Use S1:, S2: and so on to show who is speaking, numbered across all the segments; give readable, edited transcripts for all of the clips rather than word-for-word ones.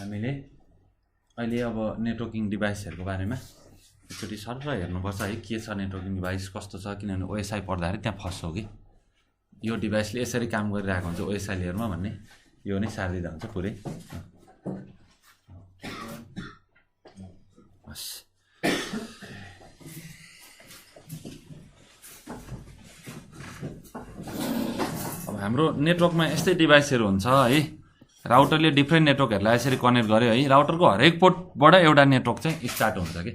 S1: हामीले अहिले अब नेटवर्किङ डिभाइसहरूको बारेमा एकचोटि सर हेर्नुपर्छ है, के छ नेटवर्किङ डिभाइस कस्तो छ। किनभने ओएसआई पढ्दाखेरि त्यहाँ फस्छौँ कि यो डिभाइसले यसरी काम गरिरहेको हुन्छ ओएसआई लेयरमा भन्ने यो नै सारिदिँदा हुन्छ पुरै। हस् अब हाम्रो नेटवर्कमा यस्तै डिभाइसहरू हुन्छ है। राउटरले डिफ्रेन्ट नेटवर्कहरूलाई यसरी कनेक्ट गर्यो है। राउटरको हरेक पोर्टबाट एउटा नेटवर्क चाहिँ स्टार्ट हुन्छ कि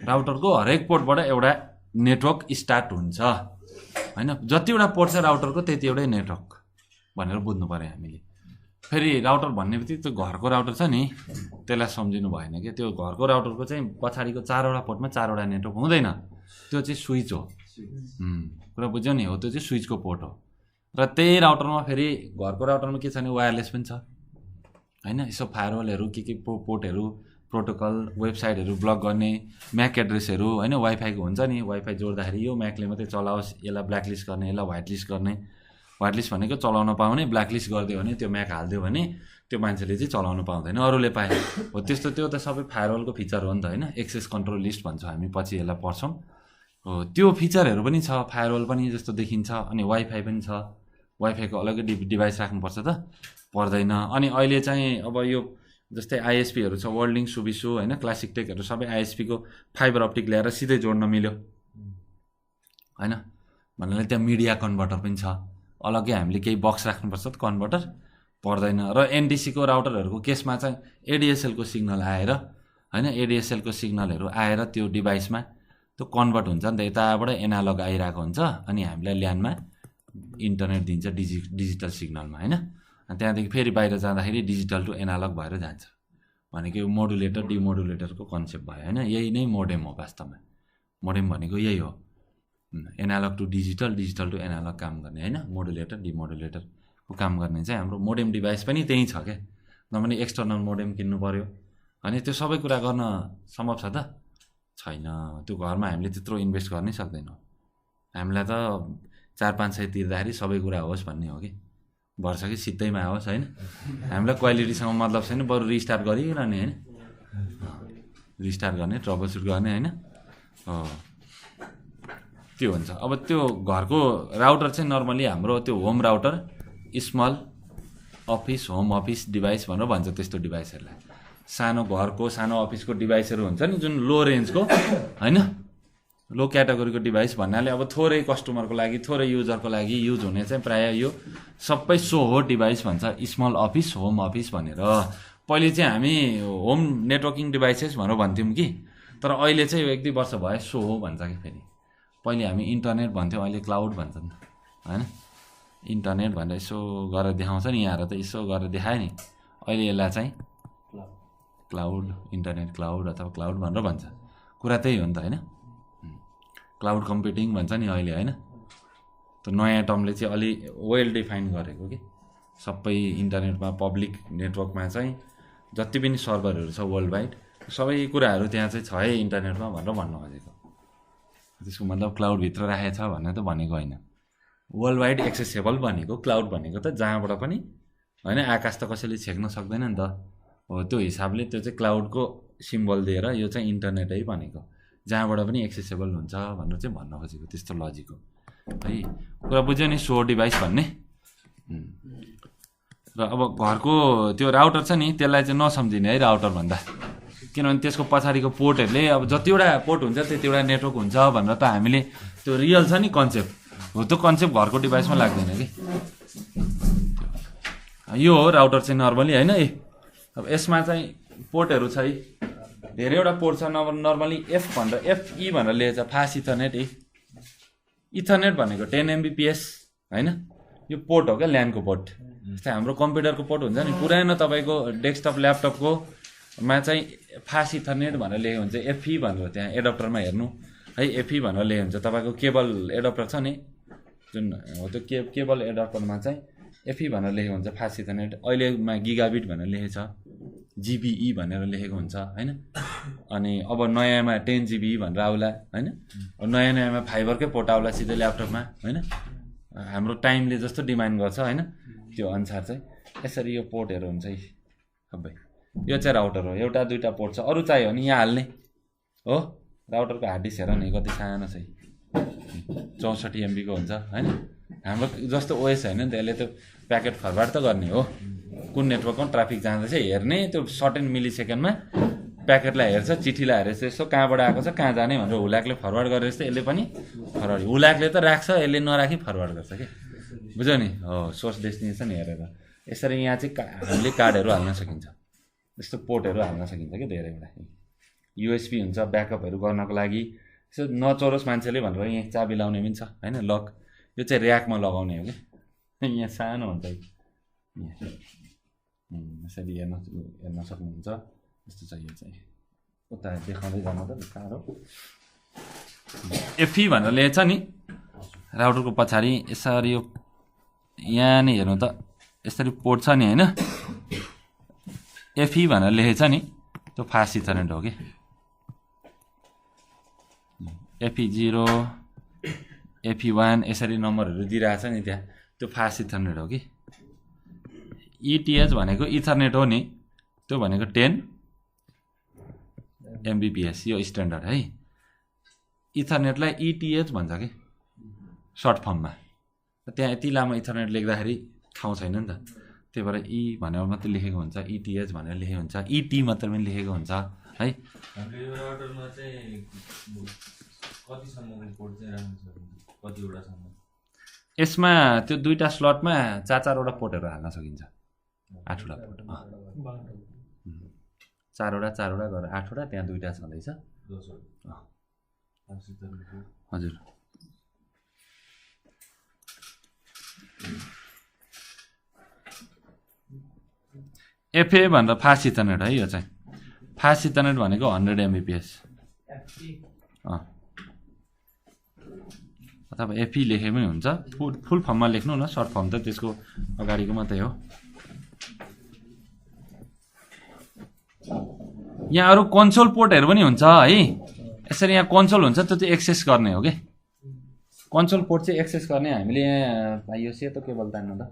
S1: राउटरको हरेक पोर्टबाट एउटा नेटवर्क स्टार्ट हुन्छ हैन। जतिवटा पोर्ट छ राउटरको त्यति एउटै नेटवर्क भनेर बुझ्नु पर्यो हामीले। फेरि राउटर भन्ने बित्तिकै त्यो घरको राउटर छ नि त्यसलाई सम्झिनु भएन कि त्यो घरको राउटरको चाहिँ पछाडिको 4वटा पोर्टमा 4वटा नेटवर्क हुँदैन, त्यो चाहिँ स्विच हो। कुरा बुझ्यौ नि, हो त्यो चाहिँ स्विचको पोर्ट हो। र त्यही राउटरमा फेरि घरको राउटरमा के छ भने वायरलेस पनि छ हैन। यसो फायरवलहरू के पोर्टहरू प्रोटोकल वेबसाइटहरू ब्लक गर्ने म्याक एड्रेसहरू हैन, वाइफाईको हुन्छ नि, वाइफाई जोड्दाखेरि यो म्याकले मात्रै चलाओस्, यसलाई ब्ल्याकलिस्ट गर्ने, यसलाई व्हाइटलिस्ट गर्ने। व्हाइटलिस्ट भनेको चलाउन पाउने, ब्ल्याकलिस्ट गरिदियो भने त्यो म्याक हालिदियो भने त्यो मान्छेले चाहिँ चलाउन पाउँदैन, अरूले पाए हो त्यस्तो। त्यो त सबै फायरवलको फिचर हो नि त हैन। एक्सेस कन्ट्रोल लिस्ट भन्छौँ हामी, पछि यसलाई पढ्छौँ हो। त्यो फिचरहरू पनि छ, फायरवल पनि जस्तो देखिन्छ। अनि वाइफाई पनि छ, वाइफाईको अलग्गै डिभाइस राख्नुपर्छ त पर्दैन। अनि अहिले चाहिँ अब यो जस्तै आइएसपीहरू छ, वर्ल्डिङ, सुबिसु हैन, क्लासिक टेकहरू सबै आइएसपीको फाइबर अप्टिक ल्याएर सिधै जोड्न मिल्यो हैन। भन्नाले त्यहाँ मिडिया कन्भर्टर पनि छ, अलग्गै हामीले केही बक्स राख्नुपर्छ त कन्भर्टर पर्दैन। र एनडिसीको राउटरहरूको केसमा चाहिँ एडिएसएलको सिग्नल आएर हैन, एडिएसएलको सिग्नलहरू आएर त्यो डिभाइसमा त्यो कन्भर्ट हुन्छ नि त, यताबाट एनालग आइरहेको हुन्छ अनि हामीलाई ल्यानमा इन्टरनेट दिन्छ डिजिटल सिग्नलमा हैन। अनि त्यहाँदेखि फेरि बाहिर जाँदाखेरि डिजिटल टु एनालग भएर जान्छ भनेको यो मोडुलेटर डिमोडुलेटरको कन्सेप्ट भयो हैन। यही नै मोडेम हो वास्तवमा। मोडेम भनेको यही हो, analogue to digital, digital to analogue काम गर्ने हैन। मोडुलेटर डिमोडुलेटरको काम गर्ने चाहिँ हाम्रो मोडेम डिभाइस पनि त्यही छ क्या। नभने एक्सटर्नल मोडेम किन्नु पर्यो अनि त्यो सबै कुरा गर्न सम्भव छ त छैन। त्यो घरमा हामीले त्यत्रो इन्भेस्ट गर्नै सक्दैनौँ। हामीलाई त 4-5 सय तिर्दाखेरि सबै कुरा होस् भन्ने हो कि, वर्ष कि सित्तैमा आओस् होइन। हामीलाई क्वालिटीसँग मतलब छैन, बरु रिस्टार्ट गरिरहने होइन, रिस्टार्ट गर्ने, ट्रबल सुट गर्ने होइन हो, त्यो हुन्छ। अब त्यो घरको राउटर चाहिँ नर्मली हाम्रो त्यो home router, small office, home office device भनेर भन्छ त्यस्तो डिभाइसहरूलाई। सानो घरको सानो अफिसको डिभाइसहरू हुन्छ नि जुन लो रेन्जको होइन, लो क्याटेगोरीको डिभाइस भन्नाले अब थोरै कस्टमरको लागि, थोरै युजरको लागि युज हुने चाहिँ प्रायः यो सबै सोहो डिभाइस भन्छ, स्मल अफिस, होम अफिस भनेर। पहिले चाहिँ हामी होम नेटवर्किङ डिभाइसेस भनेर भन्थ्यौँ कि, तर अहिले चाहिँ 1-2 वर्ष भयो सोहो भन्छ कि फेरि। पहिले हामी इन्टरनेट भन्थ्यौँ, अहिले क्लाउड भन्छ नि होइन। इन्टरनेट भनेर यसो गरेर देखाउँछ नि, यहाँ त यसो गरेर देखायो नि। अहिले यसलाई चाहिँ क्लाउड, इन्टरनेट क्लाउड अथवा क्लाउड भनेर भन्छ। कुरा त्यही हो नि त होइन। क्लाउड कम्प्युटिङ भन्छ नि अहिले होइन। त्यो नयाँ टर्मले चाहिँ अलि वेल डिफाइन गरेको कि सबै इन्टरनेटमा, पब्लिक नेटवर्कमा चाहिँ जति पनि सर्भरहरू छ वर्ल्ड वाइड सबै कुराहरू त्यहाँ चाहिँ छ है इन्टरनेटमा भनेर भन्नु खोजेको। त्यसको मतलब क्लाउडभित्र राखेको छ भनेर त भनेको होइन। वर्ल्ड वाइड एक्सेसेबल भनेको क्लाउड भनेको त जहाँबाट पनि होइन, आकाश त कसैले छेक्न सक्दैन नि त हो। त्यो हिसाबले त्यो चाहिँ क्लाउडको सिम्बल दिएर यो चाहिँ इन्टरनेटै भनेको, जहाँबाट पनि एक्सेसेबल हुन्छ भनेर चाहिँ भन्न खोजेको, त्यस्तो लजिक हो है। कुरा बुझ्यो नि, सो डिभाइस भन्ने। र अब घरको त्यो राउटर छ नि त्यसलाई चाहिँ नसम्झिने है राउटर भन्दा, किनभने त्यसको पछाडिको पोर्टहरूले अब जतिवटा पोर्ट हुन्छ त्यतिवटा नेटवर्क हुन्छ भनेर त हामीले त्यो रियल छ नि कन्सेप्ट हो, त्यो कन्सेप्ट घरको डिभाइसमा लाग्दैन कि। यो हो राउटर चाहिँ नर्मली होइन। अब यसमा चाहिँ पोर्टहरू छ है, धेरैवटा पोर्ट छ। नर्मली एफ भनेर एफई भनेर लेखेको छ, फास्ट इथरनेट। इथरनेट भनेको 10 Mbps होइन, यो पोर्ट हो क्या, ल्यानको पोर्ट। जस्तै हाम्रो कम्प्युटरको पोर्ट हुन्छ नि, पुरानो तपाईँको डेस्कटप ल्यापटपको मा चाहिँ फास्ट इथरनेट भनेर लेखेको हुन्छ, एफई भनेर त्यहाँ एडप्टरमा हेर्नु है, एफई भनेर लेखेको हुन्छ। तपाईँको केबल एडप्टर छ नि जुन हो, त्यो केबल एडप्टरमा चाहिँ एफई भनेर लेखेको हुन्छ फास्ट इथरनेट। अहिलेमा गिगाबिट भनेर लेखेको छ, जिबिई भनेर लेखेको हुन्छ होइन। अनि अब नयाँमा 10 GB भनेर आउला होइन। नयाँ नयाँमा फाइबरकै पोर्ट आउला सिधै ल्यापटपमा होइन। हाम्रो टाइमले जस्तो डिमान्ड गर्छ होइन, त्यो अनुसार चाहिँ यसरी यो पोर्टहरू हुन्छ है सबै। यो चाहिँ राउटर हो, एउटा दुईवटा पोर्ट छ, अरू चाहियो भने यहाँ हाल्ने हो। राउटरको हार्ड डिस्क हेर नि कति सानो छ, 64 MB को हुन्छ होइन। हाम्रो जस्तो ओएस होइन नि त, यसले त प्याकेट फरवार्ड त गर्ने हो, कुन नेटवर्कमा ट्राफिक जाँदैछ हेर्ने, त्यो सर्टेन मिलिसेकेन्डमा प्याकेटलाई हेर्छ, चिठीलाई हेरेछ, यसो कहाँबाट आएको छ कहाँ जाने भनेर हुलाकले फरवार्ड गरेर जस्तो यसले पनि फरवार्ड, हुलाकले त राख्छ, यसले नराखी फरवार्ड गर्छ कि, बुझ्यो नि हो। सोर्स डेस्टिनेसन हेरेर यसरी यहाँ चाहिँ हामीले कार्डहरू हाल्न सकिन्छ, यस्तो पोर्टहरू हाल्न सकिन्छ कि धेरैवटा। युएसबी हुन्छ ब्याकअपहरू गर्नको लागि, यसो नचोरोस् मान्छेले भनेर यहाँ चाबी लाउने पनि छ होइन, लक। यो चाहिँ ऱ्याकमा लगाउने हो कि, यहाँ सानो हुन्छ यसरी हेर्न सक्नुहुन्छ। यस्तो छ यो चाहिँ, उता देखाउँदै जानु त साह्रो। एफई भनेर लेखेछ नि राउटरको पछाडि, यसरी यो यहाँ नि हेर्नु त यसरी पोर्ट छ नि होइन, एफई भनेर लेखेछ नि, त्यो फास्ट इथरनेट हो कि। FE0 FE1 यसरी नम्बरहरू दिइरहेछ नि त्यहाँ, त्यो फास्ट इथरनेट हो कि। ETH भनेको इथरनेट हो नि, त्यो भनेको 10 Mbps यो स्ट्यान्डर्ड है। इथरनेटलाई ETH भन्छ कि सर्ट फर्ममा, त्यहाँ यति लामो इथरनेट लेख्दाखेरि ठाउँ छैन नि त, त्यही भएर E भनेर मात्रै लेखेको हुन्छ, ETH भनेर लेखेको हुन्छ, ET मात्र पनि लेखेको हुन्छ है। यसमा त्यो दुईवटा स्लटमा 4-4वटा पोर्टहरू हाल्न सकिन्छ, 8वटा पोर्ट, 4वटा गरेर 8वटा, त्यहाँ दुईवटा छँदैछ हजुर। एफए भनेर फास्ट इथरनेट है, यो चाहिँ फास्ट इथरनेट भनेको 100 Mbps, अथवा एफई लेखे पनि हुन्छ, फुल फर्ममा लेख्नु न, सर्ट फर्म त त्यसको अगाडिको मात्रै हो। यहाँ अरू कन्सोल पोर्टहरू पनि हुन्छ है, यसरी यहाँ कन्सोल हुन्छ, त्यो चाहिँ एक्सेस गर्ने हो कि। कन्सोल पोर्ट चाहिँ एक्सेस गर्ने हामीले यहाँ यो सेतो केबल तान्नु त,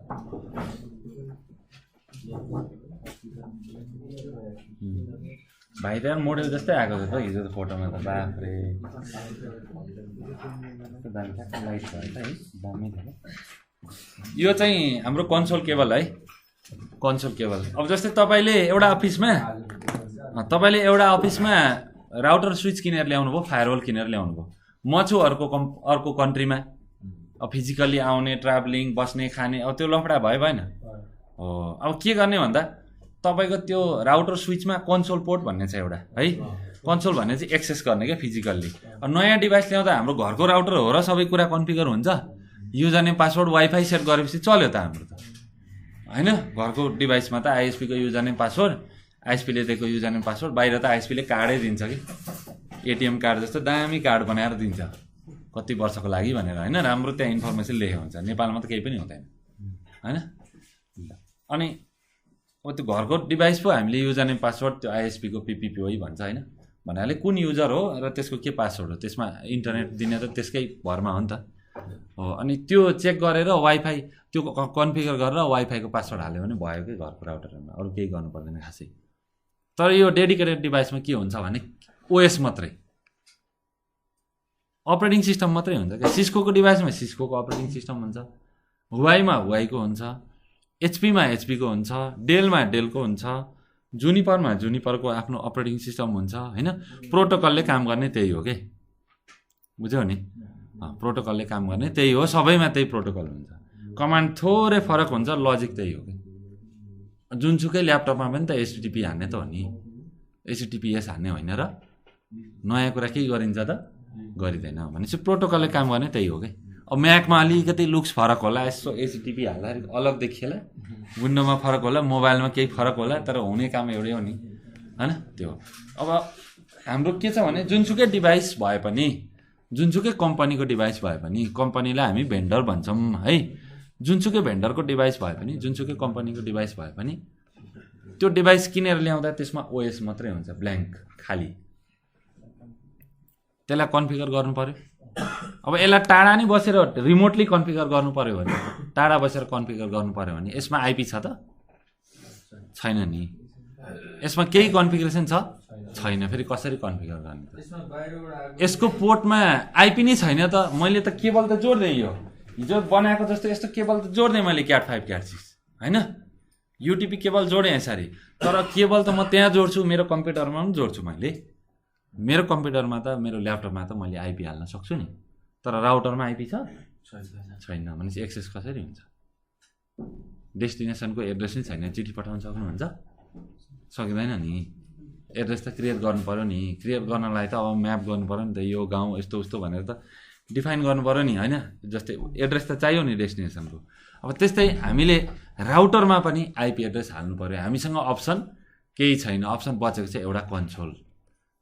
S1: भाइ त मोडल जस्तै आएको छ त हिजो त फोटोमा त, बाफ्रे लाइट भयो त है, दामी थियो। यो चाहिँ हाम्रो कन्सोल केबल है, कन्सोल केबल। अब जस्तै तपाईँले एउटा अफिसमा राउटर स्विच किनेर ल्याउनु भयो, फायरवल किनेर ल्याउनु भयो, म छु अर्को कन्ट्रीमा, अब फिजिकल्ली आउने, ट्राभलिङ, बस्ने, खाने, अब त्यो लफडा भयो भएन हो। अब के गर्ने भन्दा तपाईँको त्यो राउटर स्विचमा कन्सोल पोर्ट भन्ने छ एउटा है, कन्सोल भन्ने चाहिँ एक्सेस गर्ने क्या फिजिकल्ली। अब नयाँ डिभाइस ल्याउँदा हाम्रो घरको राउटर हो र सबै कुरा कन्फिगर हुन्छ, user name password wifi set गरेपछि चल्यो त हाम्रो त होइन। घरको डिभाइसमा त आइएसपीको युजर नेम पासवर्ड, आइएसपीले दिएको युजर नेम पासवर्ड, बाहिर त आइएसपीले कार्डै दिन्छ कि, एटिएम कार्ड जस्तो दामी कार्ड बनाएर दिन्छ कति वर्षको लागि भनेर होइन, राम्रो त्यहाँ इन्फर्मेसन लेखेको हुन्छ। नेपालमा त केही पनि हुँदैन होइन। अनि अब त्यो घरको डिभाइस पो हामीले युजर नेम पासवर्ड त्यो आइएसपीको पिपिपिओई भन्छ होइन, भन्नाले कुन युजर हो र त्यसको के पासवर्ड हो, त्यसमा इन्टरनेट दिने त त्यसकै भरमा हो नि त हो। अनि त्यो चेक गरेर वाइफाई त्यो कन्फिगर गरेर वाइफाईको पासवर्ड हाल्यो भने भयो कि घरको राउटरमा, अरू केही गर्नु पर्दैन खासै। तर यो डेडिकेटेड डिभाइसमा के हुन्छ भने ओएस मात्रै, अपरेटिङ सिस्टम मात्रै हुन्छ क्या। सिस्कोको डिभाइसमा सिस्कोको अपरेटिङ सिस्टम हुन्छ, हुवाईमा हुवाईको हुन्छ, एचपीमा एचपीको हुन्छ, डेलमा डेलको हुन्छ, जुनिपरमा जुनिपरको आफ्नो अपरेटिङ सिस्टम हुन्छ होइन। प्रोटोकलले काम गर्ने त्यही हो कि, बुझ्यौ नि, प्रोटोकलले काम गर्ने त्यही हो, सबैमा त्यही प्रोटोकल हुन्छ, कमान्ड थोरै फरक हुन्छ, लजिक त्यही हो कि। जुनसुकै ल्यापटपमा पनि त एचटिटिपी हान्ने त हो नि, एचटिटिपिएस हान्ने होइन र नयाँ कुरा के गरिन्छ त गरिँदैन भनेपछि प्रोटोकलले काम गर्ने त्यही हो कि। अब म्याकमा अलिकति लुक्स फरक होला, यसो एचटिटिपी हाल्दाखेरि अलग देखिएला, विन्डोमा फरक होला, मोबाइलमा केही फरक होला, तर हुने काम एउटै हो नि होइन। त्यो अब हाम्रो के छ भने जुनसुकै डिभाइस भए पनि, जुनसुकै कम्पनीको डिभाइस भए पनि, कम्पनीलाई हामी भेन्डर भन्छौँ है, जुनसुकै भेन्डरको डिभाइस भए पनि, जुनसुकै कम्पनीको डिभाइस भए पनि त्यो डिभाइस किनेर ल्याउँदा त्यसमा ओएस मात्रै हुन्छ, ब्ल्याङ्क खाली, त्यसलाई कन्फिगर गर्नु पर्यो। अब यसलाई टाढा नै बसेर रिमोटली कन्फिगर गर्नु पर्यो भने, टाढा बसेर कन्फिगर गर्नु पर्यो भने यसमा आइपी छ त छैन नि, यसमा केही कन्फिगरेसन छ छैन, फेरि कसरी कन्फिगर गर्ने त? यसको पोर्टमा आइपी नै छैन त, मैले त केबल त जोड्दै, यो हिजो बनाएको जस्तो यस्तो केबल त जोड्दै मैले क्याट 5 क्याट 6 होइन, युटिपी केबल जोडेँ यसरी, तर केबल त म त्यहाँ जोड्छु, मेरो कम्प्युटरमा पनि जोड्छु मैले, मेरो कम्प्युटरमा त मेरो ल्यापटपमा त मैले आइपी हाल्न सक्छु नि, तर राउटरमा आइपी छ छैन भनेपछि एक्सेस कसरी हुन्छ? डेस्टिनेसनको एड्रेस नै छैन, चिठी पठाउन सक्नुहुन्छ? सकिँदैन नि, एड्रेस त क्रिएट गर्नु पऱ्यो नि, क्रिएट गर्नलाई त अब म्याप गर्नु पऱ्यो नि त, यो गाउँ यस्तो उस्तो भनेर त डिफाइन गर्नु पऱ्यो नि होइन, जस्तै एड्रेस त चाहियो नि डेस्टिनेसनको। अब त्यस्तै हामीले राउटरमा पनि आइपी एड्रेस हाल्नु पऱ्यो, हामीसँग अप्सन केही छैन, अप्सन बचेको चाहिँ एउटा कन्सोल,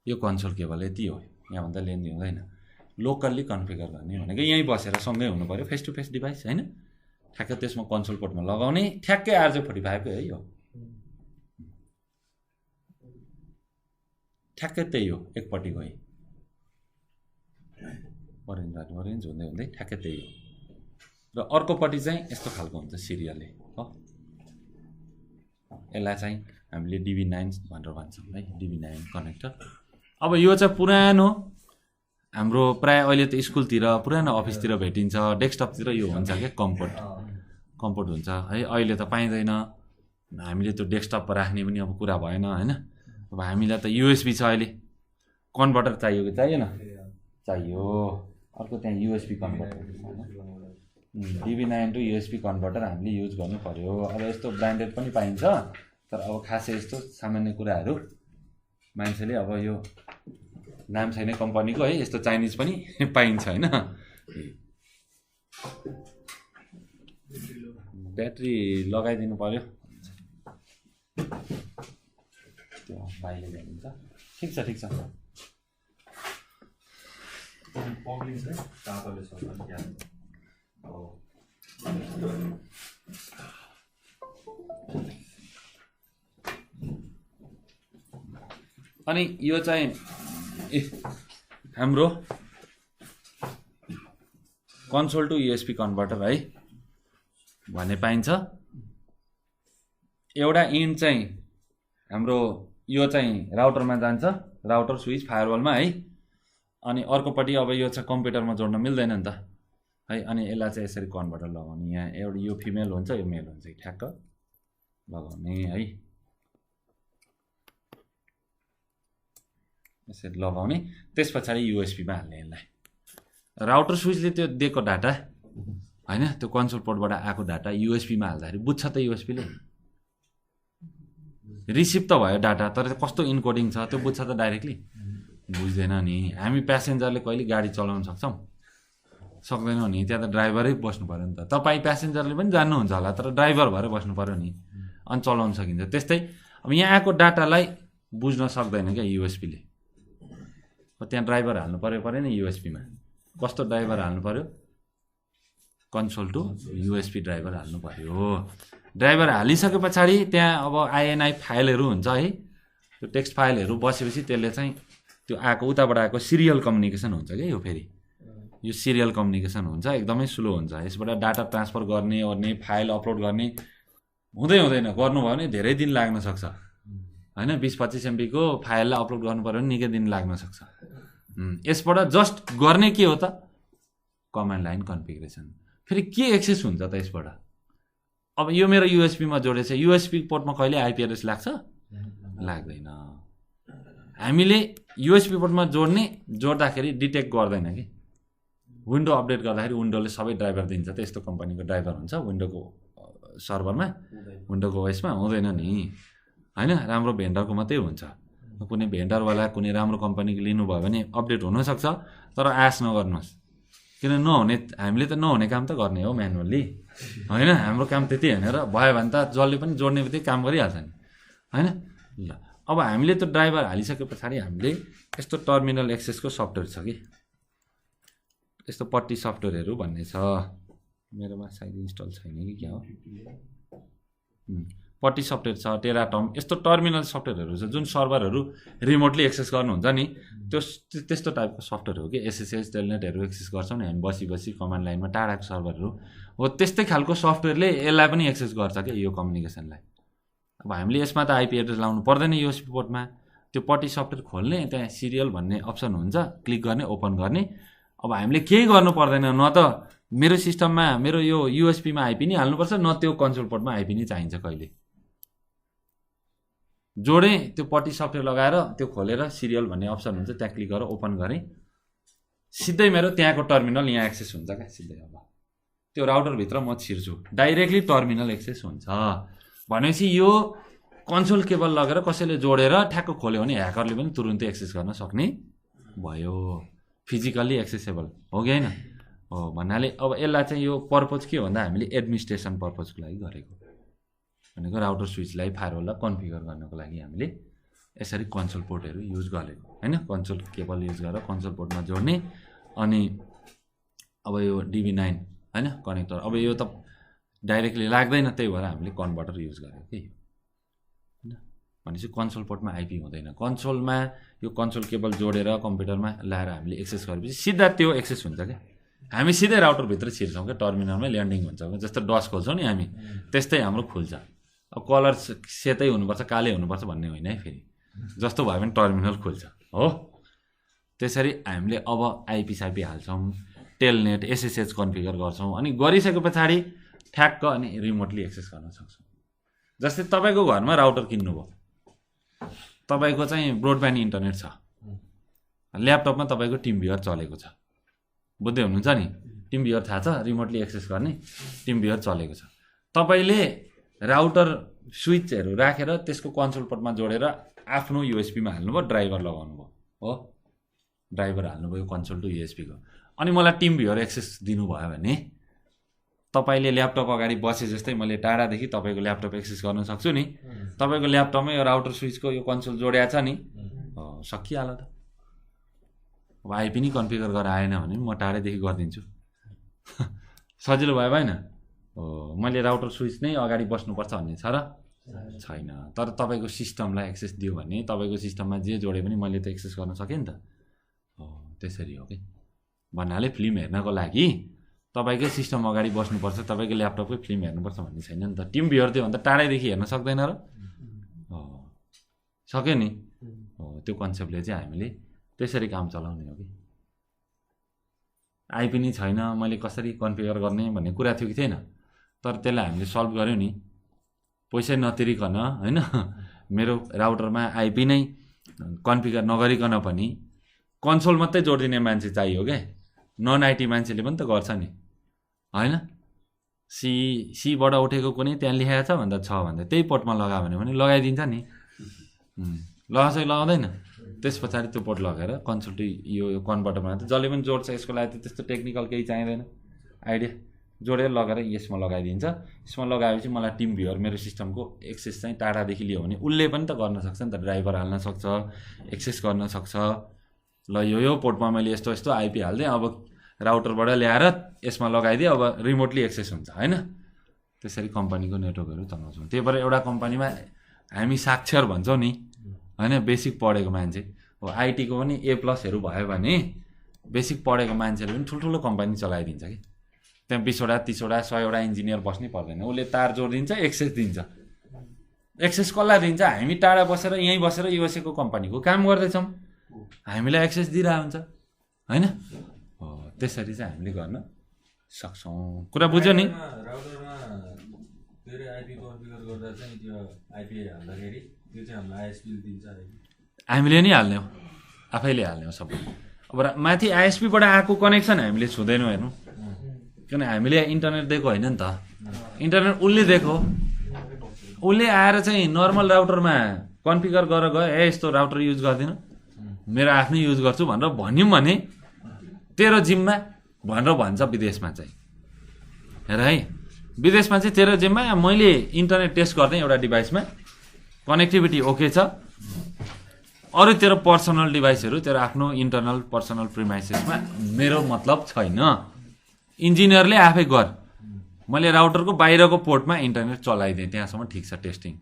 S1: यो कन्सोल केबल यति हो, यहाँभन्दा लेन्दी हुँदैन। लोकल्ली कन्फिगर गर्ने भनेको यहीँ बसेर सँगै हुनु पऱ्यो, फेस टु फेस डिभाइस होइन, ठ्याक्कै त्यसमा कन्सोल पोर्टमा लगाउने, ठ्याक्कै RJ45 है यो, ठ्याक्कै त्यही हो, एकपट्टि गई अरेन्ज हुँदै हुँदै ठ्याक्कै त्यही हो। र अर्कोपट्टि चाहिँ यस्तो खालको हुन्छ सिरियलले हो, यसलाई चाहिँ हामीले DB9 भनेर भन्छौँ है, DB9 कनेक्टर। अब यो चाहिँ पुरानो हाम्रो प्राय अहिले त स्कुलतिर पुरानो अफिसतिर भेटिन्छ, डेस्कटपतिर यो हुन्छ क्या कम्पोर्ट हुन्छ है, अहिले त पाइँदैन, हामीले त्यो डेस्कटप राख्ने पनि अब कुरा भएन होइन। अब हामीलाई त USB छ अहिले, कन्भर्टर चाहियो कि चाहिएन? चाहियो, अर्को त्यहाँ USB converter, DB9 to USB converter हामीले युज गर्नु पर्यो। अब यस्तो ब्रान्डेड पनि पाइन्छ, तर अब खासै यस्तो सामान्य कुराहरू मान्छेले अब यो नाम छैन कम्पनीको है, यस्तो चाइनिज पनि पाइन्छ होइन। ब्याट्री लगाइदिनु पर्यो, त्यो भाइले ल्याइदिन्छ। ठिक छ अनि यो चाहिँ हाम्रो कन्सोल टु USB कन्भर्टर है भन्ने पाइन्छ। एउटा इन्ड चाहिँ हाम्रो यो चाहिँ राउटरमा जान्छ, राउटर स्विच फायरवलमा है, अनि अर्कोपट्टि अब यो चाहिँ कम्प्युटरमा जोड्न मिल्दैन नि त है, अनि यसलाई चाहिँ यसरी कन्भर्टर लगाउने, यहाँ एउटा यो फिमेल हुन्छ यो मेल हुन्छ, ठ्याक्क लगाउने है, यसरी लगाउने, त्यस पछाडि युएसपीमा हाल्ने यसलाई। राउटर स्विचले त्यो दिएको डाटा होइन, त्यो कन्सोल पोर्टबाट आएको डाटा युएसपीमा हाल्दाखेरि बुझ्छ त युएसपीले, रिसिभ त भयो डाटा, तर कस्तो इन्कोडिङ छ त्यो बुझ्छ त डाइरेक्टली? बुझ्दैन नि। हामी प्यासेन्जरले कहिले गाडी चलाउन सक्छौँ? सक्दैनौँ नि, त्यहाँ त ड्राइभरै बस्नु पऱ्यो नि त। तपाईँ प्यासेन्जरले पनि जान्नुहुन्छ होला, तर ड्राइभर भएर बस्नु पऱ्यो नि, अनि चलाउन सकिन्छ। त्यस्तै अब यहाँ आएको डाटालाई बुझ्न सक्दैन क्या युएसपीले, त्यहाँ ड्राइभर हाल्नु परेन युएसपीमा। कस्तो ड्राइभर हाल्नु पऱ्यो? कन्सोल टु युएसपी ड्राइभर हाल्नु पऱ्यो। ड्राइभर हालिसके पछाडि त्यहाँ अब INI फाइलहरू हुन्छ है, त्यो टेक्स्ट फाइलहरू बसेपछि त्यसले चाहिँ त्यो आएको उताबाट आएको सिरियल कम्युनिकेसन हुन्छ क्या, यो फेरि यो सिरियल कम्युनिकेसन हुन्छ, एकदमै स्लो हुन्छ। यसबाट डाटा ट्रान्सफर गर्ने ओर्ने फाइल अपलोड गर्ने हुँदैन, गर्नुभयो भने धेरै दिन लाग्न सक्छ होइन। 20-25 MB को फाइललाई अपलोड गर्नु पऱ्यो भने निकै दिन लाग्न सक्छ। यसबाट जस्ट गर्ने के हो त? Command line configuration. फेरि के एक्सेस हुन्छ त यसबाट? अब यो मेरो युएसपीमा जोडेछ, युएसपी पोर्टमा कहिले आइपी एड्रेस लाग्छ? लाग्दैन। हामीले युएसपी पोर्टमा जोड्दाखेरि डिटेक्ट गर्दैन कि, विन्डो अपडेट गर्दाखेरि विन्डोले सबै ड्राइभर दिन्छ त, यस्तो कम्पनीको ड्राइभर हुन्छ विन्डोको सर्भरमा, विन्डोको ओएसमा हुँदैन नि होइन। राम्रो भेन्डरको मात्रै हुन्छ, कुनै भेन्डरवाला कुनै राम्रो कम्पनीको लिनुभयो भने अपडेट हुनसक्छ, तर आश नगर्नुहोस्, किन नहुने, हामीले त नहुने काम त गर्ने हो म्यानुअल्ली होइन, हाम्रो काम त्यति होइन। र भयो भने त जसले पनि जोड्ने बित्तिकै काम गरिहाल्छ नि होइन। ल अब हामीले त्यो ड्राइभर हालिसके पछाडि हामीले यस्तो टर्मिनल एक्सेसको सफ्टवेयर छ कि, यस्तो पट्टी सफ्टवेयरहरू भन्ने छ, मेरोमा सायद इन्स्टल छैन कि क्या हो, पट्टी सफ्टवेयर छ, टेराटम, यस्तो टर्मिनल सफ्टवेयरहरू छ जुन सर्भरहरू रिमोटली एक्सेस गर्नुहुन्छ नि, त्यस्तो टाइपको सफ्टवेयर हो कि। SSH टेलनेटहरू एक्सेस गर्छौँ नि हामी बसी कमान्ड लाइनमा, टाढाको सर्भरहरू हो, त्यस्तै खालको सफ्टवेयरले यसलाई पनि एक्सेस गर्छ क्या, यो कम्युनिकेसनलाई। अब हामीले यसमा त आइपी एड्रेस लाउनु पर्दैन युएसबी पोर्टमा। त्यो पट्टि सफ्टवेयर खोल्ने, त्यहाँ सिरियल भन्ने अप्सन हुन्छ, क्लिक गर्ने, ओपन गर्ने। अब हामीले केही गर्नु पर्दैन, न त मेरो सिस्टममा मेरो यो युएसबीमा आइपी नै हाल्नुपर्छ, न त्यो कन्सोल पोर्टमा आइपी नै चाहिन्छ। कहिले जोडेँ त्यो पट्टि सफ्टवेयर लगाएर त्यो खोलेर सिरियल भन्ने अप्सन हुन्छ, त्यहाँ क्लिक गरेर ओपन गरेँ, सिधै मेरो त्यहाँको टर्मिनल यहाँ एक्सेस हुन्छ क्या सिधै। अब त्यो राउटरभित्र म छिर्छु, डाइरेक्टली टर्मिनल एक्सेस हुन्छ। भनेपछि यो कन्सोल केबल लगेर कसैले जोडेर ठ्याक्क खोल्यो भने ह्याकरले पनि तुरुन्तै एक्सेस गर्न सक्ने भयो, फिजिकल्ली एक्सेसेबल हो कि होइन हो। भन्नाले अब यसलाई चाहिँ यो पर्पज के हो भन्दा हामीले एडमिनिस्ट्रेसन पर्पजको लागि गरेको, भनेको राउटर स्विचलाई फायरवललाई कन्फिगर गर्नको लागि हामीले यसरी कन्सोल पोर्टहरू युज गरेको होइन। कन्सोल केबल युज गरेर कन्सोल पोर्टमा जोड्ने, अनि अब यो DB9 होइन कनेक्टर, अब यो त डाइरेक्टली लाग्दैन, त्यही भएर हामीले कन्भर्टर युज गरेको कि होइन। भनेपछि कन्सोल पोर्टमा आइपी हुँदैन। कन्सोलमा यो कन्सोल केबल जोडेर कम्प्युटरमा ल्याएर हामीले एक्सेस गरेपछि सिधा त्यो एक्सेस हुन्छ क्या। हामी सिधै राउटरभित्र छिर्छौँ क्या, टर्मिनलमै ल्यान्डिङ हुन्छ। जस्तो डस खोल्छौँ नि हामी, त्यस्तै हाम्रो खुल्छ। अब कलर सेतै हुनुपर्छ, कालै हुनुपर्छ भन्ने होइन है, फेरि जस्तो भयो भने टर्मिनल खुल्छ हो। त्यसरी हामीले अब आइपी साइपी हाल्छौँ, टेलनेट SSH कन्फिगर गर्छौँ, अनि गरिसके पछाडि ठ्याक्क अनि रिमोटली एक्सेस गर्न सक्छौँ। जस्तै तपाईँको घरमा राउटर किन्नुभयो, तपाईँको चाहिँ ब्रोडब्यान्ड इन्टरनेट छ, ल्यापटपमा तपाईँको टिमभ्युअर चलेको छ, बुझ्दै हुनुहुन्छ नि। टिमभ्युअर थाहा छ, रिमोटली एक्सेस गर्ने टिमभ्युअर चलेको छ। तपाईँले राउटर स्विचहरू राखेर त्यसको कन्सोल पोर्टमा जोडेर आफ्नो युएसबीमा हाल्नुभयो, ड्राइभर लगाउनु भयो हो, ड्राइभर हाल्नुभयो कन्सोल टु युएसबीको, अनि मलाई टिमभ्युअर एक्सेस दिनुभयो भने तपाईँले ल्यापटप अगाडि बसे जस्तै मैले टाढादेखि तपाईँको ल्यापटप एक्सेस गर्न सक्छु नि। तपाईँको ल्यापटपमा यो राउटर स्विचको यो कन्सोल जोडिया छ नि, सकिहाल्यो त। अब आइपी नि कन्फिगर गरेर आएन भने म टाढैदेखि गरिदिन्छु। सजिलो भयो भएन हो। मैले राउटर स्विच नै अगाडि बस्नुपर्छ भन्ने छ र छैन। तर तपाईँको सिस्टमलाई एक्सेस दियो भने तपाईँको सिस्टममा जे जोडे पनि मैले त एक्सेस गर्न सकेँ नि त हो। त्यसरी हो कि भन्नाले फिल्म हेर्नको लागि तपाईँकै सिस्टम अगाडि बस्नुपर्छ, तपाईँको ल्यापटपकै फिल्म हेर्नुपर्छ भन्ने छैन नि त। टिमभ्युअर त्यो भन्दा टाढैदेखि हेर्न सक्दैन र हो, सक्यो नि हो। त्यो कन्सेप्टले चाहिँ हामीले त्यसरी काम चलाउने हो कि। आइपी नै छैन, मैले कसरी कन्फिगर गर्ने भन्ने कुरा थियो कि थिएन, तर त्यसलाई हामीले सल्भ गऱ्यौँ नि, पैसै नतिरिकन होइन। मेरो राउटरमा आइपी नै कन्फिगर नगरिकन पनि कन्सोल मात्रै जोडिदिने मान्छे चाहियो क्या। नन आइटी मान्छेले पनि त गर्छ नि होइन। सीबाट उठेको कुनै त्यहाँ लेखाएको छ भन्दा छ भन्दा त्यही पोर्टमा लगायो भने पनि लगाइदिन्छ नि, लगाउँछ कि लगाउँदैन। त्यस पछाडि त्यो पोर्ट लगाएर कन्सोल टु यो कन्भर्टरमा त जसले पनि जोड्छ, यसको लागि त त्यस्तो टेक्निकल केही चाहिँदैन, आइडिया जोडेर लगेर यसमा लगाइदिन्छ। यसमा लगाएपछि मलाई टिमभ्युअर मेरो सिस्टमको एक्सेस चाहिँ टाढादेखि लियो भने उसले पनि त गर्न सक्छ नि त, ड्राइभर हाल्न सक्छ, एक्सेस गर्न सक्छ। ल यो पोर्टमा मैले यस्तो यस्तो आइपी हाल्दिएँ, अब राउटरबाट ल्याएर यसमा लगाइदिएँ, अब रिमोटली एक्सेस हुन्छ होइन। त्यसरी कम्पनीको नेटवर्कहरू चलाउँछौँ। त्यही भएर एउटा कम्पनीमा हामी साक्षर भन्छौँ नि होइन, बेसिक पढेको मान्छे हो। आइटीको पनि A+ भयो भने बेसिक पढेको मान्छेले पनि ठुल्ठुलो कम्पनी चलाइदिन्छ कि। त्यहाँ 20वटा 30वटा 100वटा इन्जिनियर बस्नै पर्दैन, उसले तार जोडिदिन्छ, एक्सेस दिन्छ। एक्सेस कसलाई दिन्छ? हामी टाढा बसेर यहीँ बसेर युएसएको कम्पनीको काम गर्दैछौँ, हामीलाई एक्सेस दिइरहेको हुन्छ होइन हो। त्यसरी चाहिँ हामीले गर्न सक्छौँ। कुरा बुझ्यो नि?
S2: राउटरमा फेरि आइपी कन्फिगर गर्दा चाहिँ त्यो आइपी हाल्दाखेरि त्यो चाहिँ हामीलाई आइएसपी दिन्छ,
S1: हामीले नि हाल्ने हो, आफैले हाल्ने हो सबै। अब माथि आइएसपीबाट आएको कनेक्सन हामीले छुँदैनौँ हेर्नु, किन हामीले इन्टरनेट दिएको होइन नि त। इन्टरनेट उसले दिएको, उसले आएर चाहिँ नर्मल राउटरमा कन्फिगर गरेर गयो, यस्तो राउटर युज गर्दिनँ, मेरो आफ्नै युज गर्छु भनेर भन्यौँ भने तेरो जिम्मा भनेर भन्छ विदेशमा चाहिँ। हेर है, विदेशमा चाहिँ तेरो जिम्मा, मैले इन्टरनेट टेस्ट गर्दै एउटा डिभाइसमा कनेक्टिभिटी ओके छ, अरू तेरो पर्सनल डिभाइसहरू, तेरो आफ्नो इन्टरनल पर्सनल प्रिमाइसेसमा मेरो मतलब छैन। इन्जिनियरले आफै गर, मैले राउटरको बाहिरको पोर्टमा इन्टरनेट चलाइदिएँ, त्यहाँसम्म ठिक छ टेस्टिङ।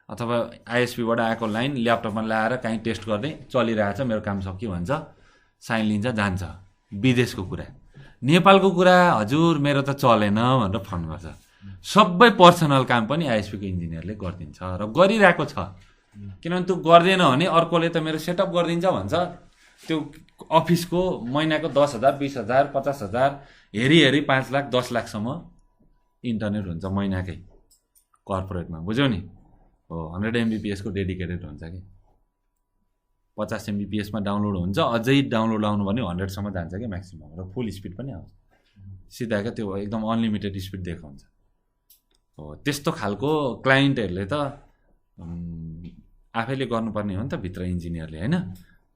S1: अथवा आइएसपीबाट आएको लाइन ल्यापटपमा ल्याएर काहीँ टेस्ट गर्दै चलिरहेछ, मेरो काम सक्यो भन्छ, साइन लिन्छ, जान्छ। विदेशको कुरा, नेपालको कुरा हजुर मेरो त चलेन भनेर फोन गर्छ। सबै पर्सनल काम पनि आइएसपीको इन्जिनियरले गरिदिन्छ र गरिरहेको छ। किनभने त्यो गर्दैन भने अर्कोले त मेरो सेटअप गरिदिन्छ भन्छ। त्यो अफिसको महिनाको 10,000 20,000 50,000 हेरी 5 लाख 10 लाखसम्म इन्टरनेट हुन्छ महिनाकै कर्पोरेटमा, बुझ्यौ नि? हो 100 MBPS को डेडिकेटेड हुन्छ कि 50 MBPS मा डाउनलोड हुन्छ, अझै डाउनलोड आउनु भने 100 सम्म जान्छ कि म्याक्सिमम, र फुल स्पिड पनि आउँछ सिधा क्या, त्यो एकदम अनलिमिटेड स्पिड देखाउँछ। हो त्यस्तो खालको क्लाइन्टहरूले त आफैले गर्नुपर्ने हो नि त भित्र इन्जिनियरले, होइन?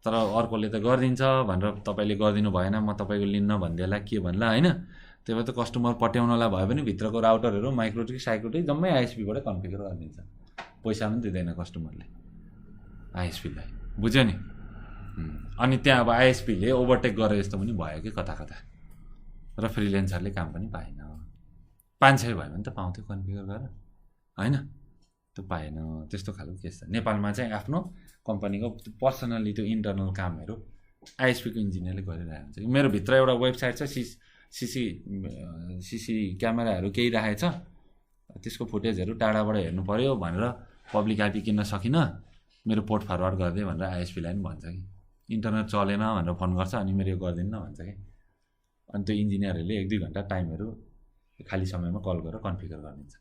S1: तर अर्कोले त गरिदिन्छ भनेर तपाईँले गरिदिनु भएन म तपाईँको लिन्न भन्देला के भन्ला, होइन? त्यही भएर त कस्टमर पट्याउनलाई भयो भने भित्रको राउटरहरू माइक्रोटिक साइक्रोटिक जम्मै आइएसपीबाट कन्फिगर गरिदिन्छ, पैसा पनि दिँदैन कस्टमरले आइएसपीलाई, बुझ्यो नि? अनि त्यहाँ अब आइएसपीले ओभरटेक गरे जस्तो पनि भयो कि कता कता, र फ्रिलेन्सरले काम पनि पाएन। 500 भयो भने त पाउँथ्यो कन्फिगर गरेर, होइन? त्यो पाएन। त्यस्तो खालको केस छ नेपालमा चाहिँ। आफ्नो कम्पनीको पर्सनल्ली त्यो इन्टरनल कामहरू आइएसपीको इन्जिनियरले गरिरहेको हुन्छ। मेरो भित्र एउटा वेबसाइट छ, सिसी क्यामेराहरू केही राखेको छ, त्यसको फुटेजहरू टाढाबाट हेर्नु पऱ्यो भनेर पब्लिक आइपी किन्न सकिनँ, मेरो पोर्ट फरवर्ड गरिदिए भनेर आइएसपीलाई पनि भन्छ कि इन्टरनेट चलेन भनेर फोन गर्छ, अनि मेरो यो गरिदिन्न भन्छ कि। अनि त्यो इन्जिनियरहरूले 1-2 घन्टा टाइमहरू खाली समयमा कल गरेर कन्फिगर गरिदिन्छ।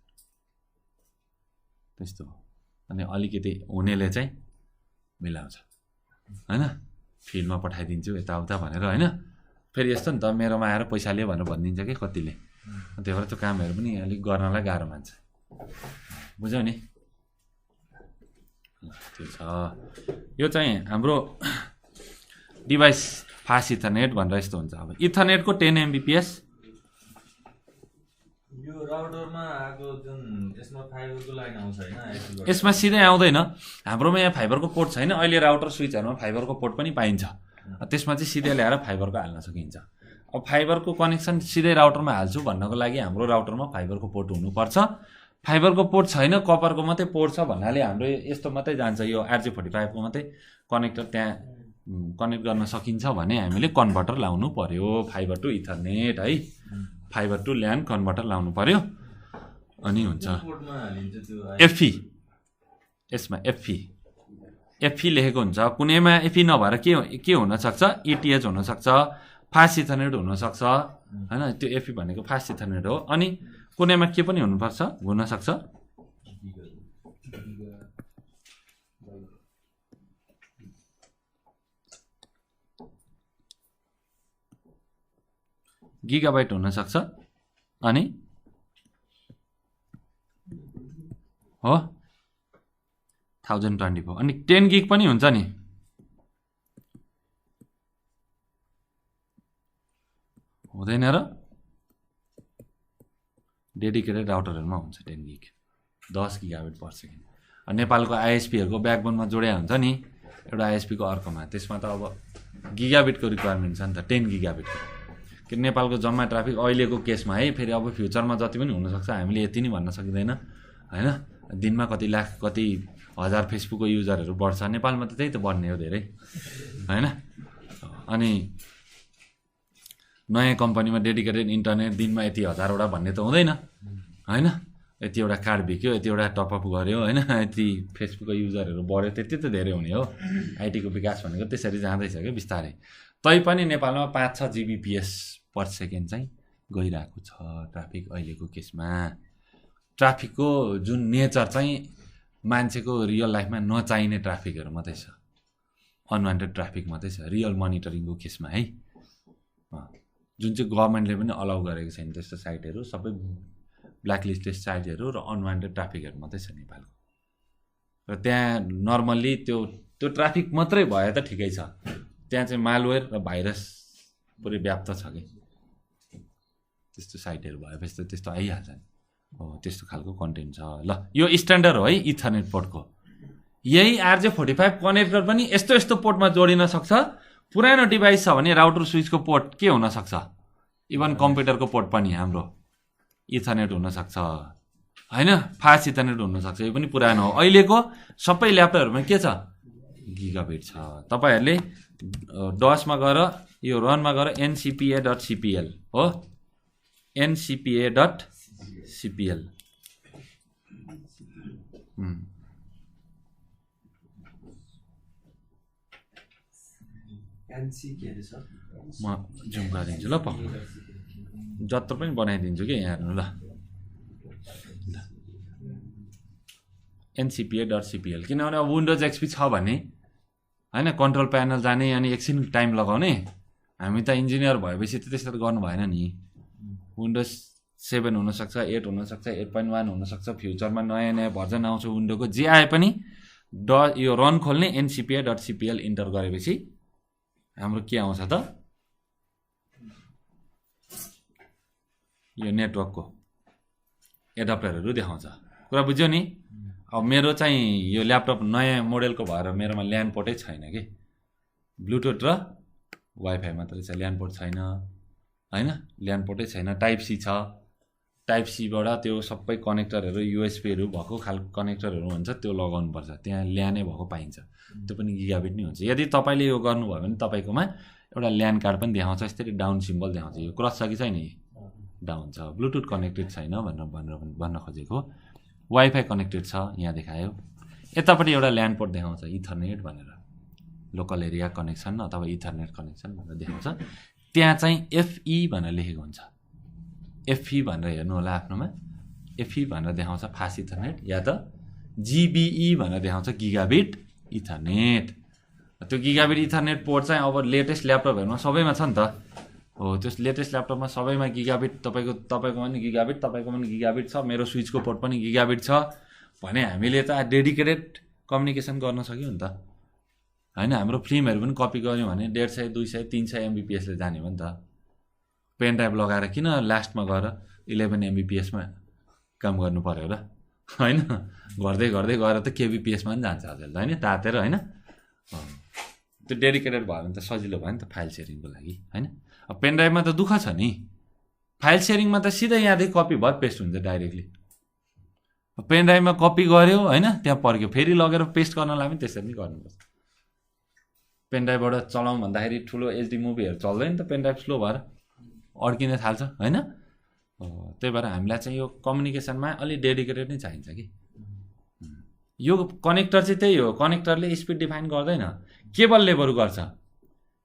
S1: त्यस्तो हो। अनि अलिकति हुनेले चाहिँ मिलाउँछ, होइन? फिल्डमा पठाइदिन्छु यताउता भनेर, होइन? फेरि यस्तो नि त मेरोमा आएर पैसा लियो भनेर भनिदिन्छ कि कतिले, त्यही भएर त्यो कामहरू पनि अलिक गर्नलाई गाह्रो मान्छ, बुझ्यौ नि? त्यो छ। यो चाहिँ हाम्रो डिभाइस फास्ट इथरनेट भनेर यस्तो हुन्छ। अब इथरनेटको 10 MBPS
S2: यो राउटरमा आएको जुन यसमा फाइबरको लाइन आउँछ हैन,
S1: यसमा सिधै आउँदैन। हाम्रोमा यहाँ फाइबरको पोर्ट छैन। अहिले राउटर स्विचहरूमा फाइबरको पोर्ट पनि पाइन्छ, त्यसमा चाहिँ सिधै ल्याएर फाइबरको हाल्न सकिन्छ। अब फाइबरको कनेक्सन सिधै राउटरमा हाल्छु भन्नको लागि हाम्रो राउटरमा फाइबरको पोर्ट हुनुपर्छ। फाइबरको पोर्ट छैन, कपरको मात्रै पोर्ट छ भन्नाले हाम्रो यस्तो मात्रै जान्छ, यो RJ45 को मात्रै कनेक्टर त्यहाँ कनेक्ट गर्न सकिन्छ भने हामीले कन्भर्टर लाउनु पर्यो, फाइबर टु इथरनेट, है? फाइबर टु ल्यान कन्भर्टर लाउनु पर्यो, अनि हुन्छ एफई। यसमा एफई लेखेको हुन्छ। कुनैमा एफई नभएर के हुनसक्छ, ETH हुनसक्छ, फास्ट इथरनेट हुनसक्छ, होइन? त्यो एफई भनेको फास्ट इथरनेट हो। अनि कुनैमा के पनि हुनसक्छ, गिगाबाइट हुनसक्छ, अनि हो 1024, अनि 10 गिग पनि हुन्छ नि। हुँदैन र डेडिकेटेड राउटरहरूमा हुन्छ 10 गिग, 10 गिगाबाइट पर सेकेन्ड। नेपालको आइएसपीहरूको ब्याकबोनमा जोड्या हुन्छ नि एउटा आइएसपीको अर्कोमा, त्यसमा त अब गिगाबिटको रिक्वायरमेन्ट छ नि त, 10 गिगाबिटको। कि नेपालको जम्मा ट्राफिक अहिलेको केसमा, है? फेरि अब फ्युचरमा जति पनि हुनसक्छ, हामीले यति नै भन्न सकिँदैन, होइन? दिनमा कति लाख कति हजार फेसबुकको युजरहरू बढ्छ नेपालमा, त त्यही त बढ्ने हो धेरै, होइन? अनि नयाँ कम्पनीमा डेडिकेटेड इन्टरनेट दिनमा यति 1000वटा भन्ने त हुँदैन, होइन? यतिवटा कार्ड बिक्यो, यतिवटा टपअप गऱ्यो, होइन? यति फेसबुकको युजरहरू बढ्यो, त्यति त धेरै हुने हो। आइटीको विकास भनेको त्यसरी जाँदैछ क्या बिस्तारै। तैपनि नेपालमा 5-6 GBPS पर सेकेन्ड चाहिँ गइरहेको छ ट्राफिक अहिलेको केसमा। ट्राफिकको जुन नेचर चाहिँ मान्छेको रियल लाइफमा नचाहिने ट्राफिकहरू मात्रै छ, अनवान्टेड ट्राफिक मात्रै छ रियल मोनिटरिङको केसमा, है? जुन चाहिँ गभर्मेन्टले पनि अलाउ गरेको छैन त्यस्तो साइटहरू, सबै ब्ल्याकलिस्टेड साइटहरू र अनवान्टेड ट्राफिकहरू मात्रै छ नेपालको। र त्यहाँ नर्मल्ली त्यो ट्राफिक मात्रै भए त ठिकै छ, त्यहाँ चाहिँ मालवेयर र भाइरस पुरै व्याप्त छ कि, त्यस्तो साइटहरू भएपछि त त्यस्तो आइहाल्छ नि। हो त्यस्तो खालको कन्टेन्ट छ। ल यो स्ट्यान्डर्ड हो, है? इथरनेट पोर्टको यही RJ45 कनेक्टर पनि यस्तो पोर्टमा जोडिन सक्छ। पुरानो डिभाइस छ भने राउटर स्विचको पोर्ट के हुनसक्छ, इभन कम्प्युटरको पोर्ट पनि हाम्रो इथरनेट हुनसक्छ, होइन? फास्ट इथरनेट हुनसक्छ, यो पनि पुरानो हो। अहिलेको सबै ल्यापटपहरूमा के छ, गिगाबिट छ। तपाईँहरूले डसमा गएर यो रनमा गएर ncpa.cpl हो, ncpa.cpl CPL
S3: एनसी के अरे सर
S1: म जुम गरिदिन्छु ल जत्रो पनि बनाइदिन्छु कि यहाँ हेर्नु ल ncpa.cpl किनभने अब विन्डोज एक्सपी छ भने होइन कन्ट्रोल प्यानल जाने अनि एकछिन टाइम लगाउने हामी त इन्जिनियर भएपछि त त्यसरी गर्नु भएन नि विन्डोज 7 हुनसक्छ 8 हुनसक्छ 8.1 हुनसक्छ फ्युचरमा नयाँ नयाँ भर्जन आउँछ विन्डोको जे आए पनि यो रन खोल्ने ncpa.cpl इन्टर गरेपछि हाम्रो के आउँछ त यो नेटवर्कको एडाप्टरहरू देखाउँछ कुरा बुझ्यो नि अब मेरो चाहिँ यो ल्यापटप नयाँ मोडेलको भएर मेरोमा ल्यान पोर्टै छैन कि ब्लुटुथ र वाइफाई मात्रै छ ल्यान पोर्ट छैन हैन ल्यान पोर्टै छैन टाइप सी छ टाइप सीबाट त्यो सबै कनेक्टरहरू युएसबीहरू भएको खालको कनेक्टरहरू हुन्छ त्यो लगाउनु पर्छ त्यहाँ ल्यानै भएको पाइन्छ त्यो पनि गिगाबिट नै हुन्छ यदि तपाईँले यो गर्नुभयो भने तपाईँकोमा एउटा ल्यान कार्ड पनि देखाउँछ यसरी डाउन सिम्बल देखाउँछ यो क्रस छ कि छैन डाउन छ ब्लुटुथ कनेक्टेड छैन भन्न खोजेको वाइफाई कनेक्टेड छ यहाँ देखायो यतापट्टि एउटा ल्यान पोर्ट देखाउँछ इथरनेट भनेर लोकल एरिया कनेक्सन अथवा इथरनेट कनेक्सन भनेर देखाउँछ त्यहाँ चाहिँ FE भनेर लेखेको हुन्छ FE भनेर हेर्नु होला आफ्नोमा FE भनेर देखाउँछ फास्ट इथरनेट या त GBE भनेर देखाउँछ गिगाबिट इथरनेट त्यो गिगाबिट इथरनेट पोर्ट चाहिँ अब लेटेस्ट ल्यापटपहरूमा सबैमा छ नि त हो त्यो लेटेस्ट ल्यापटपमा सबैमा गिगाबिट तपाईँकोमा पनि गिगाबिट तपाईँकोमा पनि गिगाबिट छ मेरो स्विचको पोर्ट पनि गिगाबिट छ भने हामीले त डेडिकेटेड कम्युनिकेसन गर्न सक्यौँ नि त हैन हाम्रो फिल्महरू पनि कपी गर्यो भने 150 200 300 MBPS ले जाने हो नि त पेन ड्राइभ लगाएर किन लास्टमा गएर 11 MBPS मा काम गर्नु पर्यो र हैन गर्दै गर्दै गएर त KBPS मा पनि जान्छ अझै हैन तातेर हैन त्यो डेडिकेटेड भयो भने त सजिलो भयो नि त फाइल सेयरिङको लागि हैन अब पेन ड्राइभमा त दुःख छ नि फाइल सेयरिङमा त सिधै यहाँदेखि कपी भयो पेस्ट हुन्छ डाइरेक्टली पेन ड्राइभमा कपी गर्यो हैन त्यहाँ पर्क्यो फेरि लगेर पेस्ट गर्नलाई पनि त्यसरी नै गर्नुपर्छ पेन ड्राइभबाट चलाउँ भन्दाखेरि ठुलो HD मुभीहरू चल्दैन त पेन ड्राइभ स्लो भएर अड्किन थाल्छ हैन त्यही भएर हामीलाई चाहिँ यो कम्युनिकेसनमा अलि डेडिकेटेड नै चाहिन्छ कि यो कनेक्टर चाहिँ त्यही हो कनेक्टरले स्पिड डिफाइन गर्दैन केबलले बरु गर्छ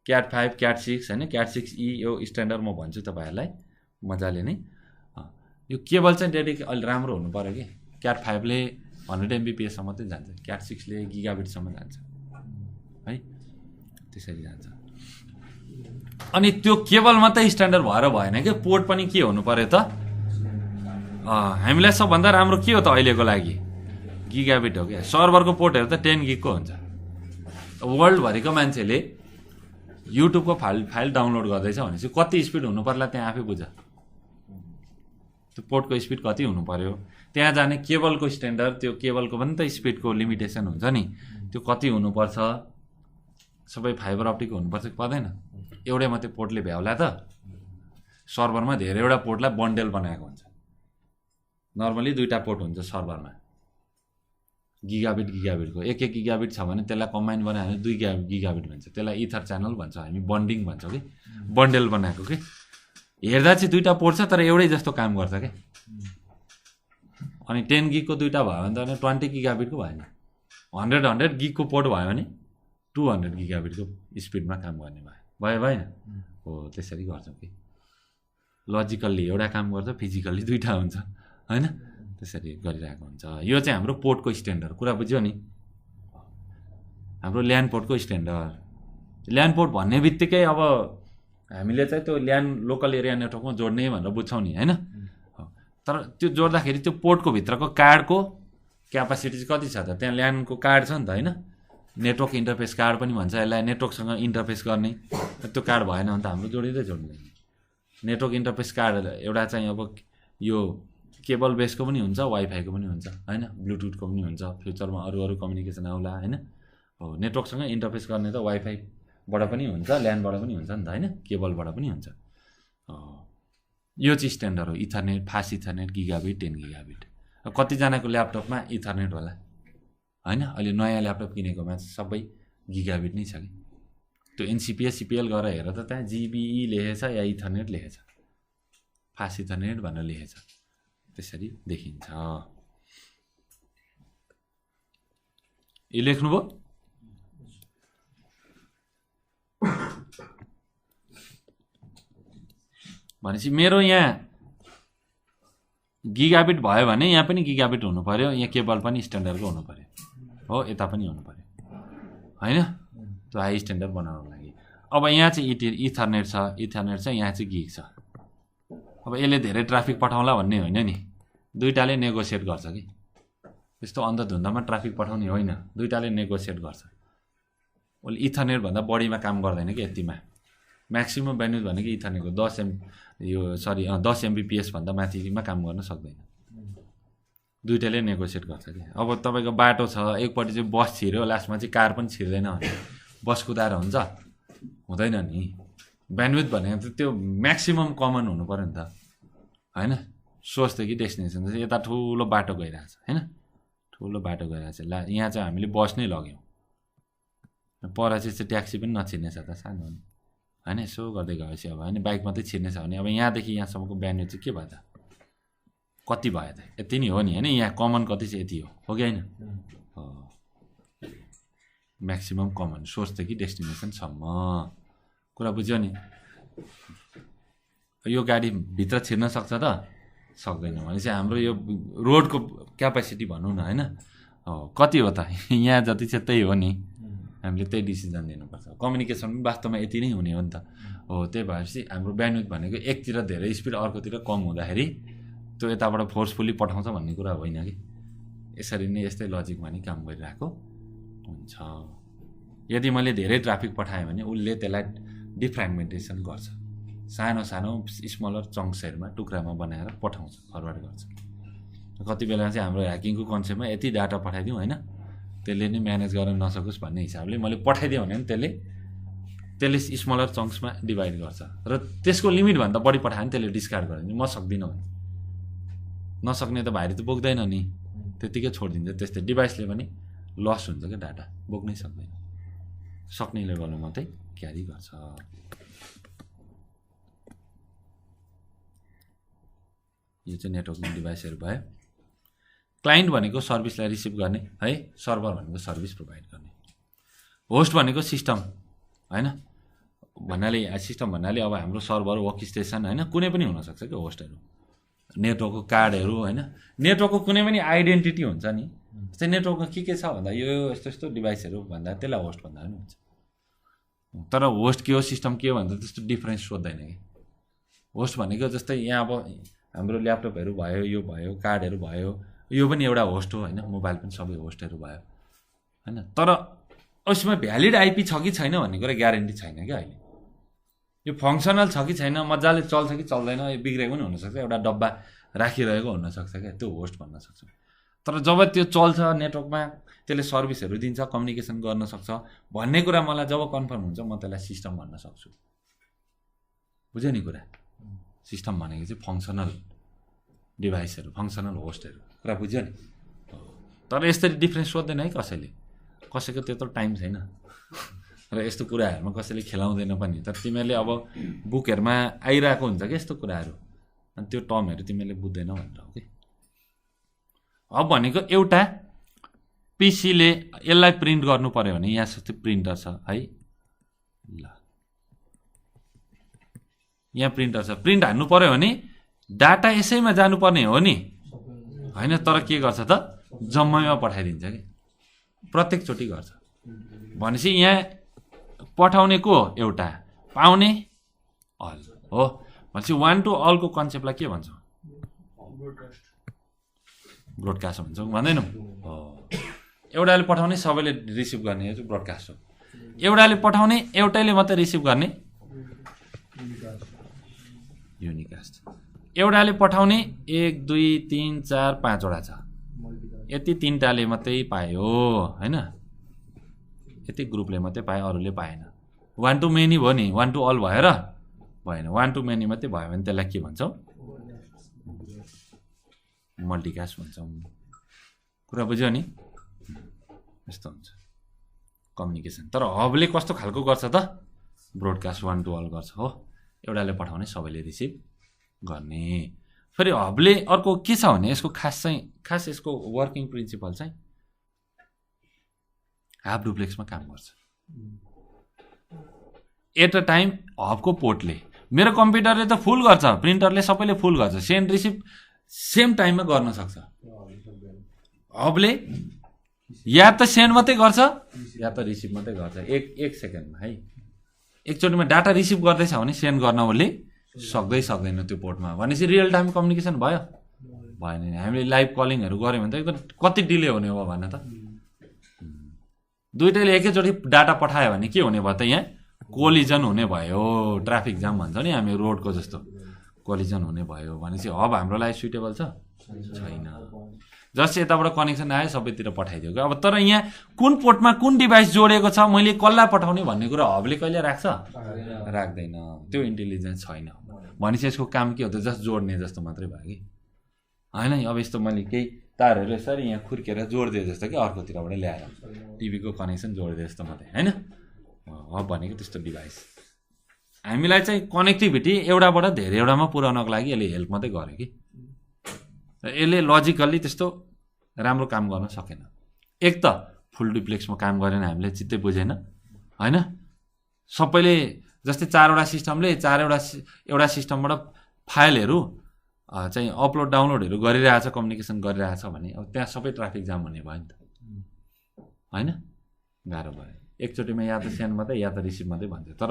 S1: क्याट 5 क्याट 6 हैन क्याट 6E यो स्ट्यान्डर्ड म भन्छु तपाईहरुलाई मजाले नै यो केबल चाहिँ अलि राम्रो हुनु पर्यो कि क्याट 5 ले 100 MBPS सम्म चाहिँ जान्छ क्याट 6 ले गिगाबिट सम्म जान्छ है त्यसरी जान्छ अनि त्यो केबल मात्रै स्ट्यान्डर्ड भएर भएन के पोर्ट पनि के हुनु पर्यो त हामीलाई सबभन्दा राम्रो के हो त अहिलेको लागि गिगाबिट हो के सर्भरको पोर्टहरु त 10 गिगको हुन्छ वर्ल्ड भरिको मान्छेले युट्युबको फाइल डाउनलोड गर्दैछ भनेपछि कति स्पिड हुनु पर्ला त्यहाँ आफै बुझ त्यो पोर्टको स्पिड कति हुनु पर्यो त्यहाँ जाने केबलको स्ट्यान्डर्ड त्यो केबलको पनि त स्पिडको लिमिटेसन हुन्छ नि त्यो कति हुनुपर्छ सबै फाइबर अप्टिक हुनुपर्छ कि पर्दैन एउटै मात्रै पोर्टले भ्याउला त सर्भरमा धेरैवटा पोर्टलाई बन्डल बनाएको हुन्छ नर्मली दुईटा पोर्ट हुन्छ सर्भरमा गिगाबिटको एक गिगाबिट छ भने त्यसलाई कम्बाइन बनायो भने 2 गिगाबिट भन्छ त्यसलाई इथर च्यानल भन्छ हामी बन्डिङ भन्छौँ कि बन्डल बनाएको कि हेर्दा चाहिँ दुईटा पोर्ट छ तर एउटै जस्तो काम गर्छ के अनि 10 गिगको दुईटा भयो भने त 20 गिगाबिटको भयो नि 100 गिगको पोर्ट भयो भने 200 गिगाबिटको स्पिडमा काम गर्ने भयो भएन हो त्यसरी गर्छौँ कि लजिकल्ली एउटा काम गर्छ फिजिकल्ली दुईटा हुन्छ हैन त्यसरी गरिरहेको हुन्छ यो चाहिँ हाम्रो पोर्टको स्ट्यान्डर्ड कुरा बुझ्यो नि हाम्रो ल्यान पोर्टको स्ट्यान्डर्ड ल्यान पोर्ट भन्ने बित्तिकै अब हामीले चाहिँ त्यो ल्यान लोकल एरिया नेटवर्कमा जोड्ने भनेर बुझ्छौँ नि हैन तर त्यो जोड्दाखेरि त्यो पोर्टको भित्रको कार्डको क्यापासिटी चाहिँ कति छ त त्यहाँ ल्यानको कार्ड छ नि त हैन नेटवर्क इन्टरफेस कार्ड पनि भन्छ यसलाई नेटवर्कसँग इन्टरफेस गर्ने त्यो कार्ड भएन भने त हाम्रो जोड्दैन नेटवर्क इन्टरफेस कार्ड एउटा चाहिँ अब यो केबल बेसको पनि हुन्छ वाइफाईको पनि हुन्छ हैन ब्लुटुथको पनि हुन्छ फ्युचरमा अरू कम्युनिकेसन आउला हैन हो नेटवर्कसँग इन्टरफेस गर्ने त वाइफाईबाट पनि हुन्छ ल्यानबाट पनि हुन्छ नि त हैन केबलबाट पनि हुन्छ यो चाहिँ स्ट्यान्डर्ड हो Ethernet fast Ethernet gigabit 10 gigabit कतिजनाको ल्यापटपमा इथरनेट होला हैन अहिले नयाँ ल्यापटप किनेकोमा सबै गिगाबिट नै छ कि त्यो NCPA-CPL गरेर हेर त त्यहाँ GBE लेखेछ या इथरनेट लेखेछ फास्ट इथरनेट भनेर लेखेछ त्यसरी देखिन्छ। यो लेख्नुभयो? भनेपछि मेरो यहाँ गिगाबिट भयो भने यहाँ पनि गिगाबिट हुनु पर्यो, यहाँ केबल पनि स्ट्यान्डर्डको हुनु पर्यो हो, यता पनि हुनु पर्यो होइन, त्यो हाई स्ट्यान्डर्ड बनाउनको लागि। अब यहाँ चाहिँ इथरनेट छ, यहाँ चाहिँ गिग छ। अब यसले धेरै ट्राफिक पठाउला भन्ने होइन नि, दुइटाले नेगोसिएट गर्छ कि, त्यस्तो अन्धधुन्दामा ट्राफिक पठाउने होइन, दुइटाले नेगोसिएट गर्छ। उसले इथरनेटभन्दा बढीमा काम गर्दैन कि, यतिमा म्याक्सिमम् ब्यान्डविड्थ भनेको इथरनेटको 10 MBPS भन्दा माथिमा काम गर्न सक्दैन, दुइटाले नेगोसिएट गर्छ कि। अब तपाईँको बाटो छ, एकपट्टि चाहिँ बस छिर्यो, लास्टमा चाहिँ कार पनि छिर्दैन भने बस कुदाएर हुन्छ? हुँदैन नि। ब्यान्डविड्थ भनेको त त्यो म्याक्सिमम् कमन हुनु पऱ्यो नि त होइन। सोर्सदेखि डेस्टिनेसन चाहिँ यता ठुलो बाटो गइरहेछ होइन, ठुलो बाटो गइरहेछ, यहाँ चाहिँ हामीले बस नै लग्यौँ, पर चाहिँ ट्याक्सी पनि नछिर्नेछ त सानो होइन, यसो गर्दै गएपछि अब होइन, बाइक मात्रै छिर्नेछ भने अब यहाँदेखि यहाँसम्मको ब्यान्डविड्थ चाहिँ के भयो त, कति भयो त? यति नै हो नि होइन, यहाँ कमन कति चाहिँ यति हो कि होइन? म्याक्सिमम् कमन सोर्सदेखि डेस्टिनेसनसम्म, कुरा बुझ्यो नि? यो गाडी भित्र छिर्न सक्छ त? सक्दैन। भनेपछि हाम्रो यो रोडको क्यापेसिटी भनौँ न होइन, कति हो त? यहाँ जति चाहिँ त्यही हो नि, हामीले त्यही डिसिजन दिनुपर्छ। कम्युनिकेसन पनि वास्तवमा यति नै हुने हो नि त हो। त्यही भएपछि हाम्रो ब्यान्डविड्थ भनेको एकतिर धेरै स्पिड अर्कोतिर कम हुँदाखेरि त्यो यताबाट फोर्सफुल्ली पठाउँछ भन्ने कुरा होइन कि, यसरी नै यस्तै लजिकमा नि काम गरिरहेको हुन्छ। यदि मैले धेरै ट्राफिक पठाएँ भने उसले त्यसलाई डिफ्र्यागमेन्टेसन गर्छ, सानो सानो स्मलर चङ्क्सहरूमा टुक्रामा बनाएर पठाउँछ, फरवर्ड गर्छ। कति बेला चाहिँ हाम्रो ह्याकिङको कन्सेप्टमा यति डाटा पठाइदिउँ होइन, त्यसले नै म्यानेज गर्न नसकोस् भन्ने हिसाबले मैले पठाइदिएँ भने त्यसले स्मलर चङ्क्समा डिभाइड गर्छ, र त्यसको लिमिटभन्दा बढी पठायो भने त्यसले डिस्कार्ड गरिदिन्छ। म सक्दिनँ भने नसक्ने त भाइले त बोक्दैन नि, त्यत्तिकै छोडिदिन्छ। त्यस्तै डिभाइसले पनि लस हुन्छ क्या, डाटा बोक्नै सक्दैन, सक्ने लेभलमा मात्रै क्यारी गर्छ। यो चाहिँ नेटवर्किङ डिभाइसहरू भयो। क्लाइन्ट भनेको सर्भिसलाई रिसिभ गर्ने है, सर्भर भनेको सर्भिस प्रोभाइड गर्ने, होस्ट भनेको सिस्टम होइन। भन्नाले सिस्टम भन्नाले अब हाम्रो सर्भर, वर्क स्टेसन होइन, कुनै पनि हुनसक्छ क्या होस्टहरू, नेटवर्कको कार्डहरू होइन। नेटवर्कको कुनै पनि आइडेन्टिटी हुन्छ नि, जस्तै नेटवर्कमा के छ भन्दा यो यस्तो यस्तो डिभाइसहरू भन्दा त्यसलाई होस्ट भन्दा पनि हुन्छ। तर होस्ट के हो, सिस्टम के हो भन्दा त्यस्तो डिफ्रेन्स सोध्दैन कि। होस्ट भनेको जस्तै यहाँ अब हाम्रो ल्यापटपहरू भयो, यो भयो, कार्डहरू भयो, यो पनि एउटा होस्ट हो होइन, मोबाइल पनि सबै होस्टहरू भयो होइन। तर उसमा भ्यालिड आइपी छ कि छैन भन्ने कुरा ग्यारेन्टी छैन क्या अहिले। यो फङ्सनल छ कि छैन, मजाले चल्छ कि चल्दैन, यो बिग्रेको पनि हुनसक्छ, एउटा डब्बा राखिरहेको हुनसक्छ क्या, त्यो होस्ट भन्न सक्छ। तर जब त्यो चल्छ नेटवर्कमा, त्यसले सर्भिसहरू दिन्छ, कम्युनिकेसन गर्न सक्छ भन्ने कुरा मलाई जब कन्फर्म हुन्छ, म त्यसलाई सिस्टम भन्न सक्छु। बुझ्यो नि कुरा? सिस्टम भनेको चाहिँ फङ्सनल डिभाइसहरू, फङ्सनल होस्टहरू, कुरा बुझ्यो नि? तर यसरी डिफ्रेन्स सोध्दैन है कसैले, कसैको त्यत्रो टाइम छैन र यस्तो कुराहरूमा कसैले खेलाउँदैन पनि। तर तिमीहरूले अब बुकहरूमा आइरहेको हुन्छ क्या यस्तो कुराहरू, अनि त्यो टर्महरू तिमीहरूले बुझ्दैनौ भनेर हो कि। अब भनेको एउटा पिसीले यसलाई प्रिन्ट गर्नु पर्यो भने यहाँ जस्तै प्रिन्टर छ है, ल यहाँ प्रिन्टर छ, प्रिन्ट हान्नु पर्यो भने डाटा यसैमा जानुपर्ने हो नि होइन। तर के गर्छ त, जम्मैमा पठाइदिन्छ कि, प्रत्येकचोटि गर्छ। भनेपछि यहाँ पठाउने को एउटा, पाउने अल हो। भनेपछि वान टू अलको कन्सेप्टलाई के भन्छौँ? ब्रोडकास्ट भन्छौँ, भन्दैनौँ हो। एउटाले पठाउने सबैले रिसिभ गर्ने चाहिँ ब्रोडकास्ट हो। एउटाले पठाउने एउटैले मात्रै रिसिभ गर्ने युनिकास्ट। एउटाले पठाउने 1 2 3 4 5 वटा छ, यति तिनटाले मात्रै पायो होइन, यति ग्रुपले मात्रै पायो, अरूले पाएन। वान टू मेनी भयो नि, वान टू अल भएर भएन, वान टू मेनी मात्रै भयो भने त्यसलाई के भन्छौँ? मल्टिकास्ट भन्छौँ। कुरा बुझ्यो नि? यस्तो हुन्छ कम्युनिकेसन। तर हबले कस्तो खालको गर्छ त? ब्रोडकास्ट वान टू अल गर्छ हो। एउटाले पठाउने सबैले रिसिभ गर्ने। फेरि हबले अर्को के छ भने यसको खास यसको वर्किङ प्रिन्सिपल चाहिँ हाफ डुप्लेक्समा काम गर्छ। एट अ टाइम हबको पोर्टले, मेरो कम्प्युटरले त फुल गर्छ, प्रिन्टरले सबैले फुल गर्छ, सेन्ड रिसिभ सेम टाइममा गर्न सक्छ। हबले या त सेन्ड मात्रै गर्छ या त रिसिभ मात्रै गर्छ एक सेकेन्डमा है। एकचोटिमा डाटा रिसिभ गर्दैछ भने सेन्ड गर्न उसले सक्दैन त्यो पोर्टमा, भनेपछि रियल टाइम कम्युनिकेसन भयो भएन नि। हामीले लाइभ कलिङहरू गऱ्यौँ भने त एकदम कति डिले हुने हो भन त। दुइटैले एकैचोटि डाटा पठायो भने के हुने भयो त, यहाँ कोलिजन हुने भयो, ट्राफिक जाम भन्छ नि हामी रोडको जस्तो कोलिजन हुने भयो। भनेपछि हब हाम्रो लागि सुइटेबल छैन। जस्ट यताबाट कनेक्सन आयो सबैतिर पठाइदियो क्या। अब तर यहाँ कुन पोर्टमा कुन डिभाइस जोडिएको छ, मैले कसलाई पठाउने भन्ने कुरा हबले कहिले राख्छ, राख्दैन। त्यो इन्टेलिजेन्स छैन। भनेपछि यसको काम के हो त, जस्ट जोड्ने जस्तो मात्रै भयो कि होइन। अब यस्तो मैले केही तारहरू यसरी यहाँ खुर्केर जोडिदियो जस्तो कि अर्कोतिरबाट ल्याएर टिभीको कनेक्सन जोडिदियो जस्तो मात्रै होइन। हब भनेको त्यस्तो डिभाइस। हामीलाई चाहिँ कनेक्टिभिटी एउटाबाट धेरै एउटामा पुर्याउनको लागि यसले हेल्प मात्रै गर्यो कि। यसले लजिकल्ली त्यस्तो राम्रो काम गर्न सकेन। एक त फुल डुप्लेक्समा काम गरेन, हामीले चित्तै बुझेन होइन। सबैले जस्तै चारवटा सिस्टमले एउटा सिस्टमबाट फाइलहरू चाहिँ अपलोड डाउनलोडहरू गरिरहेछ, कम्युनिकेसन गरिरहेछ भने अब त्यहाँ सबै ट्राफिक जाम हुने भयो नि त होइन। गाह्रो भयो। एकचोटिमा या त सेन्ड मात्रै या त रिसिभ मात्रै भन्छ। तर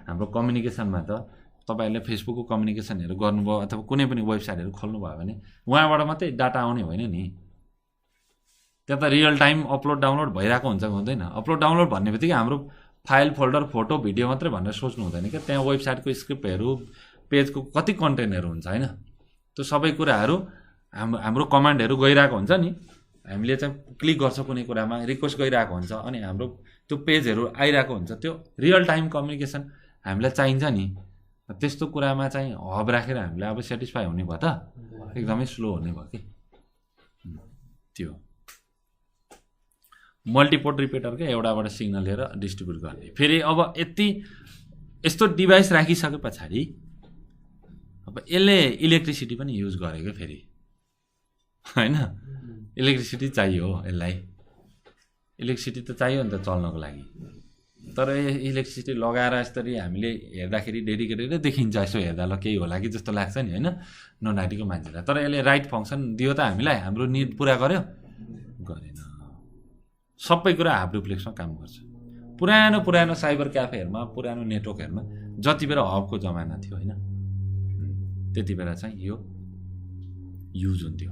S1: हाम्रो कम्युनिकेसनमा त तपाईँहरूले फेसबुकको कम्युनिकेसनहरू गर्नुभयो अथवा कुनै पनि वेबसाइटहरू खोल्नुभयो भने उहाँबाट मात्रै डाटा आउने होइन नि। त्यहाँ त रियल टाइम अपलोड डाउनलोड भइरहेको हुन्छ कि हुँदैन। अपलोड डाउनलोड भन्ने बित्तिकै हाम्रो फाइल फोल्डर फोटो भिडियो मात्रै भनेर सोच्नु हुँदैन क्या। त्यहाँ वेबसाइटको स्क्रिप्टहरू पेजको कति कन्टेन्टहरू हुन्छ होइन। त्यो सबै कुराहरू हाम्रो कमान्डहरू गइरहेको हुन्छ नि, हामीले चाहिँ क्लिक गर्छ कुनै कुरामा, रिक्वेस्ट गइरहेको हुन्छ अनि हाम्रो त्यो पेजहरू आइरहेको हुन्छ। त्यो रियल टाइम कम्युनिकेसन हामीलाई चाहिन्छ नि। त्यस्तो कुरामा चाहिँ हब राखेर हामीलाई अब सेटिस्फाई हुने भयो त, एकदमै स्लो हुने भयो कि। त्यो मल्टिपोर्ट रिपिटरकै एउटाबाट सिग्नल लिएर डिस्ट्रिब्युट गर्ने। फेरि अब यस्तो डिभाइस राखिसके पछाडि अब यसले इलेक्ट्रिसिटी पनि युज गरेको फेरि होइन। इलेक्ट्रिसिटी चाहियो यसलाई, इलेक्ट्रिसिटी त चाहियो नि त चल्नको लागि। तर इलेक्ट्रिसिटी लगाएर यसरी हामीले हेर्दाखेरि डेडिकेटेड देखिन्छ, यसो हेर्दा ल केही होला कि जस्तो लाग्छ नि होइन नन आइटीको मान्छेलाई। तर यसले राइट फङ्सन दियो त हामीलाई, हाम्रो निड पुरा गर्यो, गरेन। सबै कुरा हाफ डुप्लेक्समा काम गर्छ। पुरानो साइबर क्याफेहरूमा, पुरानो नेटवर्कहरूमा जति बेला हबको जमाना थियो होइन, त्यति बेला चाहिँ यो युज हुन्थ्यो।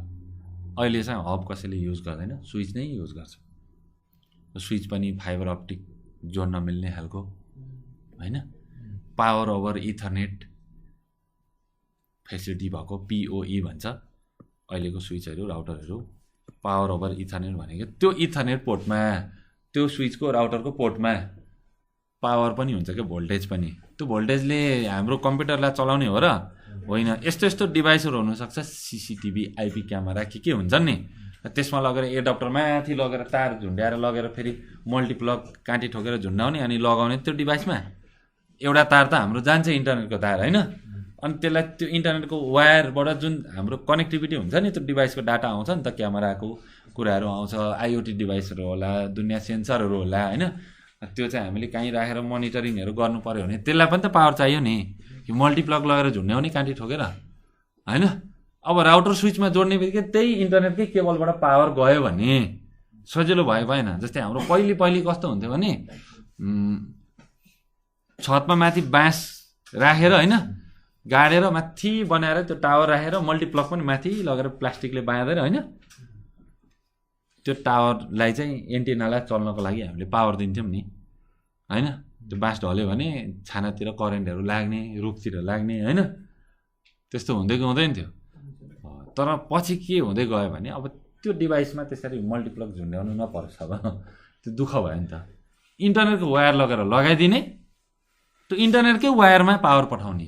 S1: अहिले चाहिँ हब कसैले युज गर्दैन, स्विच नै युज गर्छ। स्विच पनि फाइबर अप्टिक जोड्न मिल्ने खालको होइन, पावर ओभर इथरनेट फेसिलिटी भएको PoE भन्छ अहिलेको स्विचहरू राउटरहरू। पावर ओभर इथरनेट भनेको त्यो इथरनेट पोर्टमा, त्यो स्विचको राउटरको पोर्टमा पावर पनि हुन्छ क्या, भोल्टेज पनि। त्यो भोल्टेजले हाम्रो कम्प्युटरलाई चलाउने हो र होइन। यस्तो डिभाइसहरू हुनसक्छ, CCTV IP क्यामेरा के हुन्छन् नि, त्यसमा लगेर एडप्टर माथि लगेर तार झुन्ड्याएर लगेर फेरि मल्टिप्लग काँटी ठोकेर झुन्डाउने अनि लगाउने। त्यो डिभाइसमा एउटा तार त हाम्रो जान्छ इन्टरनेटको तार होइन, अनि त्यसलाई त्यो इन्टरनेटको वायरबाट जुन हाम्रो कनेक्टिभिटी हुन्छ नि, त्यो डिभाइसको डाटा आउँछ नि त, क्यामेराको कुराहरू आउँछ, IoT डिभाइसहरू होला, दुनियाँ सेन्सरहरू होला होइन। त्यो चाहिँ हामीले कहीँ राखेर मोनिटरिङहरू गर्नु पऱ्यो भने त्यसलाई पनि त पावर चाहियो नि, कि मल्टिप्लग लगेर झुन्ड्याउने काँटी ठोकेर होइन। अब राउटर स्विचमा जोड्ने बित्तिकै त्यही इन्टरनेटकै केबलबाट पावर गयो भने सजिलो भयो भएन। जस्तै हाम्रो पहिले कस्तो हुन्थ्यो भने छतमा माथि बाँस राखेर होइन, गाडेर माथि बनाएर त्यो टावर राखेर मल्टिप्लग पनि माथि लगेर प्लास्टिकले बाँधेर होइन, त्यो टावरलाई चाहिँ एन्टिनालाई चल्नको लागि हामीले पावर दिन्थ्यौँ नि होइन। त्यो बाँस ढल्यो भने छानातिर करेन्टहरू लाग्ने, रुखतिर लाग्ने होइन, त्यस्तो हुँदै हुँदैन थियो। तर पछि के हुँदै गयो भने अब त्यो डिभाइसमा त्यसरी मल्टिप्लग झुन्ड्याउनु नपरोस्, अब त्यो दुःख भयो नि त। इन्टरनेटको वायर लगेर लगाइदिने, त्यो इन्टरनेटकै वायरमा पावर पठाउने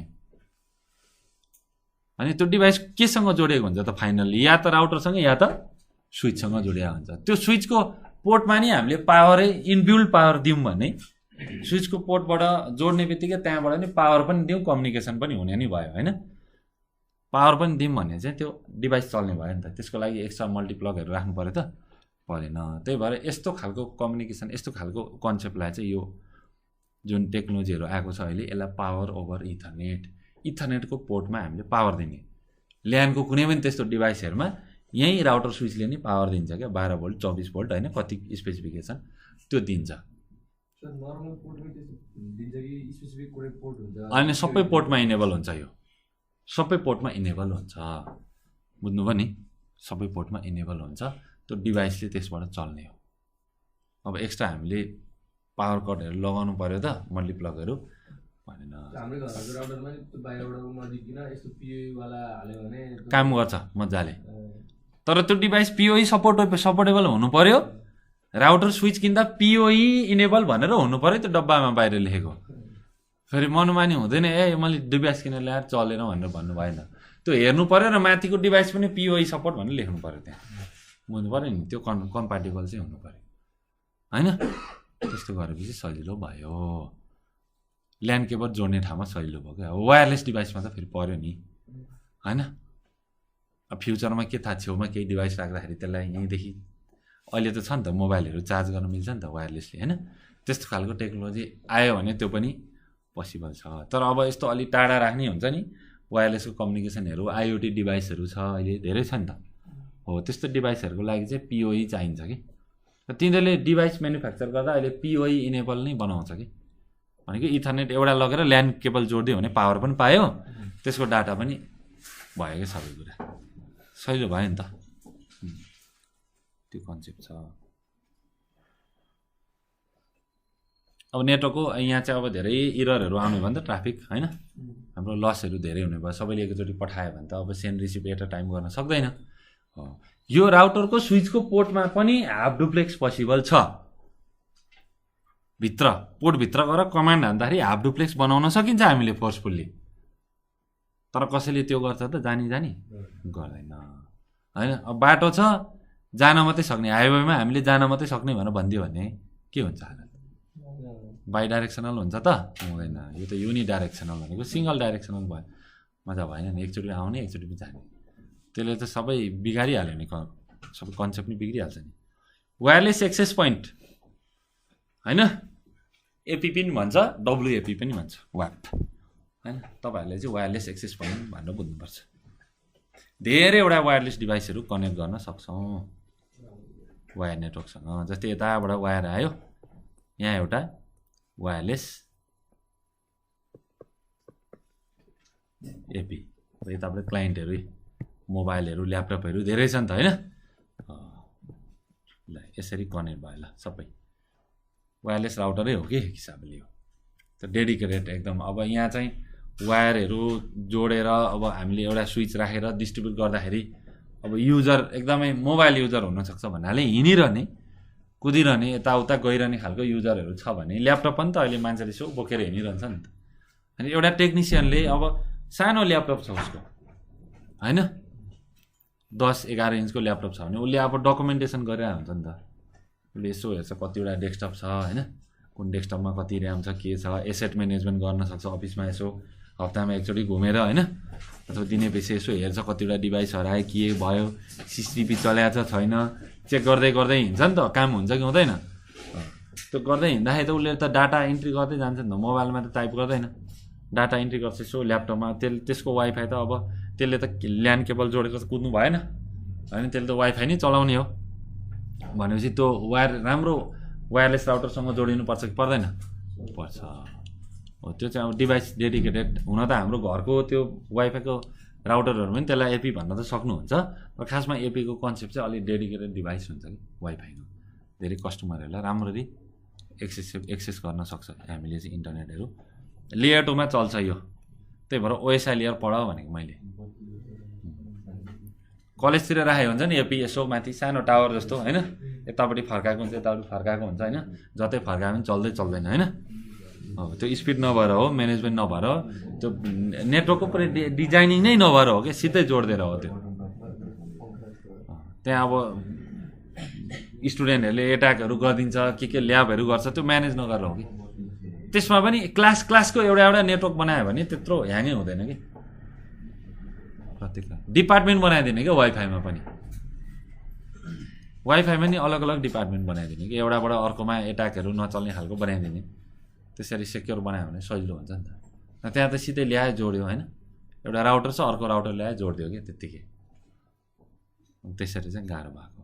S1: अनि त्यो डिभाइस केसँग जोडिएको हुन्छ त फाइनल्ली, या त राउटरसँग या त स्विचसँग जोडिएको हुन्छ। त्यो स्विचको पोर्टमा नि हामीले पावरै इनबिल्ट पावर दिउँ भने स्विचको पोर्टबाट जोड्ने बित्तिकै त्यहाँबाट नि पावर पनि दिउँ, कम्युनिकेसन पनि हुने नि भयो होइन। पावर पनि दिउँ भने चाहिँ त्यो डिभाइस चल्ने भयो नि त, त्यसको लागि एक्स्ट्रा मल्टिप्लगहरू राख्नु पऱ्यो त परेन। त्यही भएर यस्तो खालको कम्युनिकेसन, यस्तो खालको कन्सेप्टलाई चाहिँ यो जुन टेक्नोलोजीहरू आएको छ अहिले, यसलाई पावर ओभर इथरनेटको पोर्टमा हामीले पावर दिने। ल्यानको कुनै पनि त्यस्तो डिभाइसहरूमा यहीँ राउटर स्विचले नै पावर दिन्छ क्या, 12 भोल्ट 24 भोल्ट होइन, कति स्पेसिफिकेसन त्यो दिन्छ। अनि सबै पोर्टमा इनेबल हुन्छ, यो सबै पोर्टमा इनेबल हुन्छ, बुझ्नुभयो नि, सबै पोर्टमा इनेबल हुन्छ, त्यो डिभाइसले त्यसबाट चल्ने हो। अब एक्स्ट्रा हामीले पावर कटहरू लगाउनु पऱ्यो त मल्टिप्लगहरू भनेर काम गर्छ मजाले, तर त्यो डिभाइस पिओई सपोर्टेबल हुनु पर्यो। राउटर स्विच किन्दा पिओई इनेबल भनेर हुनु पर्यो, त्यो डब्बामा बाहिर लेखेको। फेरि मनमानी हुँदैन, मैले डिभाइस किनेर ल्याएर चलेन भनेर भन्नु भएन, त्यो हेर्नु पर्यो र माथिको डिभाइस पनि पिओई सपोर्ट भनेर लेख्नु पर्यो, त्यहाँ बुझ्नु पर्यो नि, त्यो कम्प्याटेबल चाहिँ हुनु पर्यो होइन। त्यस्तो गरेपछि सजिलो भयो, ल्यान्ड केबल जोड्ने ठाउँमा सजिलो भयो क्या। वायरलेस डिभाइसमा त फेरि पर्यो नि होइन। अब फ्युचरमा के थाहा, छेउमा केही डिभाइस राख्दाखेरि त्यसलाई यहीँदेखि, अहिले त छ नि त मोबाइलहरू चार्ज गर्न मिल्छ नि त वायरलेसले होइन। त्यस्तो खालको टेक्नोलोजी आयो भने त्यो पनि पोसिबल छ। तर अब यस्तो अलिक टाढा राख्ने हुन्छ नि वायरलेसको कम्युनिकेसनहरू, आइओटी डिभाइसहरू छ अहिले धेरै छ नि त, हो त्यस्तो डिभाइसहरूको लागि चाहिँ पिओई चाहिन्छ कि। र तिनीहरूले डिभाइस म्यानुफ्याक्चर गर्दा अहिले पिओई इनेबल नै बनाउँछ कि, भनेको इथरनेट एउटा लगेर ल्यान्ड केबल जोडिदियो भने पावर पनि पायो, त्यसको डाटा पनि भयो क्या, सबै कुरा सजिलो भयो नि त, त्यो कन्सेप्ट छ। अब नेटवर्कको यहाँ चाहिँ अब धेरै इररहरू आउने भयो नि त, ट्राफिक होइन, हाम्रो लसहरू धेरै हुने भयो। सबैले एकचोटि पठायो भने त अब send receive at a time गर्न सक्दैन। यो राउटरको स्विचको पोर्टमा पनि हाफ डुप्लेक्स पोसिबल छ, भित्र पोर्टभित्र गएर कमान्ड हान्दाखेरि हाफ डुप्लेक्स बनाउन सकिन्छ हामीले फोर्सफुल्ली, तर कसैले त्यो गर्छ त जानी गर्दैन होइन। अब बाटो छ जान मात्रै सक्ने, हाइवेमा हामीले जान मात्रै सक्ने भनेर भनिदियो भने के हुन्छ हालत, बाई डाइरेक्सनल हुन्छ त हुँदैन। यो त युनि डाइरेक्सनल भनेको सिङ्गल डाइरेक्सनल भयो, मजा भएन नि, एकचोटि आउने एकचोटि पनि जाने, त्यसले त सबै बिगारिहाल्यो नि, सबै कन्सेप्ट नै बिग्रिहाल्छ नि। वायरलेस एक्सेस पोइन्ट होइन, एपी पनि भन्छ, डब्लुएपी पनि भन्छ, वाप होइन। तपाईँहरूले चाहिँ वायरलेस एक्सेस पोइन्ट भनेर बुझ्नुपर्छ। धेरैवटा वायरलेस डिभाइसहरू कनेक्ट गर्न सक्छौँ वायर नेटवर्कसँग। जस्तै यताबाट वायर आयो, यहाँ एउटा वायरलेस एपी, यताबाट क्लाइन्टहरू, मोबाइलहरू, ल्यापटपहरू धेरै छ नि त होइन। ल यसरी कनेक्ट भयो, ल सबै वायरलेस राउटरै हो कि हिसाबले हो, त डेडिकेटेड एकदम। अब यहाँ चाहिँ वायरहरू जोडेर अब हामीले एउटा स्विच राखेर डिस्ट्रिब्युट गर्दाखेरि अब युजर एकदमै मोबाइल युजर हुनसक्छ भन्नाले हिँडिरहने कुदिरहने यताउता गइरहने खालको युजरहरू छ भने ल्यापटप पनि त अहिले मान्छेले यसो बोकेर हिँडिरहन्छ नि त। अनि एउटा टेक्निसियनले अब सानो ल्यापटप छ उसको होइन, 10-11 इन्चको ल्यापटप छ भने उसले अब डकुमेन्टेसन गरेर हुन्छ नि त, उसले यसो हेर्छ कतिवटा डेस्कटप छ होइन, कुन डेस्कटपमा कति ऱ्याम छ के छ, एसेट म्यानेजमेन्ट गर्न सक्छ अफिसमा, यसो हप्तामा एकचोटि घुमेर होइन, अथवा दिने पछि यसो हेर्छ कतिवटा डिभाइस हरायो के भयो, सिसिटिभी चलाएको छ छैन, चेक गर्दै गर्दै हिँड्छ नि त, काम हुन्छ कि हुँदैन। त्यो गर्दै हिँड्दाखेरि त उसले त डाटा इन्ट्री गर्दै जान्छ नि त, मोबाइलमा त टाइप गर्दैन, डाटा इन्ट्री गर्छ यसो ल्यापटपमा, त्यसको वाइफाई त अब त्यसले त ल्यान्ड केबल जोडेर त कुद्नु भएन होइन, त्यसले त वाइफाई नै चलाउने हो भनेपछि त्यो वायर राम्रो वायरलेस राउटरसँग जोडिनुपर्छ कि पर्दैन, पर्छ। हो त्यो चाहिँ अब डिभाइस डेडिकेटेड हुन त हाम्रो घरको त्यो वाइफाईको राउटरहरू पनि त्यसलाई एपी भन्न त सक्नुहुन्छ, र खासमा एपीको कन्सेप्ट चाहिँ अलिक डेडिकेटेड डिभाइस हुन्छ कि वाइफाईको, धेरै कस्टमरहरूलाई राम्ररी एक्सेस गर्न सक्छ हामीले चाहिँ इन्टरनेटहरू। लेयर 2मा चल्छ यो, त्यही भएर ओएसआई लेयर पढ भनेको मैले। कलेजतिर राखेको हुन्छ नि एपी, यसो माथि सानो टावर जस्तो होइन, यतापट्टि फर्काएको हुन्छ यतापट्टि फर्काएको हुन्छ होइन, जतै फर्कायो भने चल्दै चल्दैन होइन। अब त्यो स्पिड नभएर हो, म्यानेजमेन्ट नभएर हो, त्यो नेटवर्कको पुरै डिजाइनिङ नै नभएर हो क्या, सिधै जोडिदिएर हो त्यो। त्यहाँ अब स्टुडेन्टहरूले एट्याकहरू गरिदिन्छ के ल्याबहरू गर्छ, त्यो म्यानेज नगरेर हो कि। त्यसमा पनि क्लासको एउटा नेटवर्क बनायो भने त्यत्रो ह्याङै हुँदैन कि, प्रत्येक डिपार्टमेन्ट बनाइदिने क्या वाइफाईमा पनि वाइफाईमा नि अलग अलग डिपार्टमेन्ट बनाइदिने कि एउटाबाट अर्कोमा एट्याकहरू नचल्ने खालको बनाइदिने त्यसरी सेक्योर बनायो भने सजिलो हुन्छ नि त त्यहाँ त सिधै ल्यायो जोड्यो होइन एउटा राउटर छ अर्को राउटर ल्यायो जोडिदियो क्या त्यत्तिकै त्यसरी चाहिँ गाह्रो भएको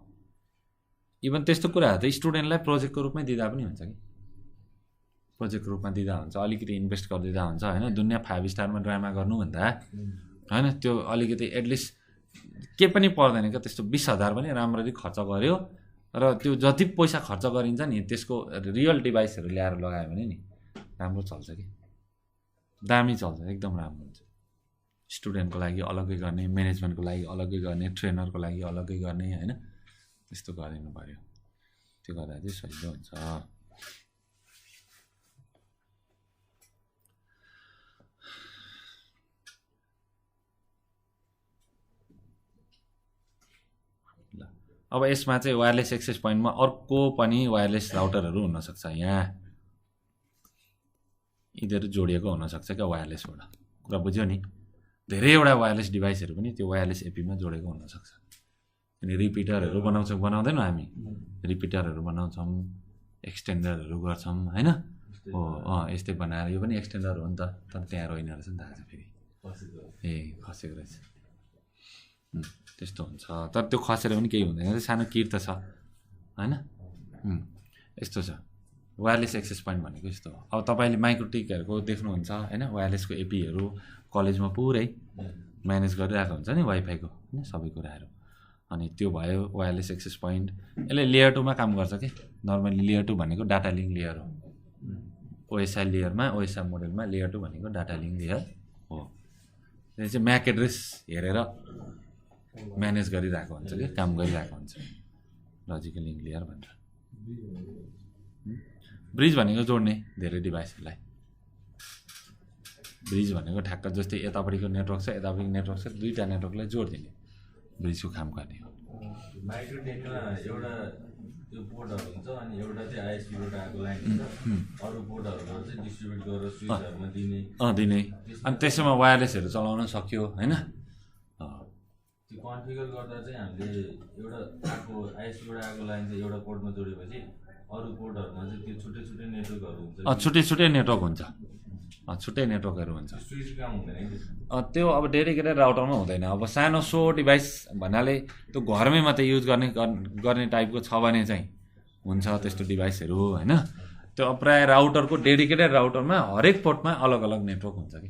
S1: इभन त्यस्तो कुराहरू त स्टुडेन्टलाई प्रोजेक्टको रूपमै दिँदा पनि हुन्छ कि प्रोजेक्टको रूपमा दिँदा हुन्छ अलिकति इन्भेस्ट गरिदिँदा हुन्छ होइन दुनियाँ 5 स्टारमा ड्रामा गर्नुभन्दा होइन त्यो अलिकति एटलिस्ट के पनि पर्दैन क्या त्यस्तो 20,000 पनि राम्ररी खर्च गर्यो र त्यो जति पैसा खर्च गरिन्छ नि त्यसको रियल डिभाइसहरू ल्याएर लगायो भने नि राम्रो चल्छ कि दामी चल्छ एकदम राम्रो हुन्छ स्टुडेन्टको लागि अलग्गै गर्ने म्यानेजमेन्टको लागि अलग्गै गर्ने ट्रेनरको लागि अलग्गै गर्ने होइन त्यस्तो गरिनु पऱ्यो त्यो गर्दा चाहिँ सजिलो हुन्छ अब यसमा चाहिँ वायरलेस एक्सेस पोइन्टमा अर्को पनि वायरलेस राउटरहरू हुनसक्छ यहाँ यिनीहरू जोडिएको हुनसक्छ क्या वायरलेसबाट कुरा बुझ्यो नि धेरैवटा वायरलेस डिभाइसहरू पनि त्यो वायरलेस एपीमा जोडेको हुनसक्छ अनि रिपिटरहरू बनाउँदैनौँ हामी रिपिटरहरू बनाउँछौँ एक्सटेन्डरहरू गर्छौँ होइन हो यस्तै बनाएर यो पनि एक्सटेन्डर हो नि त तर त्यहाँ रहेन रहेछ नि त आज फेरि ए खसेको रहेछ त्यस्तो हुन्छ तर त्यो खसेर पनि केही हुँदैन सानो किट त छ होइन यस्तो छ वायरलेस एक्सेस पोइन्ट भनेको यस्तो हो अब तपाईँले माइक्रोटिकहरूको देख्नुहुन्छ होइन वायरलेसको एपीहरू कलेजमा पुरै म्यानेज गरिरहेको हुन्छ नि वाइफाईको होइन सबै कुराहरू अनि त्यो भयो वायरलेस एक्सेस पोइन्ट यसले लेयर 2मा काम गर्छ कि नर्मली लेयर 2 भनेको डाटा लिङ्क लेयर हो ओएसआई लेयरमा ओएसआई मोडेलमा लेयर 2 भनेको डाटा लिङ्क लेयर हो त्यो चाहिँ म्याक एड्रेस हेरेर म्यानेज गरिरहेको हुन्छ कि काम गरिरहेको हुन्छ लजिकल लिङ्क लेयर भनेर ब्रिज भनेको जोड्ने धेरै डिभाइसहरूलाई ब्रिज भनेको ठ्याक्क जस्तै यतापट्टिको नेटवर्क छ यतापट्टिको नेटवर्क छ दुईवटा नेटवर्कलाई जोडिदिने ब्रिजको काम गर्ने हो
S2: माइक्रोटेकमा एउटा त्यो पोर्टहरू हुन्छ अनि एउटा चाहिँ आइएसपीबाट आएको लाइन हुन्छ अरू पोर्टहरूबाट चाहिँ डिस्ट्रिब्युट गरेर स्विचहरूमा
S1: दिने अनि त्यसैमा वायरलेसहरू चलाउन सक्यो होइन
S2: त्यो कन्फिगर गर्दा चाहिँ हामीले एउटा आएको आइएसपीबाट आएको लाइन चाहिँ एउटा पोर्टमा जोडेपछि अरू पोर्टहरूमा चाहिँ त्यो छुट्टै छुट्टै नेटवर्कहरू हुन्छ
S1: छुट्टै छुट्टै नेटवर्क हुन्छ छुट्टै नेटवर्कहरू हुन्छ
S2: स्विच काम हुँदैन
S1: त्यो अब डेडिकेटेड राउटरमा हुँदैन अब सानो सो डिभाइस भन्नाले त्यो घरमै मात्रै युज गर्ने टाइपको छ भने चाहिँ हुन्छ त्यस्तो डिभाइसहरू होइन त्यो प्रायः राउटरको डेडिकेटेड राउटरमा हरेक पोर्टमा अलग अलग नेटवर्क हुन्छ कि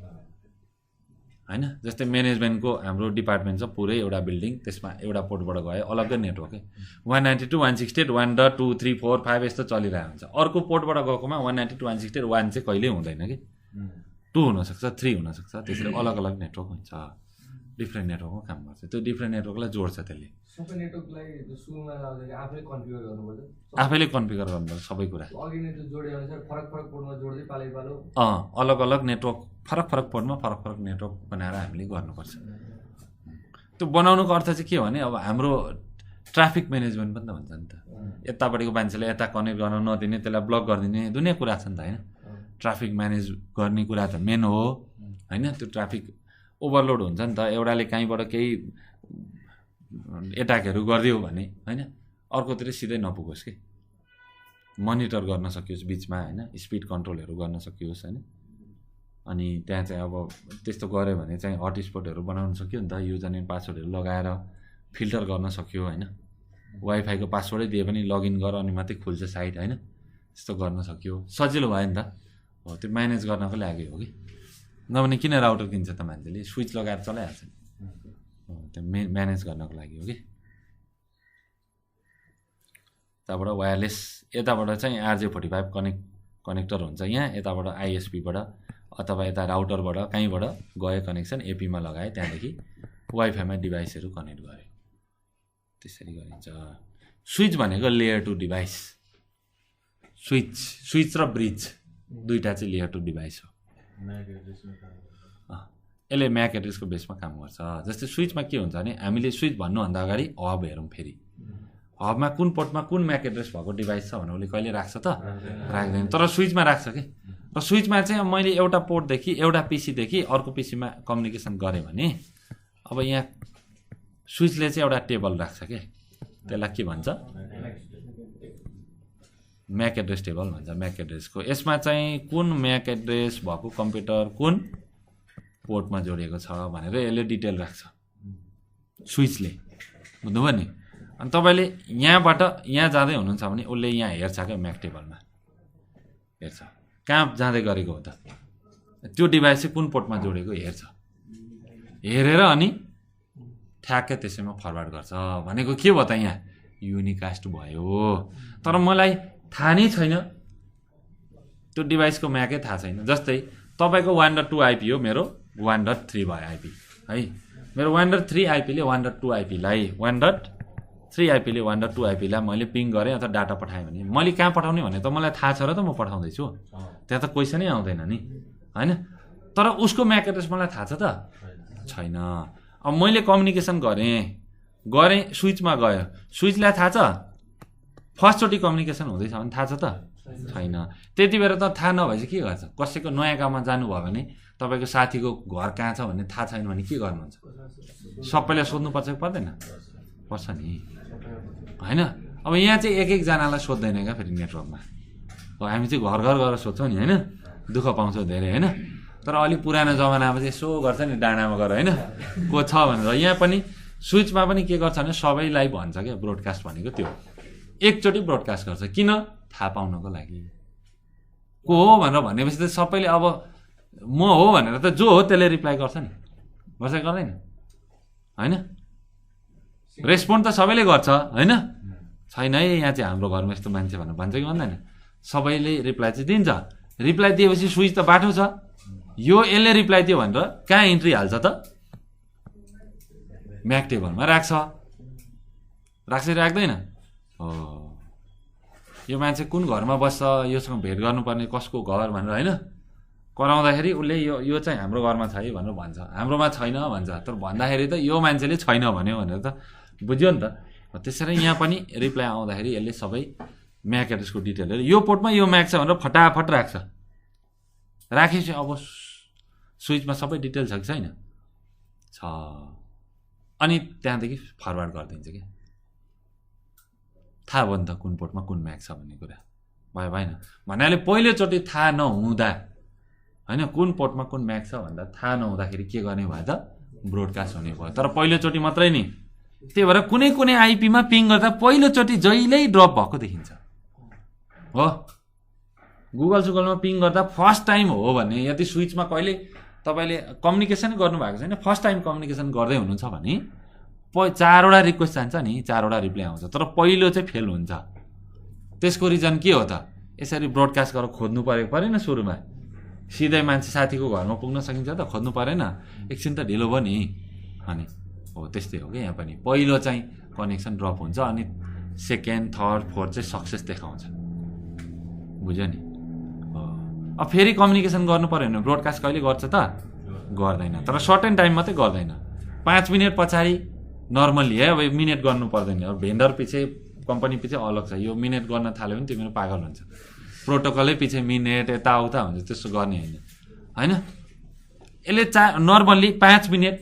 S1: होइन जस्तै म्यानेजमेन्टको हाम्रो डिपार्टमेन्ट छ पुरै एउटा बिल्डिङ त्यसमा एउटा पोर्टबाट गयो अलग्गै नेटवर्क 192.168 1.2.3.4.5 यस्तो चलिरहेको हुन्छ अर्को पोर्टबाट गएकोमा 192.168 चाहिँ कहिल्यै हुँदैन कि 2 हुनसक्छ 3 हुनसक्छ त्यसरी अलग अलग नेटवर्क हुन्छ डिफ्रेन्ट नेटवर्कमा काम गर्छ त्यो डिफ्रेन्ट नेटवर्कलाई जोड्छ त्यसले
S3: सबै नेटवर्कलाई सुरुमा लाउँदाखेरि आफैले कन्फिगर गर्नुपर्छ
S1: आफैले कन्फिगर गर्नुपर्छ सबै कुरा
S3: अघि नै त्यो जोडे अनुसार फरक फरक पोर्टमा जोड्दै पालो
S1: अलग अलग नेटवर्क फरक फरक पोर्टमा फरक फरक नेटवर्क बनाएर हामीले गर्नुपर्छ त्यो बनाउनुको अर्थ चाहिँ के हो भने अब हाम्रो ट्राफिक म्यानेजमेन्ट पनि त हुन्छ नि त यतापट्टिको मान्छेले यता कनेक्ट गर्न नदिने त्यसलाई ब्लक गरिदिने दुनियाँ कुरा छ नि त होइन ट्राफिक म्यानेज गर्ने कुरा त मेन हो होइन त्यो ट्राफिक ओभरलोड हुन्छ नि त एउटाले कहीँबाट केही एट्याकहरू गरिदियो भने होइन अर्कोतिर सिधै नपुगोस् कि मोनिटर गर्न सकियोस् बिचमा होइन स्पिड कन्ट्रोलहरू गर्न सकियोस् होइन अनि त्यहाँ चाहिँ अब त्यस्तो गऱ्यो भने चाहिँ हटस्पटहरू बनाउन सक्यो नि त युजर नेम पासवर्डहरू लगाएर फिल्टर गर्न सक्यो होइन वाइफाईको पासवर्डै दिए पनि लगइन गर अनि मात्रै खुल्छ साइट होइन त्यस्तो गर्न सक्यो सजिलो भयो नि त हो त्यो म्यानेज गर्नको लागि हो कि नभने किन राउटर किन्छ त मान्छेले स्विच लगाएर चलाइहाल्छ नि त्यो म्यानेज गर्नको लागि हो कि यताबाट वायरलेस यताबाट चाहिँ RJ45 कनेक्टर हुन्छ यहाँ यताबाट आइएसपीबाट अथवा यता राउटरबाट कहीँबाट गयो कनेक्सन एपीमा लगायो त्यहाँदेखि वाइफाईमा डिभाइसहरू कनेक्ट गर्यो त्यसरी गरिन्छ स्विच भनेको लेयर 2 डिभाइस स्विच र ब्रिज दुईवटा चाहिँ लेयर 2 डिभाइस हो यसले म्याक एड्रेसको बेसमा काम गर्छ जस्तै स्विचमा के हुन्छ भने हामीले स्विच भन्नुभन्दा अगाडि हब हेरौँ फेरि हबमा कुन पोर्टमा कुन म्याक एड्रेस भएको डिभाइस छ भने उसले कहिले राख्छ त राख्दैन तर स्विचमा राख्छ कि र स्विचमा चाहिँ मैले एउटा पोर्टदेखि एउटा पिसीदेखि अर्को पिसीमा कम्युनिकेसन गरेँ भने अब यहाँ स्विचले चाहिँ एउटा टेबल राख्छ के, त्यसलाई के भन्छ, म्याक एड्रेस टेबल भन्छ, म्याक एड्रेसको। यसमा चाहिँ कुन म्याक एड्रेस भएको कम्प्युटर कुन पोर्टमा जोडिएको छ भनेर यसले डिटेल राख्छ स्विचले, बुझ्नुभयो नि। अनि तपाईँले यहाँबाट यहाँ जाँदै हुनुहुन्छ भने उसले यहाँ हेर्छ क्या म्याक टेबलमा, हेर्छ कहाँ जाँदै गरेको हो त, त्यो डिभाइस चाहिँ कुन पोर्टमा जोडेको हेर्छ, हेरेर अनि ठ्याक्कै त्यसैमा फरवार्ड गर्छ। भनेको के भयो त, यहाँ युनिकास्ट भयो। तर मलाई थाहा नै छैन, त्यो डिभाइसको म्याकै थाहा छैन। जस्तै तपाईँको 1.2 आइपी हो, मेरो 1.3 भयो आइपी है। मेरो 1.3 आइपीले 1.2 आइपीलाई 1.3 आइपीले 1.2 आइपीलाई मैले पिङ गरेँ अथवा डाटा पठाएँ भने मैले कहाँ पठाउने भने त मलाई थाहा छ र त म पठाउँदैछु, त्यहाँ त क्वेसनै आउँदैन नि होइन। तर उसको म्याक एड्रेस मलाई थाहा छ त छैन। अब मैले कम्युनिकेसन गरेँ स्विचमा गयो, स्विचलाई थाहा छ, फर्स्टचोटि कम्युनिकेसन हुँदैछ भने थाहा छ त छैन। त्यति बेला त थाहा नभएपछि के गर्छ, कसैको नयाँ गाउँमा जानुभयो भने तपाईँको साथीको घर कहाँ छ भन्ने थाहा छैन भने के गर्नुहुन्छ, सबैलाई सोध्नुपर्छ कि पर्दैन, पर्छ नि होइन। अब यहाँ चाहिँ एक एकजनालाई सोध्दैन क्या फेरि नेटवर्कमा, अब हामी चाहिँ घर घर गएर सोध्छौँ नि होइन, दुःख पाउँछौँ धेरै होइन। तर अलिक पुरानो जमानामा चाहिँ यसो गर्छ नि डाँडामा गएर होइन, को छ भनेर। यहाँ पनि स्विचमा पनि के गर्छ भने सबैलाई भन्छ क्या, ब्रोडकास्ट भनेको त्यो एकचोटि ब्रोडकास्ट गर्छ, किन, थाहा पाउनको लागि। को हो भनेर भनेपछि त सबैले अब म हो भनेर त जो हो त्यसले रिप्लाई गर्छ नि, गर्छ गर्दैन होइन। रेस्पोन्ड त सबैले गर्छ होइन, छैन है यहाँ चाहिँ हाम्रो घरमा यस्तो मान्छे भनेर भन्छ कि भन्दैन, सबैले रिप्लाई चाहिँ दिन्छ। रिप्लाई दिएपछि स्विच त बाटो छ, यो यसले रिप्लाई दियो भनेर कहाँ इन्ट्री हाल्छ त, म्याक टेबलमा राख्छ राख्दैन हो। यो मान्छे कुन घरमा बस्छ, योसँग भेट गर्नुपर्ने कसको घर भनेर होइन, कराउँदाखेरि उसले यो चाहिँ हाम्रो घरमा छ है भनेर भन्छ, हाम्रोमा छैन भन्छ। तर भन्दाखेरि त यो मान्छेले छैन भन्यो भनेर त बुझ्यो नि त। त्यसरी यहाँ पनि रिप्लाई आउँदाखेरि यसले सबै म्याक एड्रेसको डिटेलहरू यो पोर्टमा यो म्याक छ भनेर फटाफट राख्छ। राखेपछि अब स्विचमा सबै डिटेल छ कि छैन, छ। अनि त्यहाँदेखि फरवार्ड गरिदिन्छ क्या, थाहा भयो नि त कुन पोर्टमा कुन म्याक छ भन्ने कुरा, भयो भएन। भन्नाले पहिलोचोटि थाहा नहुँदा होइन, कुन पोर्टमा कुन म्याक छ भन्दा थाहा नहुँदाखेरि के गर्ने भयो त, ब्रोडकास्ट हुने भयो। तर पहिलोचोटि मात्रै नि, त्यही भएर कुनै कुनै आइपीमा पिङ गर्दा पहिलोचोटि जहिल्यै ड्रप भएको देखिन्छ हो। गुगलमा पिङ गर्दा फर्स्ट टाइम हो भने, यदि स्विचमा कहिले तपाईँले कम्युनिकेसन गर्नुभएको छैन, फर्स्ट टाइम कम्युनिकेसन गर्दै हुनुहुन्छ भने 4वटा रिक्वेस्ट जान्छ नि, 4वटा रिप्लाई आउँछ, तर पहिलो चाहिँ फेल हुन्छ। त्यसको रिजन के हो त, यसरी ब्रोडकास्ट गरेर खोज्नु परेन सुरुमा, सिधै मान्छे साथीको घरमा पुग्न सकिन्छ त, खोज्नु परेन, एकछिन त ढिलो भयो नि। अनि हो त्यस्तै हो क्या, यहाँ पनि पहिलो चाहिँ कनेक्सन ड्रप हुन्छ, अनि सेकेन्ड थर्ड फोर्थ चाहिँ सक्सेस देखाउँछ, बुझ्यो नि। अब फेरि कम्युनिकेसन गर्नु पऱ्यो भने ब्रोडकास्ट कहिले गर्छ त, गर्दैन। तर सर्टेन टाइम मात्रै गर्दैन, 5 मिनट पछाडि नर्मल्ली है। अब मिनेट गर्नु पर्दैन, अब भेन्डर पछि कम्पनी पछि अलग छ, यो मिनेट गर्न थाल्यो भने तिमीहरू पागल हुन्छ। प्रोटोकलै पछि मिनेट यताउता हुन्छ, त्यस्तो गर्ने होइन। यसले नर्मल्ली 5 मिनट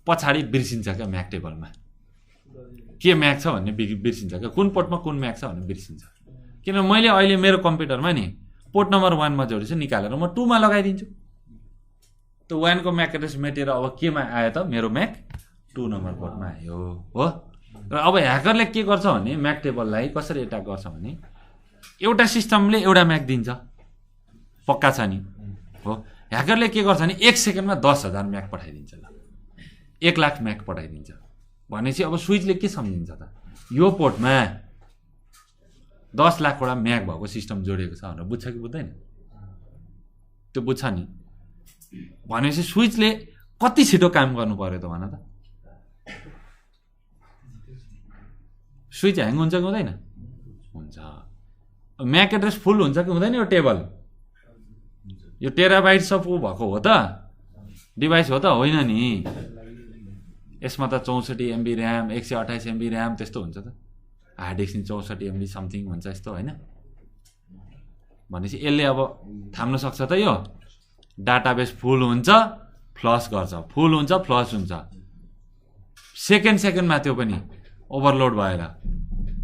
S1: पछाडि बिर्सिन्छ क्या म्याक टेबलमा के म्याक छ भन्ने बिर्सिन्छ क्या, कुन पोर्टमा कुन म्याक छ भन्ने बिर्सिन्छ। किन मैले अहिले मेरो कम्प्युटरमा नि पोर्ट नम्बर 1 मा जोडिछु, निकालेर म 2 मा लगाइदिन्छु, त्यो 1 को म्याक एड्रेस मेटेर अब केमा आयो त, मेरो म्याक 2 नम्बर पोर्टमा आयो हो। र अब ह्याकरले के गर्छ भने म्याक टेबललाई कसरी एट्याक गर्छ भने, एउटा सिस्टमले एउटा म्याक दिन्छ, पक्का छ नि हो। ह्याकरले के गर्छ भने 1 सेकेन्डमा 10,000 म्याक पठाइदिन्छ, ल 1 लाख म्याक पठाइदिन्छ भनेपछि अब स्विचले के सम्झिन्छ त, यो पोर्टमा 10 लाखवटा म्याक भएको सिस्टम जोडिएको छ भनेर बुझ्छ कि बुझ्दैन, त्यो बुझ्छ नि। भनेपछि स्विचले कति छिटो काम गर्नु पर्यो त भन त, स्विच ह्याङ हुन्छ कि हुँदैन, हुन्छ। म्याक एड्रेस फुल हुन्छ कि हुँदैन, यो टेबल यो टेराबाइट्स अफ भएको हो त डिभाइस हो त होइन नि। यसमा त 64 MB ऱ्याम, 128 MB ऱ्याम त्यस्तो हुन्छ त, हार्ड डिस्क 64 MB समथिङ हुन्छ यस्तो होइन। भनेपछि यसले अब थाम्न सक्छ त, यो डाटाबेस फुल हुन्छ फ्लस गर्छ, फुल हुन्छ फ्लस हुन्छ, सेकेन्डमा त्यो पनि ओभरलोड भएर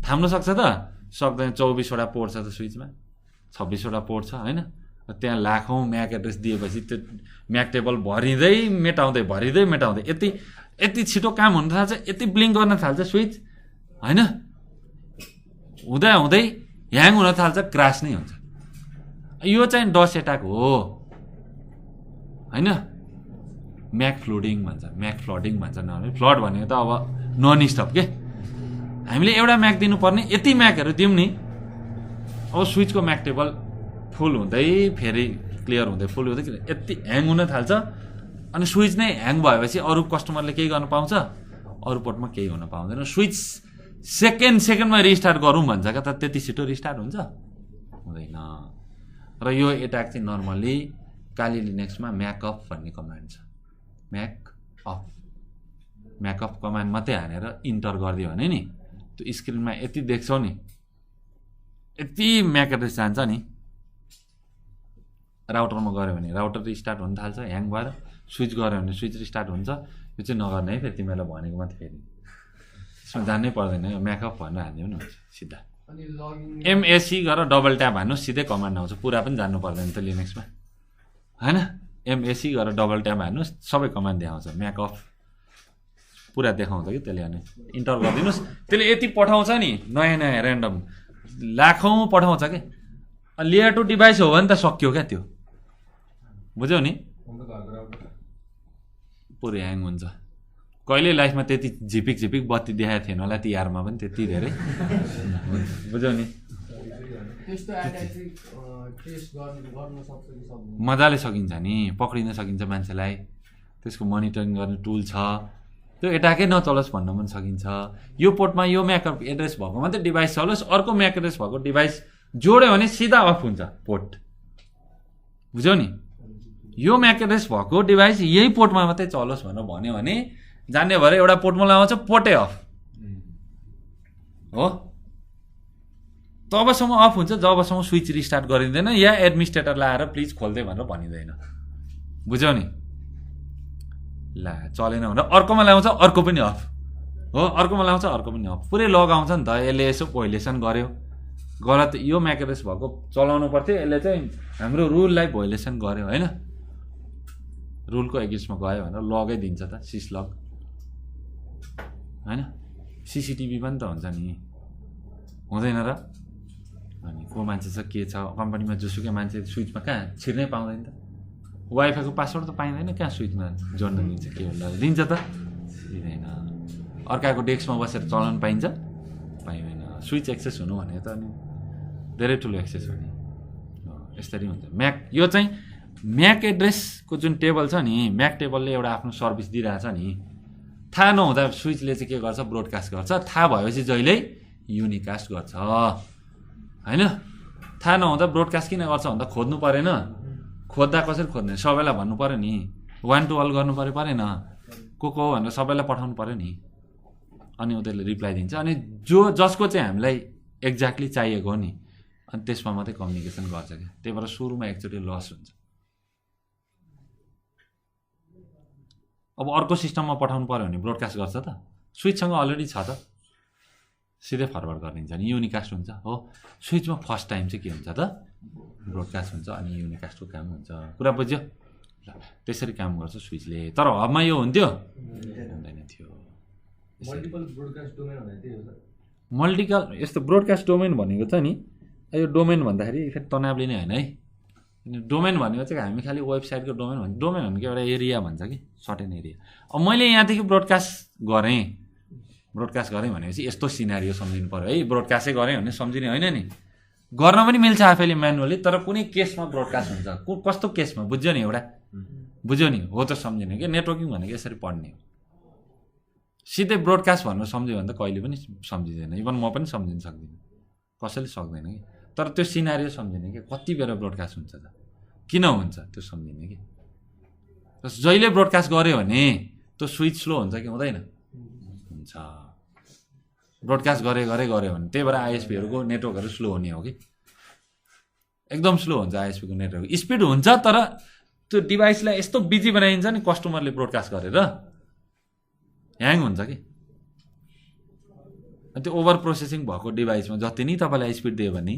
S1: थाम्न सक्छ त? सक्दैन। 24वटा पोर्ट छ त स्विचमा, 26वटा पोर्ट छ होइन। त्यहाँ लाखौँ म्याक एड्रेस दिएपछि त्यो म्याक टेबल भरिँदै मेटाउँदै यति छिटो काम हुन थाल्छ, यति ब्लिङ्क गर्न थाल्छ स्विच होइन। हुँदै ह्याङ हुन थाल्छ, क्रास नै हुन्छ। यो चाहिँ डस एट्याक हो होइन। म्याक फ्लडिङ भन्छ नर्मली। फ्लड भनेको त अब नन स्टप के। हामीले एउटा म्याक दिनुपर्ने यति म्याकहरू दिउँ नि, अब स्विचको म्याक टेबल फुल हुँदै फेरि क्लियर हुँदै फुल हुँदै यति ह्याङ हुन थाल्छ। अनि स्विच नै ह्याङ भएपछि अरू कस्टमरले केही गर्न पाउँछ? अरू पोर्टमा केही हुन पाउँदैन। स्विच सेकेन्डमा रिस्टार्ट गरौँ भन्छ क्या, त त्यति छिटो रिस्टार्ट हुन्छ? हुँदैन। र यो एट्याक चाहिँ नर्मली काली लिनक्समा म्याकअप भन्ने कमान्ड छ। म्याकअप कमान्ड मात्रै हानेर इन्टर गरिदियो भने नि त्यो स्क्रिनमा यति देख्छौ नि, यति म्याक एड्रेस जान्छ नि। राउटरमा गऱ्यो भने राउटर रिस्टार्ट हुन थाल्छ ह्याङ भएर, स्विच गऱ्यो भने स्विच रिस्टार्ट हुन्छ। यो चाहिँ नगर्ने है, फेरि तिमीलाई भनेको मात्रै फेरि यसमा जान्नै पर्दैन। यो म्याकअप भनेर हान्यो भने हुन्छ सिधा। एमएसी गरेर डबल ट्याप हान्नु सिधै कमान्ड आउँछ, पुरा पनि जान्नु पर्दैन त लिनक्समा होइन। एमएसी गरेर डबल ट्याप हान्नु सबै कमान्ड देखाउँछ। म्याकअप पुरा देखाउँछ कि त्यसले। अनि इन्टर गरिदिनुहोस्, त्यसले यति पठाउँछ नि नयाँ ऱ्यान्डम लाखौँ पठाउँछ कि। लेयर 2 डिभाइस हो भने त सक्यो क्या त्यो, बुझ्यौ नि। पुरै ह्याङ हुन्छ। कहिले लाइफमा त्यति झिपिक बत्ती देखाएको थिएन होला तिहारमा पनि त्यति धेरै, बुझ्यौ नि। मजाले सकिन्छ नि, पक्रिन सकिन्छ मान्छेलाई। त्यसको मोनिटरिङ गर्ने टुल छ। त्यो एट्याकै नचलोस् भन्न पनि सकिन्छ। यो पोर्टमा यो म्याक एड्रेस भएको मात्रै डिभाइस चलोस्, अर्को म्याक एड्रेस भएको डिभाइस जोड्यो भने सिधा अफ हुन्छ पोर्ट, बुझ्यौ नि। यो म्याक एड्रेस भएको डिभाइस यही पोर्टमा मात्रै चलोस् भनेर भन्यो भने जान्ने भएर एउटा पोर्टमा लगाउँछ, पोर्टै अफ हो। तबसम्म अफ हुन्छ जबसम्म स्विच रिस्टार्ट गरिँदैन या एडमिनिस्ट्रेटर लाएर प्लिज खोल्दै भनेर भनिँदैन, बुझ्यौ नि। ला चलेन भनेर अर्कोमा ल्याउँछ, अर्को पनि अफ हो। अर्कोमा ल्याउँछ, अर्को पनि अफ। पुरै लग आउँछ नि त। यसले यसो भोइलेसन गर्यो, गलत यो म्याक एड्रेस भएको चलाउनु पर्थ्यो, यसले चाहिँ हाम्रो रुललाई भोइलेसन गर्यो होइन। रुलको एगेन्स्टमा गयो भनेर लगै दिन्छ त, सिस लग होइन। सिसिटिभी पनि त हुन्छ नि, हुँदैन र। अनि को मान्छे छ के छ कम्पनीमा, जोसुकै मान्छे स्विचमा कहाँ छिर्नै पाउँदैन त। वाइफाईको पासवर्ड त पाइँदैन, कहाँ स्विचमा जोड्न दिन्छ के होला, दिन्छ त? दिँदैन। अर्काको डेस्कमा बसेर चलाउनु पाइन्छ? पाइँदैन। स्विच एक्सेस हुनु भनेको त अनि धेरै ठुलो एक्सेस हो नि। यसरी हुन्छ म्याक। यो चाहिँ म्याक एड्रेसको जुन टेबल छ नि, म्याक टेबलले एउटा आफ्नो सर्भिस दिइरहेछ नि। थाहा नहुँदा स्विचले चाहिँ के गर्छ, ब्रोडकास्ट गर्छ। थाहा भएपछि जहिल्यै युनिकास्ट गर्छ होइन। थाहा नहुँदा ब्रोडकास्ट किन गर्छ भन्दा खोज्नु परेन। खोज्दा कसरी खोज्ने, सबैलाई भन्नु पऱ्यो नि, 1 to all गर्नु परेन। को हो भनेर सबैलाई पठाउनु पऱ्यो नि। अनि उनीहरूले रिप्लाई दिन्छ। अनि जसको चाहिँ हामीलाई एक्ज्याक्टली चाहिएको हो नि, अनि त्यसमा मात्रै कम्युनिकेसन गर्छ क्या। त्यही भएर सुरुमा एकचोटि लस हुन्छ। अब अर्को सिस्टममा पठाउनु पऱ्यो भने ब्रोडकास्ट गर्छ त? स्विचसँग अलरेडी छ त, सिधै फरवर्ड गरिदिन्छ नि, युनिकास्ट हुन्छ हो। स्विचमा फर्स्ट टाइम चाहिँ के हुन्छ त, ब्रोडकास्ट हुन्छ अनि युनिकास्टको काम हुन्छ। कुरा बुझ्यो? त्यसरी काम गर्छ स्विचले। तर हबमा यो हुन्थ्यो? हुँदैन थियो। मल्टिकल यस्तो ब्रोडकास्ट डोमेन भनेको छ नि, यो डोमेन भन्दाखेरि फेरि तनाव लिने होइन है। डोमेन भनेको चाहिँ हामी खालि वेबसाइटको डोमेन भन्छ। डोमेन भनेको एउटा एरिया भन्छ कि, सर्टेन एरिया। अब मैले यहाँदेखि ब्रोडकास्ट गरेँ भनेपछि यस्तो सिनारियो सम्झिनु पऱ्यो है। ब्रोडकास्टै गरेँ भने सम्झिने होइन नि, गर्न पनि मिल्छ आफैले म्यानुअली। तर कुनै केसमा ब्रोडकास्ट हुन्छ, कस्तो केसमा बुझ्यो नि, एउटा बुझ्यो नि हो त सम्झिने कि। नेटवर्किङ भनेको यसरी पढ्ने हो। सिधै ब्रोडकास्ट भनेर सम्झ्यो भने त कहिले पनि सम्झिँदैन। इभन म पनि सम्झिन सक्दिनँ, कसैले सक्दैन कि। तर त्यो सिनारियो सम्झिने कि, कति बेला ब्रोडकास्ट हुन्छ त, किन हुन्छ त्यो सम्झिने कि। जहिले ब्रोडकास्ट गऱ्यो भने त्यो स्विच स्लो हुन्छ कि हुँदैन? हुन्छ। ब्रोडकास्ट गऱ्यो भने त्यही भएर आइएसपीहरूको नेटवर्कहरू स्लो हुने हो कि। एकदम स्लो हुन्छ आइएसपीको नेटवर्क। स्पिड हुन्छ तर त्यो डिभाइसलाई यस्तो बिजी बनाइन्छ नि कस्टमरले ब्रोडकास्ट गरेर ह्याङ हुन्छ कि त्यो ओभर प्रोसेसिङ भएको डिभाइसमा जति नै तपाईँलाई स्पिड दियो भने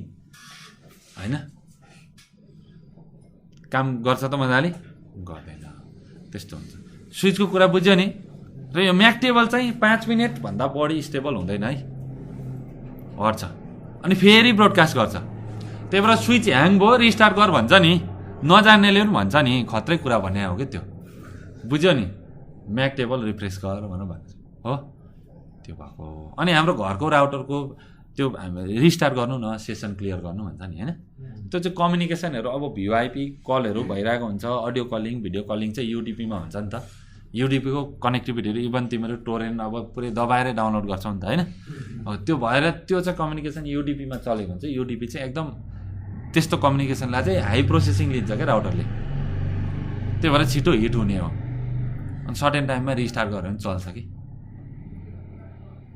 S1: होइन काम गर्छ त मजाले गर्दैन त्यस्तो हुन्छ स्विचको कुरा बुझ्यो नि र यो म्याक टेबल चाहिँ 5 मिनटभन्दा बढी स्टेबल हुँदैन है हट्छ अनि फेरि ब्रोडकास्ट गर्छ त्यही भएर स्विच ह्याङ भयो रिस्टार्ट गर भन्छ नि नजान्नेले पनि भन्छ नि खत्रै कुरा भने हो कि त्यो बुझ्यो नि म्याक टेबल रिफ्रेस गर भनेर भन्छ हो त्यो भएको अनि हाम्रो घरको राउटरको त्यो रिस्टार्ट गर्नु न सेसन क्लियर गर्नु भन्छ नि होइन त्यो चाहिँ कम्युनिकेसनहरू अब भिओआइपी कलहरू भइरहेको हुन्छ अडियो कलिङ भिडियो कलिङ चाहिँ युडिपीमा हुन्छ नि त युडिपीको कनेक्टिभिटीहरू इभन तिमीहरू टोरेन्ट अब पुरै दबाएरै डाउनलोड गर्छौ नि त होइन अब त्यो भएर त्यो चाहिँ कम्युनिकेसन युडिपीमा चलेको हुन्छ युडिपी चाहिँ एकदम त्यस्तो कम्युनिकेसनलाई चाहिँ हाई प्रोसेसिङ लिन्छ क्या राउटरले त्यही भएर छिटो हिट हुने हो अनि सर्टेन टाइममा रिस्टार्ट गरेर पनि चल्छ कि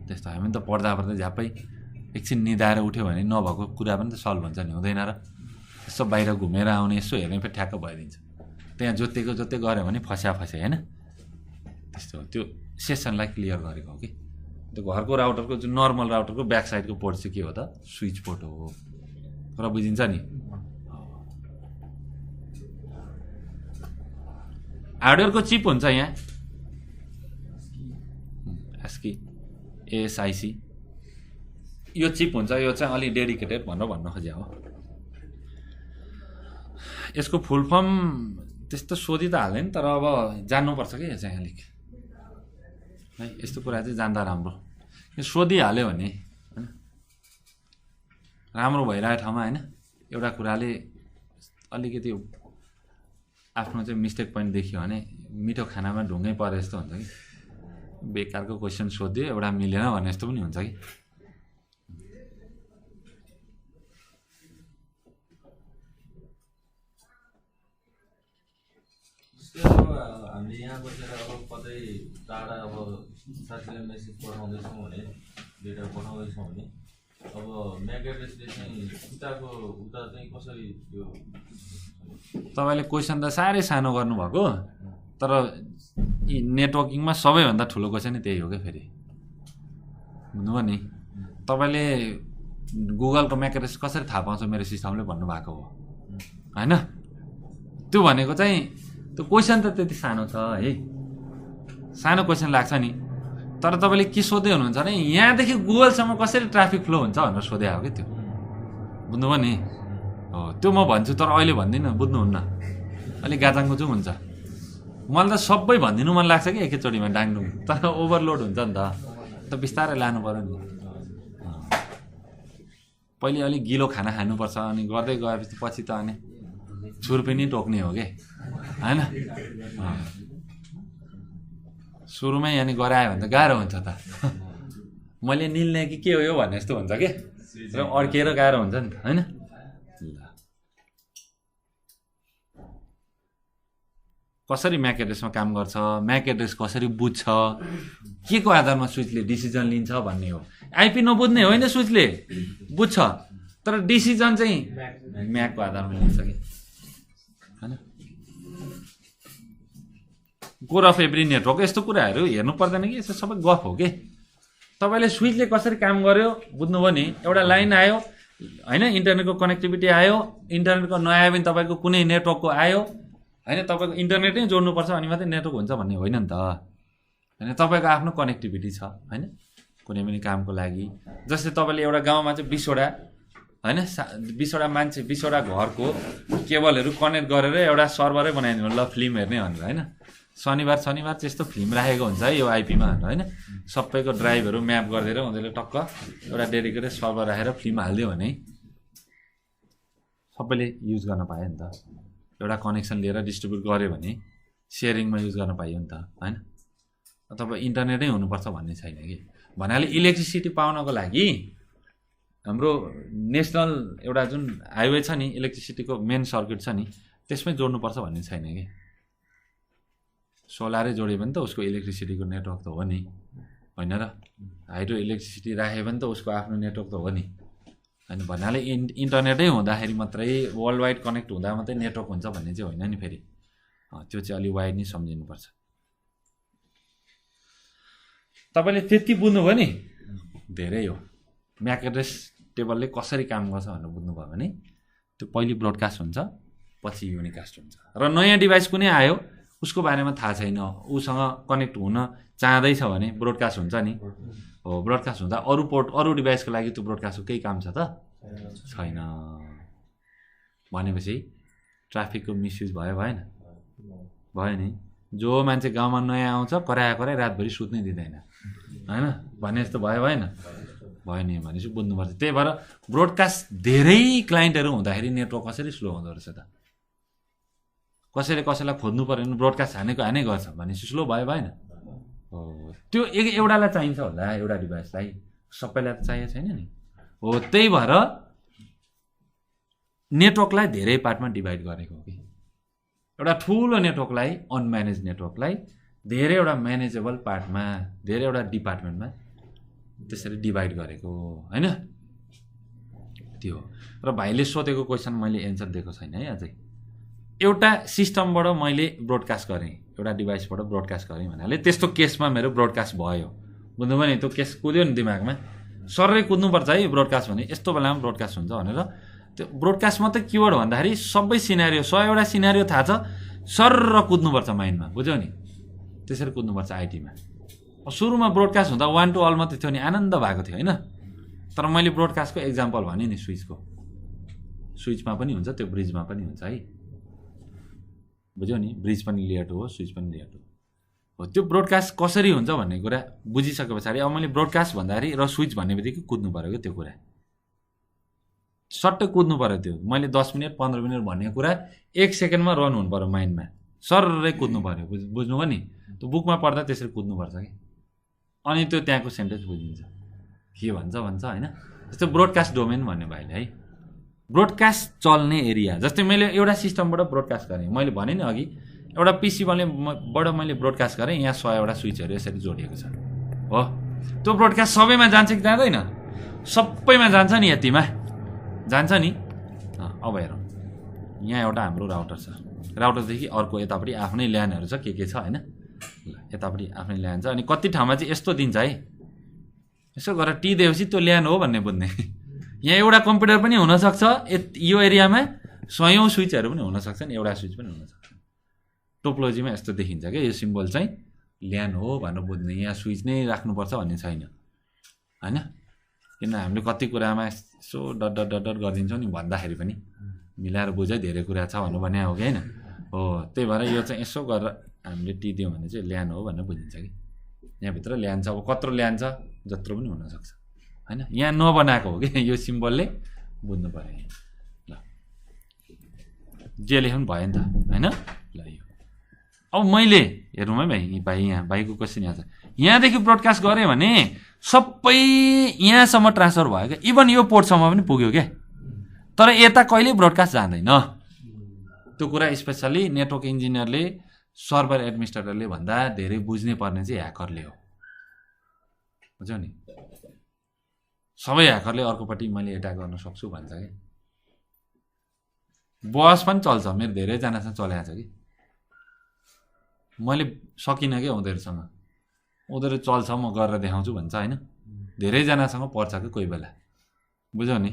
S1: त्यस्तो हामी त पढ्दा झ्याप्पै एकछिन निदाएर उठ्यो भने नभएको कुरा पनि त सल्भ हुन्छ नि हुँदैन र यसो बाहिर घुमेर आउने यसो हेर्ने फेरि ठ्याक्क भइदिन्छ त्यहाँ जोतेको गऱ्यो भने फस्या होइन त्यस्तो हो त्यो सेसनलाई क्लियर गरेको हो कि त्यो घरको राउटरको जुन नर्मल राउटरको ब्याक साइडको पोर्ट चाहिँ के हो त स्विच पोर्ट हो र बुझिन्छ नि हार्डवेयरको चिप हुन्छ यहाँ एस्की एएसआइसी यो चिप हुन्छ यो चाहिँ अलि डेडिकेटेड भनेर भन्न खोजेको हो यसको फुल फर्म त्यस्तो सोधि त हाल्दैन तर अब जान्नुपर्छ कि यो चाहिँ अलिक है यस्तो कुरा चाहिँ जान्दा राम्रो यो सोधिहाल्यो भने होइन राम्रो भइरहेको ठाउँमा होइन एउटा कुराले अलिकति आफ्नो चाहिँ मिस्टेक पोइन्ट देखियो भने मिठो खानामा ढुङ्गै परे जस्तो हुन्छ कि बेकारको क्वेसन सोधियो एउटा मिलेन भने जस्तो पनि हुन्छ कि
S2: हामीले यहाँ बसेर अब कतै टाढा अब साथीले मेसेज पठाउँदैछौँ भने डेटा पठाउँदैछौँ भने अब म्याक एड्रेसले चाहिँ उता चाहिँ कसरी त्यो
S1: तपाईँले क्वेसन त साह्रै सानो गर्नुभएको तर नेटवर्किङमा सबैभन्दा ठुलो क्वेसन नै त्यही हो क्या फेरि बुझ्नुभयो नि तपाईँले गुगलको म्याक एड्रेस कसरी थाहा पाउँछ मेरो सिस्टमले भन्नुभएको हो होइन त्यो भनेको चाहिँ त्यो क्वेसन त त्यति सानो छ है सानो क्वेसन लाग्छ नि तर तपाईँले के सोध्दै हुनुहुन्छ भने यहाँदेखि गुगलसम्म कसरी ट्राफिक फ्लो हुन्छ भनेर सोधे हो कि त्यो बुझ्नुभयो नि हो त्यो म भन्छु तर अहिले भन्दिनँ बुझ्नुहुन्न अलिक गाजाङगुजुङ हुन्छ मलाई त सबै भनिदिनु मन लाग्छ कि एकैचोटिमा डाङडुङ तर ओभरलोड हुन्छ नि त बिस्तारै लानु पऱ्यो नि पहिले अलिक गिलो खाना खानुपर्छ अनि गर्दै गएपछि पछि त अनि छुर्पिनी टोक्ने हो कि होइन सुरुमै अनि गरायो भने त गाह्रो हुन्छ त मैले निल्ने कि के हो यो भन्ने जस्तो हुन्छ कि र अड्किएर गाह्रो हुन्छ नि त होइन कसरी म्याक एड्रेसमा काम गर्छ म्याक एड्रेस कसरी बुझ्छ के को आधारमा स्विचले डिसिजन लिन्छ भन्ने हो आइपी नबुझ्ने होइन स्विचले बुझ्छ तर डिसिजन चाहिँ म्याकको आधारमा लिन्छ कि होइन कोर अफ एभ्री नेटवर्क यस्तो कुराहरू हेर्नु पर्दैन कि यस्तो सबै गफ हो कि तपाईँले स्विचले कसरी काम गर्यो बुझ्नुभयो नि एउटा लाइन आयो होइन इन्टरनेटको कनेक्टिभिटी आयो इन्टरनेटको नआयो भने तपाईँको कुनै नेटवर्कको आयो होइन तपाईँको इन्टरनेटै जोड्नुपर्छ अनि मात्रै नेटवर्क हुन्छ भन्ने होइन नि त होइन तपाईँको आफ्नो कनेक्टिभिटी छ होइन कुनै पनि कामको लागि जस्तै तपाईँले एउटा गाउँमा चाहिँ 20वटा होइन 20वटा मान्छे 20वटा घरको केबलहरू कनेक्ट गरेर एउटा सर्भरै बनाइदिनु ल फिल्म हेर्ने भनेर होइन शनिबार त्यस्तो फिल्म राखेको हुन्छ है यो आइपीमा भनेर होइन सबैको ड्राइभहरू म्याप गरिदिएर उनीहरूले टक्क एउटा डेडिकेटेड सर्भर राखेर फिल्म हालिदियो भने सबैले युज गर्न पायो नि त एउटा कनेक्सन लिएर डिस्ट्रिब्युट गऱ्यो भने सेयरिङमा युज गर्न पाइयो नि त होइन तपाईँ इन्टरनेटै हुनुपर्छ भन्ने छैन कि भन्नाले इलेक्ट्रिसिटी पाउनको लागि हाम्रो नेसनल एउटा जुन हाइवे छ नि इलेक्ट्रिसिटीको मेन सर्किट छ नि त्यसमै जोड्नुपर्छ भन्ने छैन कि सोलरै जोड्यो भने त उसको इलेक्ट्रिसिटीको नेटवर्क त हो नि होइन र हाइड्रो इलेक्ट्रिसिटी राख्यो भने त उसको आफ्नो नेटवर्क त हो नि होइन भन्नाले इन्टरनेटै हुँदाखेरि मात्रै वर्ल्ड वाइड कनेक्ट हुँदा मात्रै नेटवर्क हुन्छ भन्ने चाहिँ होइन नि फेरि त्यो चाहिँ अलि वाइड नै सम्झिनुपर्छ। तपाईँले त्यति बुझ्नुभयो नि धेरै हो। म्याक एड्रेस टेबलले कसरी काम गर्छ भनेर बुझ्नुभयो भने त्यो पहिले ब्रोडकास्ट हुन्छ, पछि युनिकास्ट हुन्छ। र नयाँ डिभाइस कुनै आयो उसको बारेमा थाहा छैन, उसँग कनेक्ट हुन चाहँदैछ भने ब्रोडकास्ट हुन्छ नि। हो, ब्रोडकास्ट हुँदा अरू डिभाइसको लागि त्यो ब्रोडकास्टको केही काम छ त छैन। भनेपछि ट्राफिकको मिसयुज भएन? भयो नि। जो मान्छे गाउँमा नयाँ आउँछ कराए रातभरि सुत्नै दिँदैन होइन, भने जस्तो भएन? भयो नि। भनेपछि बुझ्नुपर्छ। त्यही भएर ब्रोडकास्ट धेरै क्लाइन्टहरू हुँदाखेरि नेटवर्क कसरी स्लो हुँदो रहेछ त? कसैलाई खोज्नु पऱ्यो भने ब्रोडकास्ट हानै गर्छ भनेपछि स्लो भएन? हो, त्यो एउटालाई चाहिन्छ होला, एउटा डिभाइसलाई, सबैलाई त चाहिएको छैन नि। हो, त्यही भएर नेटवर्कलाई धेरै पार्टमा डिभाइड गरेको हो कि। एउटा ठुलो नेटवर्कलाई, अनम्यानेज नेटवर्कलाई धेरैवटा म्यानेजेबल पार्टमा, धेरैवटा डिपार्टमेन्टमा त्यसरी डिभाइड गरेको होइन। त्यो र भाइले सोधेको क्वेसन मैले एन्सर दिएको छैन है अझै। एउटा सिस्टमबाट मैले ब्रोडकास्ट गरेँ, एउटा डिभाइसबाट ब्रोडकास्ट गरेँ भन्नाले त्यस्तो केसमा मेरो ब्रोडकास्ट भयो। बुझ्नुभयो नि? त्यो केस कुद्यो नि दिमागमा, सरै कुद्नुपर्छ है ब्रोडकास्ट भने, यस्तो बेलामा ब्रोडकास्ट हुन्छ भनेर। त्यो ब्रोडकास्टमा त किवर्ड भन्दाखेरि सबै सिनारियो, 100वटा सिनारियो थाहा छ, सर्र कुद्नुपर्छ माइन्डमा, बुझ्यौ नि? त्यसरी कुद्नुपर्छ आइटीमा। सुरुमा ब्रोडकास्ट हुँदा 1 to all मात्रै थियो नि, आनन्द भएको थियो होइन। तर मैले ब्रोडकास्टको एक्जाम्पल भने नि, स्विचमा पनि हुन्छ, त्यो ब्रिजमा पनि हुन्छ है, बुझ्यौ नि? ब्रिज पनि लेयर हो, स्विच पनि लेयर हो। त्यो ब्रोडकास्ट कसरी हुन्छ भन्ने कुरा बुझिसके पछाडि अब मैले ब्रोडकास्ट भन्दाखेरि र स्विच भन्ने बित्तिकै कुद्नु पऱ्यो क्या। त्यो कुरा सट्टै कुद्नु पऱ्यो। त्यो मैले 10 मिनट 15 मिनट भन्ने कुरा 1 सेकेन्डमा रन हुनु पऱ्यो माइन्डमा, सर्रै कुद्नु पऱ्यो। बुझ्नुभयो नि? त्यो बुकमा पढ्दा त्यसरी कुद्नुपर्छ कि, अनि त्यो त्यहाँको सेन्टेन्स बुझिन्छ के भन्छ होइन। जस्तै ब्रोडकास्ट डोमेन भन्ने भाइले है, ब्रोडकास्ट चल्ने एरिया। जस्तै मैले एउटा सिस्टमबाट ब्रोडकास्ट गरेँ, मैले भने नि अघि, एउटा पिसीबाट मैले ब्रोडकास्ट गरेँ, यहाँ 100वटा स्विचहरू यसरी जोडिएको छ। हो, त्यो ब्रोडकास्ट सबैमा जान्छ कि जाँदैन? सबैमा जान्छ नि, यतिमा जान्छ नि। अब हेरौँ, यहाँ एउटा हाम्रो राउटर छ, राउटरदेखि अर्को यतापट्टि आफ्नै ल्यानहरू छ, के छ होइन। यतापट्टि आफ्नै ल्यान छ, अनि कति ठाउँमा चाहिँ यस्तो दिन्छ है, यसो गरेर टी दिएपछि त्यो ल्यान हो भन्ने बुझ्ने। यहाँ एउटा कम्प्युटर पनि हुनसक्छ यो एरियामा, 100औं स्विचहरू पनि हुनसक्छ नि, एउटा स्विच पनि हुनसक्छ। टोपोलोजीमा यस्तो देखिन्छ क्या, यो सिम्बल चाहिँ ल्यान हो भनेर बुझ्ने। यहाँ स्विच नै राख्नुपर्छ भन्ने छैन होइन। किन हामीले कति कुरामा यसो डर गरिदिन्छौँ नि, भन्दाखेरि पनि मिलाएर बुझ्यो धेरै कुरा छ भन्नु भने हो कि होइन। हो, त्यही भएर यो चाहिँ यसो गरेर हामीले टिदियौँ भने चाहिँ ल्यान हो भनेर बुझिन्छ कि। यहाँभित्र ल्यान छ, अब कत्रो ल्यान छ, जत्रो पनि हुनसक्छ होइन। यहाँ नबनाएको हो कि, यो सिम्बलले बुझ्नु पऱ्यो। ल, जे लेख्नु भयो नि त होइन। ल, यो अब मैले हेरौँ है भाइ, यहाँ भाइको क्वेसन यहाँ छ, यहाँदेखि ब्रोडकास्ट गरेँ भने सबै यहाँसम्म ट्रान्सफर भयो क्या, इभन यो पोर्टसम्म पनि पुग्यो क्या, तर यता कहिले ब्रोडकास्ट जाँदैन। त्यो कुरा स्पेसल्ली नेटवर्क इन्जिनियरले, सर्भर एडमिनिस्ट्रेटरले भन्दा धेरै बुझ्नै पर्ने चाहिँ ह्याकरले हो, बुझ्यौ नि? सबै ह्याकरले अर्कोपट्टि मैले एट्याक गर्न सक्छु भन्छ कि। बस पनि चल्छ, मेरो धेरैजनासँग चलेको छ कि, मैले सकिनँ क्या उनीहरूसँग, उनीहरू चल्छ म गरेर देखाउँछु भन्छ होइन। धेरैजनासँग पर्छ कि कोही बेला, बुझ्यौ नि?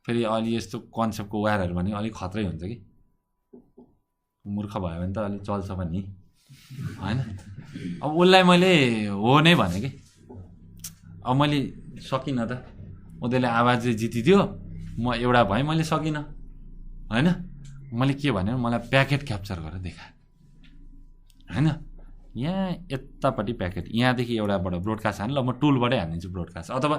S1: फेरि अलि यस्तो कन्सेप्टको वायरहरू भने अलिक खत्रै हुन्छ कि, मूर्ख भयो भने त अलिक चल्छ पनि होइन। अब उसलाई मैले हो नै भने कि, अब मैले सकिनँ त, उनीहरूले आवाज जितिदियो, म एउटा भएँ, मैले सकिनँ होइन। मैले के भने मलाई प्याकेट क्याप्चर गरेर देखाएँ होइन। यहाँ यतापट्टि प्याकेट, यहाँदेखि एउटाबाट ब्रोडकास्ट हाल्नु, ल म टुलबाटै हालिदिन्छु ब्रोडकास्ट, अथवा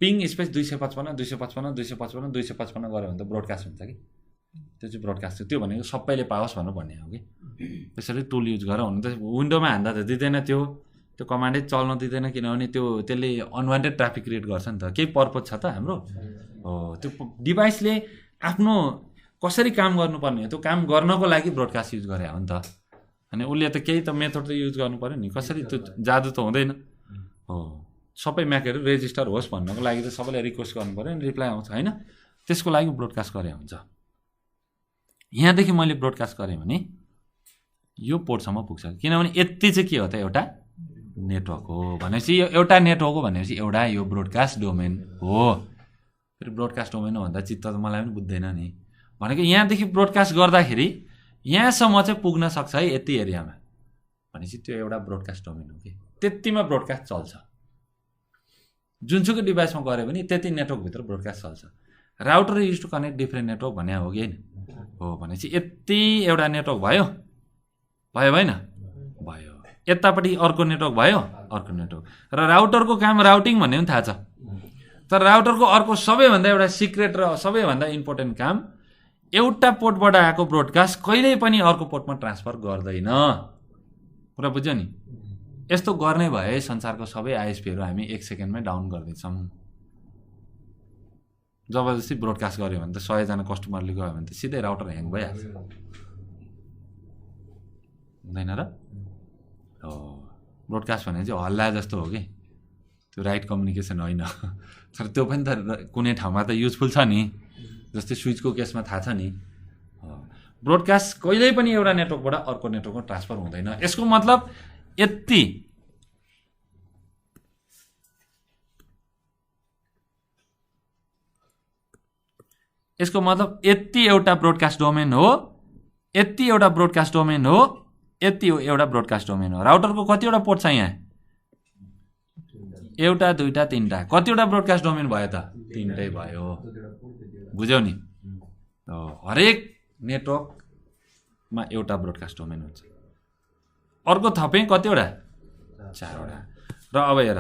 S1: पिङ स्पेस 255 255 255 255 गऱ्यो भने त ब्रोडकास्ट हुन्छ कि। त्यो चाहिँ ब्रोडकास्ट हो, त्यो भनेको सबैले पाओस् भनेर भन्ने हो कि। त्यसरी टुल युज गरेर हुनु त, विन्डोमा हान्दा त दिँदैन, त्यो कमान्डै चल्न दिँदैन, किनभने त्यसले अनवान्टेड ट्राफिक क्रिएट गर्छ नि त। केही पर्पज छ त हाम्रो? हो, त्यो डिभाइसले आफ्नो कसरी काम गर्नुपर्ने हो, त्यो काम गर्नको लागि ब्रोडकास्ट युज गरे हो नि त। अनि उसले त केही त मेथड त युज गर्नु पऱ्यो नि, कसरी त्यो जादु त हुँदैन। हो, सबै म्याकहरू रेजिस्टर होस् भन्नको लागि त सबैलाई रिक्वेस्ट गर्नु पऱ्यो नि, रिप्लाई आउँछ होइन। त्यसको लागि ब्रोडकास्ट गरे हुन्छ। यहाँदेखि मैले ब्रोडकास्ट गरेँ भने यो पोर्टसम्म पुग्छ किनभने यति चाहिँ के हो त एउटा नेटवर्क हो भनेपछि यो एउटा नेटवर्क हो भनेपछि एउटा यो ब्रोडकास्ट डोमेन हो फेरि ब्रोडकास्ट डोमेन हो भन्दा चित्त त मलाई पनि बुझ्दैन नि भनेको यहाँदेखि ब्रोडकास्ट गर्दाखेरि यहाँसम्म चाहिँ पुग्न सक्छ है यति एरियामा भनेपछि त्यो एउटा ब्रोडकास्ट डोमेन हो कि त्यतिमा ब्रोडकास्ट चल्छ जुनसुकै डिभाइसमा गऱ्यो भने त्यति नेटवर्कभित्र ब्रोडकास्ट चल्छ router use to connect different network भने हो कि होइन हो भनेपछि यति एउटा नेटवर्क भयो भयो भएन भयो यतापट्टि अर्को नेटवर्क भयो अर्को नेटवर्क र राउटरको काम राउटिङ भन्ने पनि थाहा छ तर राउटरको अर्को सबैभन्दा एउटा सिक्रेट र सबैभन्दा इम्पोर्टेन्ट काम एउटा पोर्टबाट आएको ब्रोडकास्ट कहिल्यै पनि अर्को पोर्टमा ट्रान्सफर गर्दैन कुरा बुझ्यो नि यस्तो गर्ने भए संसारको सबै आइएसपीहरू हामी 1 सेकेन्डमै डाउन गर्दैछौँ जबरजस्ती ब्रोडकास्ट गऱ्यो भने त 100 जना कस्टमरले गयो भने त सिधै राउटर ह्याङ भइहाल्छ हुँदैन र हो ब्रोडकास्ट भने चाहिँ हल्ला जस्तो हो कि त्यो राइट कम्युनिकेसन होइन तर त्यो पनि त कुनै ठाउँमा त युजफुल छ नि जस्तै स्विचको केसमा थाहा छ नि ब्रोडकास्ट कहिल्यै पनि एउटा नेटवर्कबाट अर्को नेटवर्कमा ट्रान्सफर हुँदैन यसको मतलब यति यसको मतलब यति एउटा ब्रोडकास्ट डोमेन हो यति एउटा ब्रोडकास्ट डोमेन हो यति एउटा ब्रोडकास्ट डोमेन हो राउटरको कतिवटा पोर्ट छ यहाँ एउटा दुईटा तीनटा कतिवटा ब्रोडकास्ट डोमेन भयो त तीनटै भयो बुझ्यौ नि हरेक नेटवर्कमा एउटा ब्रोडकास्ट डोमेन हुन्छ अर्को थपेँ कतिवटा 4वटा र अब हेर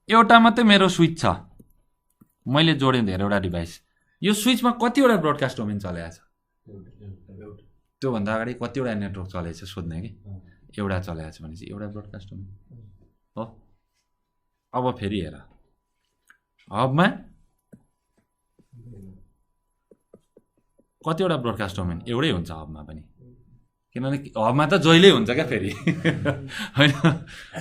S1: एउटा मात्रै मेरो स्विच छ मैले जोडेँ धेरैवटा डिभाइस यो स्विचमा कतिवटा ब्रोडकास्ट डोमेन चलेको छ त्योभन्दा अगाडि कतिवटा नेटवर्क चलेको छ सोध्ने कि एउटा चलेको छ भनेपछि एउटा ब्रोडकास्ट डोमेन हो अब फेरि हेर हबमा कतिवटा ब्रोडकास्ट डोमेन एउटै हुन्छ हबमा पनि किनभने हबमा त जहिले हुन्छ क्या फेरि होइन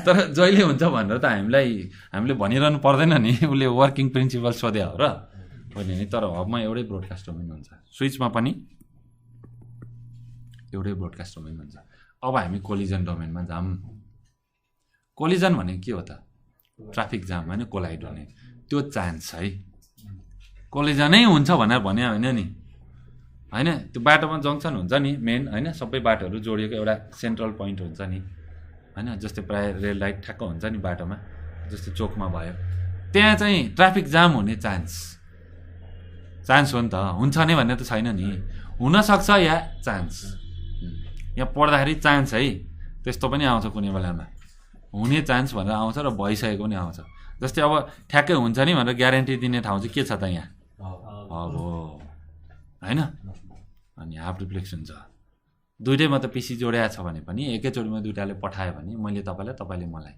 S1: तर जहिले हुन्छ भनेर त हामीले भनिरहनु पर्दैन नि उसले वर्किङ प्रिन्सिपल सोधे हो र होइन नि तर हबमा एउटै ब्रोडकास्ट डोमेन हुन्छ स्विचमा पनि एउटै ब्रोडकास्ट डोमेन हुन्छ अब हामी कोलिजन डोमेनमा जाऊँ कोलिजन भनेको के हो त ट्राफिक जाम होइन कोलाइड हुने त्यो चान्स है कोलिजनै हुन्छ भनेर भने होइन नि होइन त्यो बाटोमा जङ्सन हुन्छ नि मेन होइन सबै बाटोहरू जोडिएको एउटा सेन्ट्रल पोइन्ट हुन्छ नि होइन जस्तै प्रायः रेल लाइट ठ्याक्क हुन्छ नि बाटोमा जस्तै चोकमा भयो त्यहाँ चाहिँ ट्राफिक जाम हुने चान्स हो नि त हुन्छ नै भन्ने त छैन नि हुनसक्छ या चान्स यहाँ पढ्दाखेरि चान्स है त्यस्तो पनि आउँछ कुनै बेलामा हुने चान्स भनेर आउँछ र भइसकेको पनि आउँछ जस्तै अब ठ्याक्कै हुन्छ नि भनेर ग्यारेन्टी दिने ठाउँ चाहिँ के छ त यहाँ अब होइन अनि हाफ डुप्लेक्स हुन्छ दुइटैमा त पिसी जोडिया छ भने पनि एकैचोटिमा दुइटाले पठायो भने मैले तपाईँलाई तपाईँले मलाई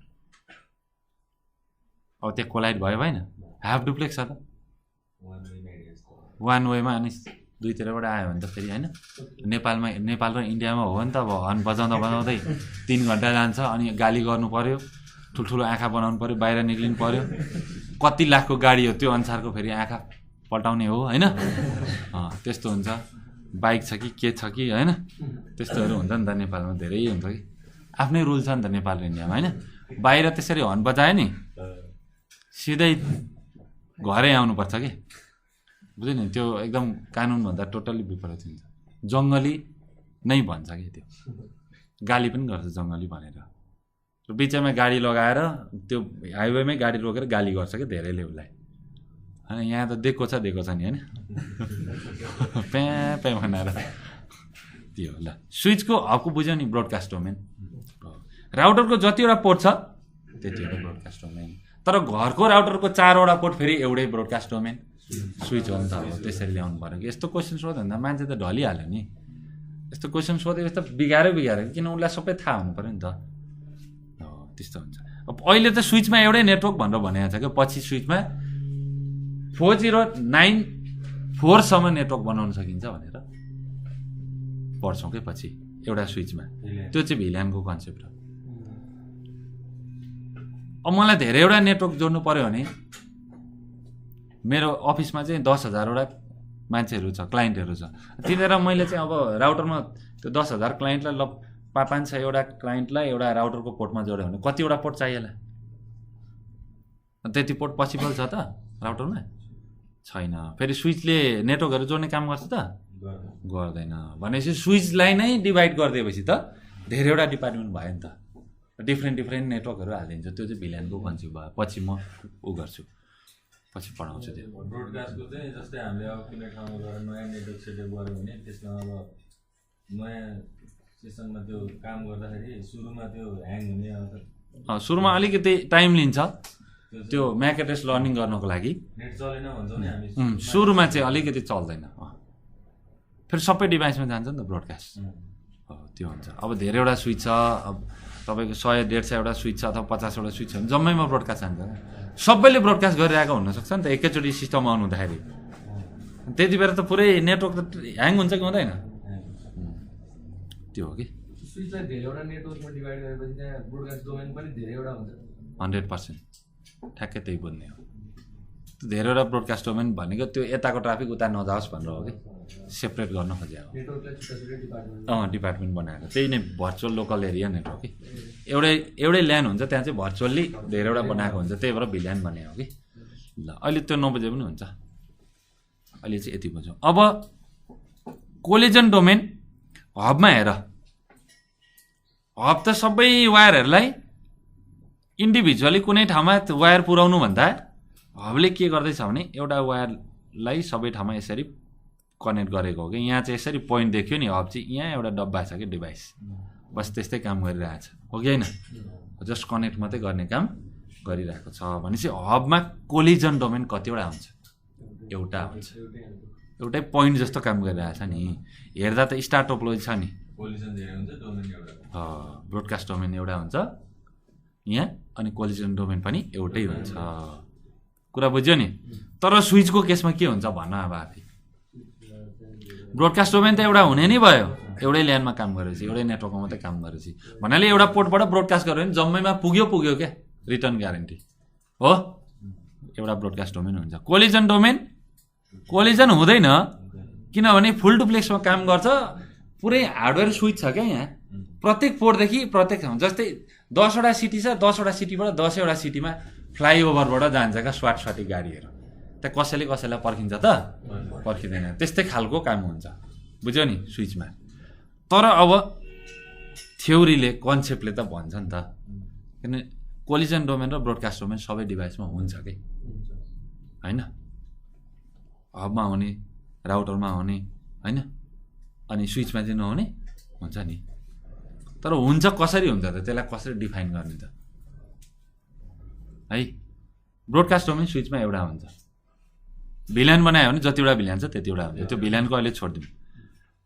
S1: अब त्यहाँ कोलाइड भयो भएन हाफ डुप्लेक्स छ त वान वेमा अनि दुईतिरबाट आयो भने त फेरि होइन नेपाल र इन्डियामा हो भने त अब हर्न बजाउँदै 3 घन्टा जान्छ अनि गाली गर्नु पर्यो ठुल्ठुलो आँखा बनाउनु पर्यो बाहिर निक्लिनु पर्यो कति लाखको गाडी हो त्यो अनुसारको फेरि आँखा पल्टाउने हो होइन त्यस्तो हुन्छ बाइक छ कि के छ कि होइन त्यस्तोहरू हुन्छ नि त नेपालमा धेरै हुन्छ कि आफ्नै रुल छ नि त नेपाल र इन्डियामा होइन बाहिर त्यसरी हर्न बजायो नि सिधै घरै आउनुपर्छ कि बुझ्यो नि त्यो एकदम कानुनभन्दा टोटल्ली विपरीत हुन्छ जङ्गली नै भन्छ कि त्यो गाली पनि गर्छ जङ्गली भनेर बिचमा गाडी लगाएर त्यो हाइवेमै गाडी रोकेर गाली गर्छ कि धेरैले उसलाई होइन यहाँ त दिएको छ नि होइन प्या प्या भनेर त्यो ल स्विचको हबको बुझ्यो नि ब्रोडकास्ट डोमेन राउटरको जतिवटा पोर्ट छ त्यतिवटा ब्रोडकास्ट डोमेन तर घरको राउटरको 4वटा पोर्ट फेरि एउटै ब्रोडकास्ट डोमेन स्विच हो नि त अब त्यसरी ल्याउनु पऱ्यो कि यस्तो क्वेसन सोध्यो भने त मान्छे त ढलिहाल्यो नि यस्तो क्वेसन सोधेपछि त बिगारै किन उसलाई सबै थाहा हुनु पऱ्यो नि त त्यस्तो हुन्छ अब अहिले त स्विचमा एउटै नेटवर्क भनेर भनेको छ क्या पछि स्विचमा 4094 सम्म नेटवर्क बनाउन सकिन्छ भनेर पढ्छौँ कि पछि एउटा स्विचमा त्यो चाहिँ भिल्यानको कन्सेप्ट हो अब मलाई धेरैवटा नेटवर्क जोड्नु पर्यो भने मेरो अफिसमा चाहिँ 10,000 वटा मान्छेहरू छ, क्लाइन्टहरू छ। तिनीहरू मैले चाहिँ अब राउटरमा त्यो 10,000 क्लाइन्टलाई 5-6 क्लाइन्टलाई एउटा राउटरको पोर्टमा जोड्यो भने कतिवटा पोर्ट चाहिएला? त्यति पोर्ट पोसिबल छ त राउटरमा? छैन। फेरि स्विचले नेटवर्कहरू जोड्ने काम गर्छ त? गर्दैन। भनेपछि स्विचलाई नै डिभाइड गरिदिएपछि त धेरैवटा डिपार्टमेन्ट भयो नि त, डिफ्रेन्ट नेटवर्कहरू हालिदिन्छ। त्यो चाहिँ भिल्यानको कन्सेप्ट भयो। पछि म ऊ गर्छु, पछि पढाउँछु त्यो।
S2: ब्रोडकास्टको चाहिँ जस्तै हामीले अब कुनै ठाउँमा गएर नयाँ नेटवर्क सेटअप गऱ्यो भने त्यसमा अब नयाँ सेसनमा त्यो काम गर्दाखेरि सुरुमा त्यो ह्याङ हुने
S1: सुरुमा अलिकति टाइम लिन्छ त्यो म्याक एड्रेस लर्निङ गर्नको लागि।
S2: नेट चलेन भन्छ नि हामी,
S1: सुरुमा चाहिँ अलिकति चल्दैन। फेरि सबै डिभाइसमा जान्छ नि त ब्रोडकास्ट। त्यो हुन्छ। अब धेरैवटा स्विच छ, अब तपाईँको 100-150 स्विच छ अथवा 50 स्विच छ भने जम्मैमा ब्रोडकास्ट जान्छ। सबैले ब्रोडकास्ट गरिरहेको हुनसक्छ नि त एकैचोटि सिस्टम अन हुँदाखेरि। त्यति बेला त पुरै नेटवर्क त ह्याङ हुन्छ कि हुँदैन? त्यो हो कि
S3: स्विचलाई धेरैवटा नेटवर्कमा डिभाइड गरेपछि त्यहाँ ब्रोडकास्ट डोमेन पनि धेरैवटा हुन्छ।
S1: 100% ठ्याक्कै त्यही बुझ्ने हो। त्यो धेरैवटा ब्रोडकास्ट डोमेन भनेको त्यो यताको ट्राफिक उता नजाओस् भनेर हो कि, सेपरेट गर्न खोजेको हो।
S3: नेटवर्कलाई छुट्टा
S1: डिपार्टमेन्ट बनाएको त्यही नै भर्चुअल लोकल एरिया नेटवर्क कि। एउटै ल्यान हुन्छ, त्यहाँ चाहिँ भर्चुअल्ली धेरैवटा बनाएको हुन्छ, त्यही भएर भिल्यान बनाएको कि। ल अहिले त्यो नबुझे पनि हुन्छ, अहिले चाहिँ यति बुझौँ। अब कोलिजन डोमेन हबमा हेर, हब त सबै वायरहरूलाई इन्डिभिजुअली कुनै ठाउँमा वायर पुर्याउनु भन्दा हबले के गर्दैछ भने एउटा वायरलाई सबै ठाउँमा यसरी कनेक्ट गरेको हो कि। यहाँ चाहिँ यसरी पोइन्ट देख्यो नि, हब चाहिँ यहाँ एउटा डब्बा छ कि डिभाइस, बस त्यस्तै काम गरिरहेछ हो कि होइन? जस्ट कनेक्ट मात्रै गर्ने काम गरिरहेको छ। भनेपछि हबमा कोलिजन डोमेन कतिवटा हुन्छ? एउटा हुन्छ, एउटै पोइन्ट जस्तो काम गरिरहेछ नि। हेर्दा त स्टार टोपोलोजी छ नि,
S2: कोलिजन धेरै हुन्छ, डोमेन एउटा,
S1: ब्रोडकास्ट डोमेन एउटा हुन्छ यहाँ, अनि कोलिजन डोमेन पनि एउटै हुन्छ। कुरा बुझ्यो नि? तर स्विचको केसमा के हुन्छ भन्न अब आफै। ब्रोडकास्ट डोमेन त एउटा हुने नै भयो, एउटै ल्यानमा काम गरेपछि, एउटै नेटवर्कमा मात्रै काम गरेपछि। भन्नाले एउटा पोर्टबाट ब्रोडकास्ट गर्यो भने जम्मैमा पुग्यो क्या, रिटर्न ग्यारेन्टी हो। एउटा ब्रोडकास्ट डोमेन हुन्छ। कोलिजन डोमेन कोलिजन हुँदैन, किनभने फुल डुप्लेक्समा काम गर्छ। पुरै हार्डवेयर स्विच छ क्या यहाँ, प्रत्येक पोर्टदेखि प्रत्येक ठाउँ। जस्तै 10वटा सिटी छ, 10वटा सिटीबाट 10वटा सिटीमा फ्लाइओभरबाट जान्छ क्या स्वाटी गाडीहरू। त्यहाँ कसैलाई पर्खिन्छ त? पर्खिँदैन। त्यस्तै खालको काम हुन्छ, बुझ्यो नि स्विचमा। तर अब थ्योरीले कन्सेप्टले त भन्छ नि त, किन कोलिजन डोमेन र ब्रोडकास्ट डोमेन सबै डिभाइसमा हुन्छ कि होइन? हबमा हुने, राउटरमा हुने होइन, अनि स्विचमा चाहिँ नहुने हुन्छ नि। तर हुन्छ कसरी हुन्छ त? त्यसलाई कसरी डिफाइन गर्ने त है? ब्रोडकास्ट डोमेन स्विचमा एउटा हुन्छ। भिल्यान बनायो भने जतिवटा भिल्यान छ त्यतिवटा हुन्छ, त्यो भिल्यानको अहिले छोडिदिउँ।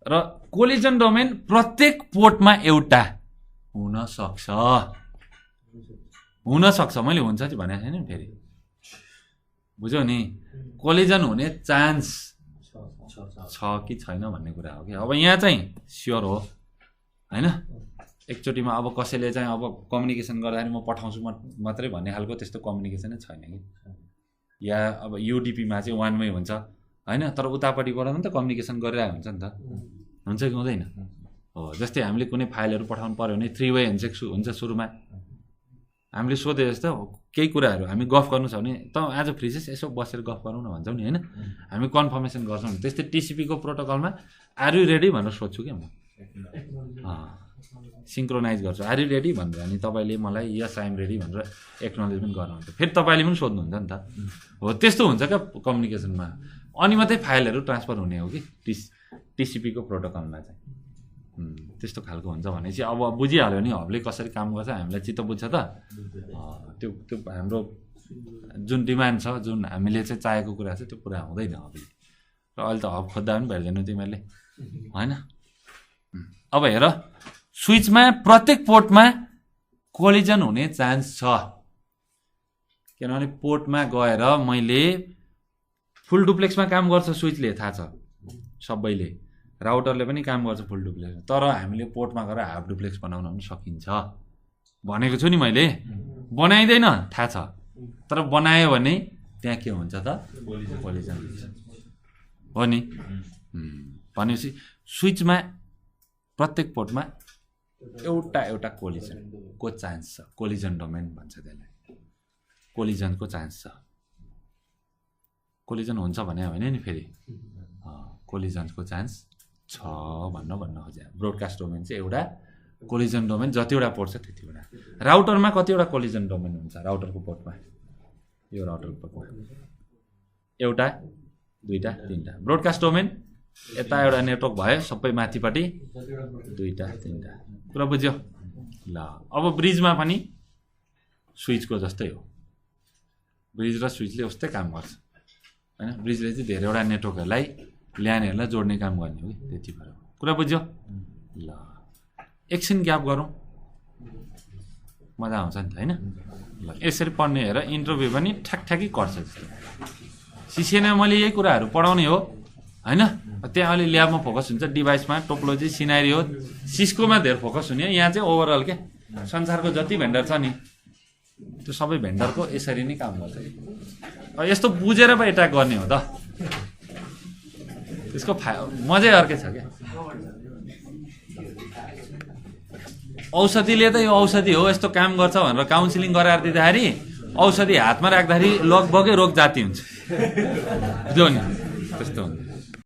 S1: र कोलिजन डोमेन प्रत्येक पोर्टमा एउटा हुनसक्छ। मैले हुन्छ चाहिँ भनेको छैन फेरि, बुझ्यौ नि? कोलिजन हुने चान्स छ कि छैन भन्ने कुरा हो कि। अब यहाँ चाहिँ स्योर हो होइन? एकचोटिमा अब कसैले चाहिँ अब कम्युनिकेसन गर्दाखेरि म पठाउँछु मात्रै भन्ने खालको त्यस्तो कम्युनिकेसनै छैन कि। या अब युडिपीमा चाहिँ वान वे हुन्छ होइन, तर उतापट्टिबाट पनि त कम्युनिकेसन गरिरहेको हुन्छ नि त, हुन्छ कि हुँदैन? हो। जस्तै हामीले कुनै फाइलहरू पठाउनु पऱ्यो भने 3 वे हुन्छ सुरुमा। हामीले सोधे जस्तो केही कुराहरू हामी गफ गर्नु छ भने त आज फ्री छ यसो बसेर गफ गरौँ न भन्छौँ नि होइन? हामी कन्फर्मेसन गर्छौँ नि। त्यस्तै टिसिपीको प्रोटोकलमा आर यु रेडी भनेर सोध्छु क्या म, सिङ्क्रोनाइज गर्छु आर यु रेडी भनेर। अनि तपाईँले मलाई यस आइएम रेडी भनेर एक्नोलेजमेन्ट गर्नुहुन्छ, फेरि तपाईँले पनि सोध्नुहुन्छ नि त। हो त्यस्तो हुन्छ क्या कम्युनिकेसनमा, अनि मात्रै फाइलहरू ट्रान्सफर हुने हो कि टिसिपीको प्रोटोकलमा चाहिँ। त्यस्तो खालको हुन्छ भनेपछि अब बुझिहाल्यो नि हबले कसरी काम गर्छ, हामीलाई चित्त बुझ्छ त। त्यो हाम्रो जुन डिमान्ड छ, जुन हामीले चाहिँ चाहेको कुरा छ त्यो पुरा हुँदैन हबले। र अहिले त हब खोज्दा पनि भेट्दैनौ तिमीहरूले होइन? अब हेर, स्विचमा प्रत्येक पोर्टमा कोलिजन हुने चान्स छ, किनभने पोर्टमा गएर मैले फुल डुप्लेक्समा काम गर्छ स्विचले, थाहा छ सबैले। राउटरले पनि काम गर्छ फुल डुप्लेक्स, तर हामीले पोर्टमा गएर हाफ डुप्लेक्स बनाउन पनि सकिन्छ भनेको छु नि मैले। बनाइँदैन थाहा छ, तर बनायो भने त्यहाँ के हुन्छ त? कोलिजन हुन्छ। हो नि भनेपछि स्विचमा प्रत्येक पोर्टमा एउटा कोलिजनको चान्स छ कोलिजन डोमेन भन्छ त्यसलाई कोलिजनको चान्स छ कोलिजन हुन्छ भने होइन नि फेरि कोलिजनको चान्स छ भन्न खोजे ब्रोडकास्ट डोमेन चाहिँ एउटा कोलिजन डोमेन जतिवटा पोर्ट छ त्यतिवटा राउटरमा कतिवटा कोलिजन डोमेन हुन्छ राउटरको पोर्टमा यो राउटरको पोर्टमा एउटा दुईटा तिनटा ब्रोडकास्ट डोमेन यता एउटा नेटवर्क भयो सबै माथिपट्टि दुईटा तिनटा कुरा बुझ्यो ल अब ब्रिजमा पनि स्विचको जस्तै हो ब्रिज र स्विचले उस्तै काम गर्छ होइन ब्रिजले चाहिँ धेरैवटा नेटवर्कहरूलाई ल्यानहरूलाई जोड्ने काम गर्ने हो कि त्यति भएर कुरा बुझ्यो ल एकछिन ग्याप गरौँ मजा आउँछ नि त होइन ल यसरी पढ्ने हेर इन्टरभ्यू पनि ठ्याकठ्याकै गर्छ जस्तो सिसिएनमा मैले यही कुराहरू पढाउने हो होइन त्यहाँ अलि ल्याबमा फोकस हुन्छ डिभाइसमा टोपोलोजी सिनारियो सिस्कोमा धेरै फोकस हुने यहाँ चाहिँ ओभरअल के संसारको जति भेन्डर छ नि त्यो सबै भेन्डरको यसरी नै काम गर्छ यस्तो बुझेर पो एट्याक गर्ने हो त त्यसको मजै अर्कै छ क्या औषधिले त यो औषधि हो यस्तो काम गर्छ भनेर काउन्सिलिङ गराएर दिँदाखेरि औषधि हातमा राख्दाखेरि लगभगै रोग जाती हुन्छ जो नि त्यस्तो हुन्छ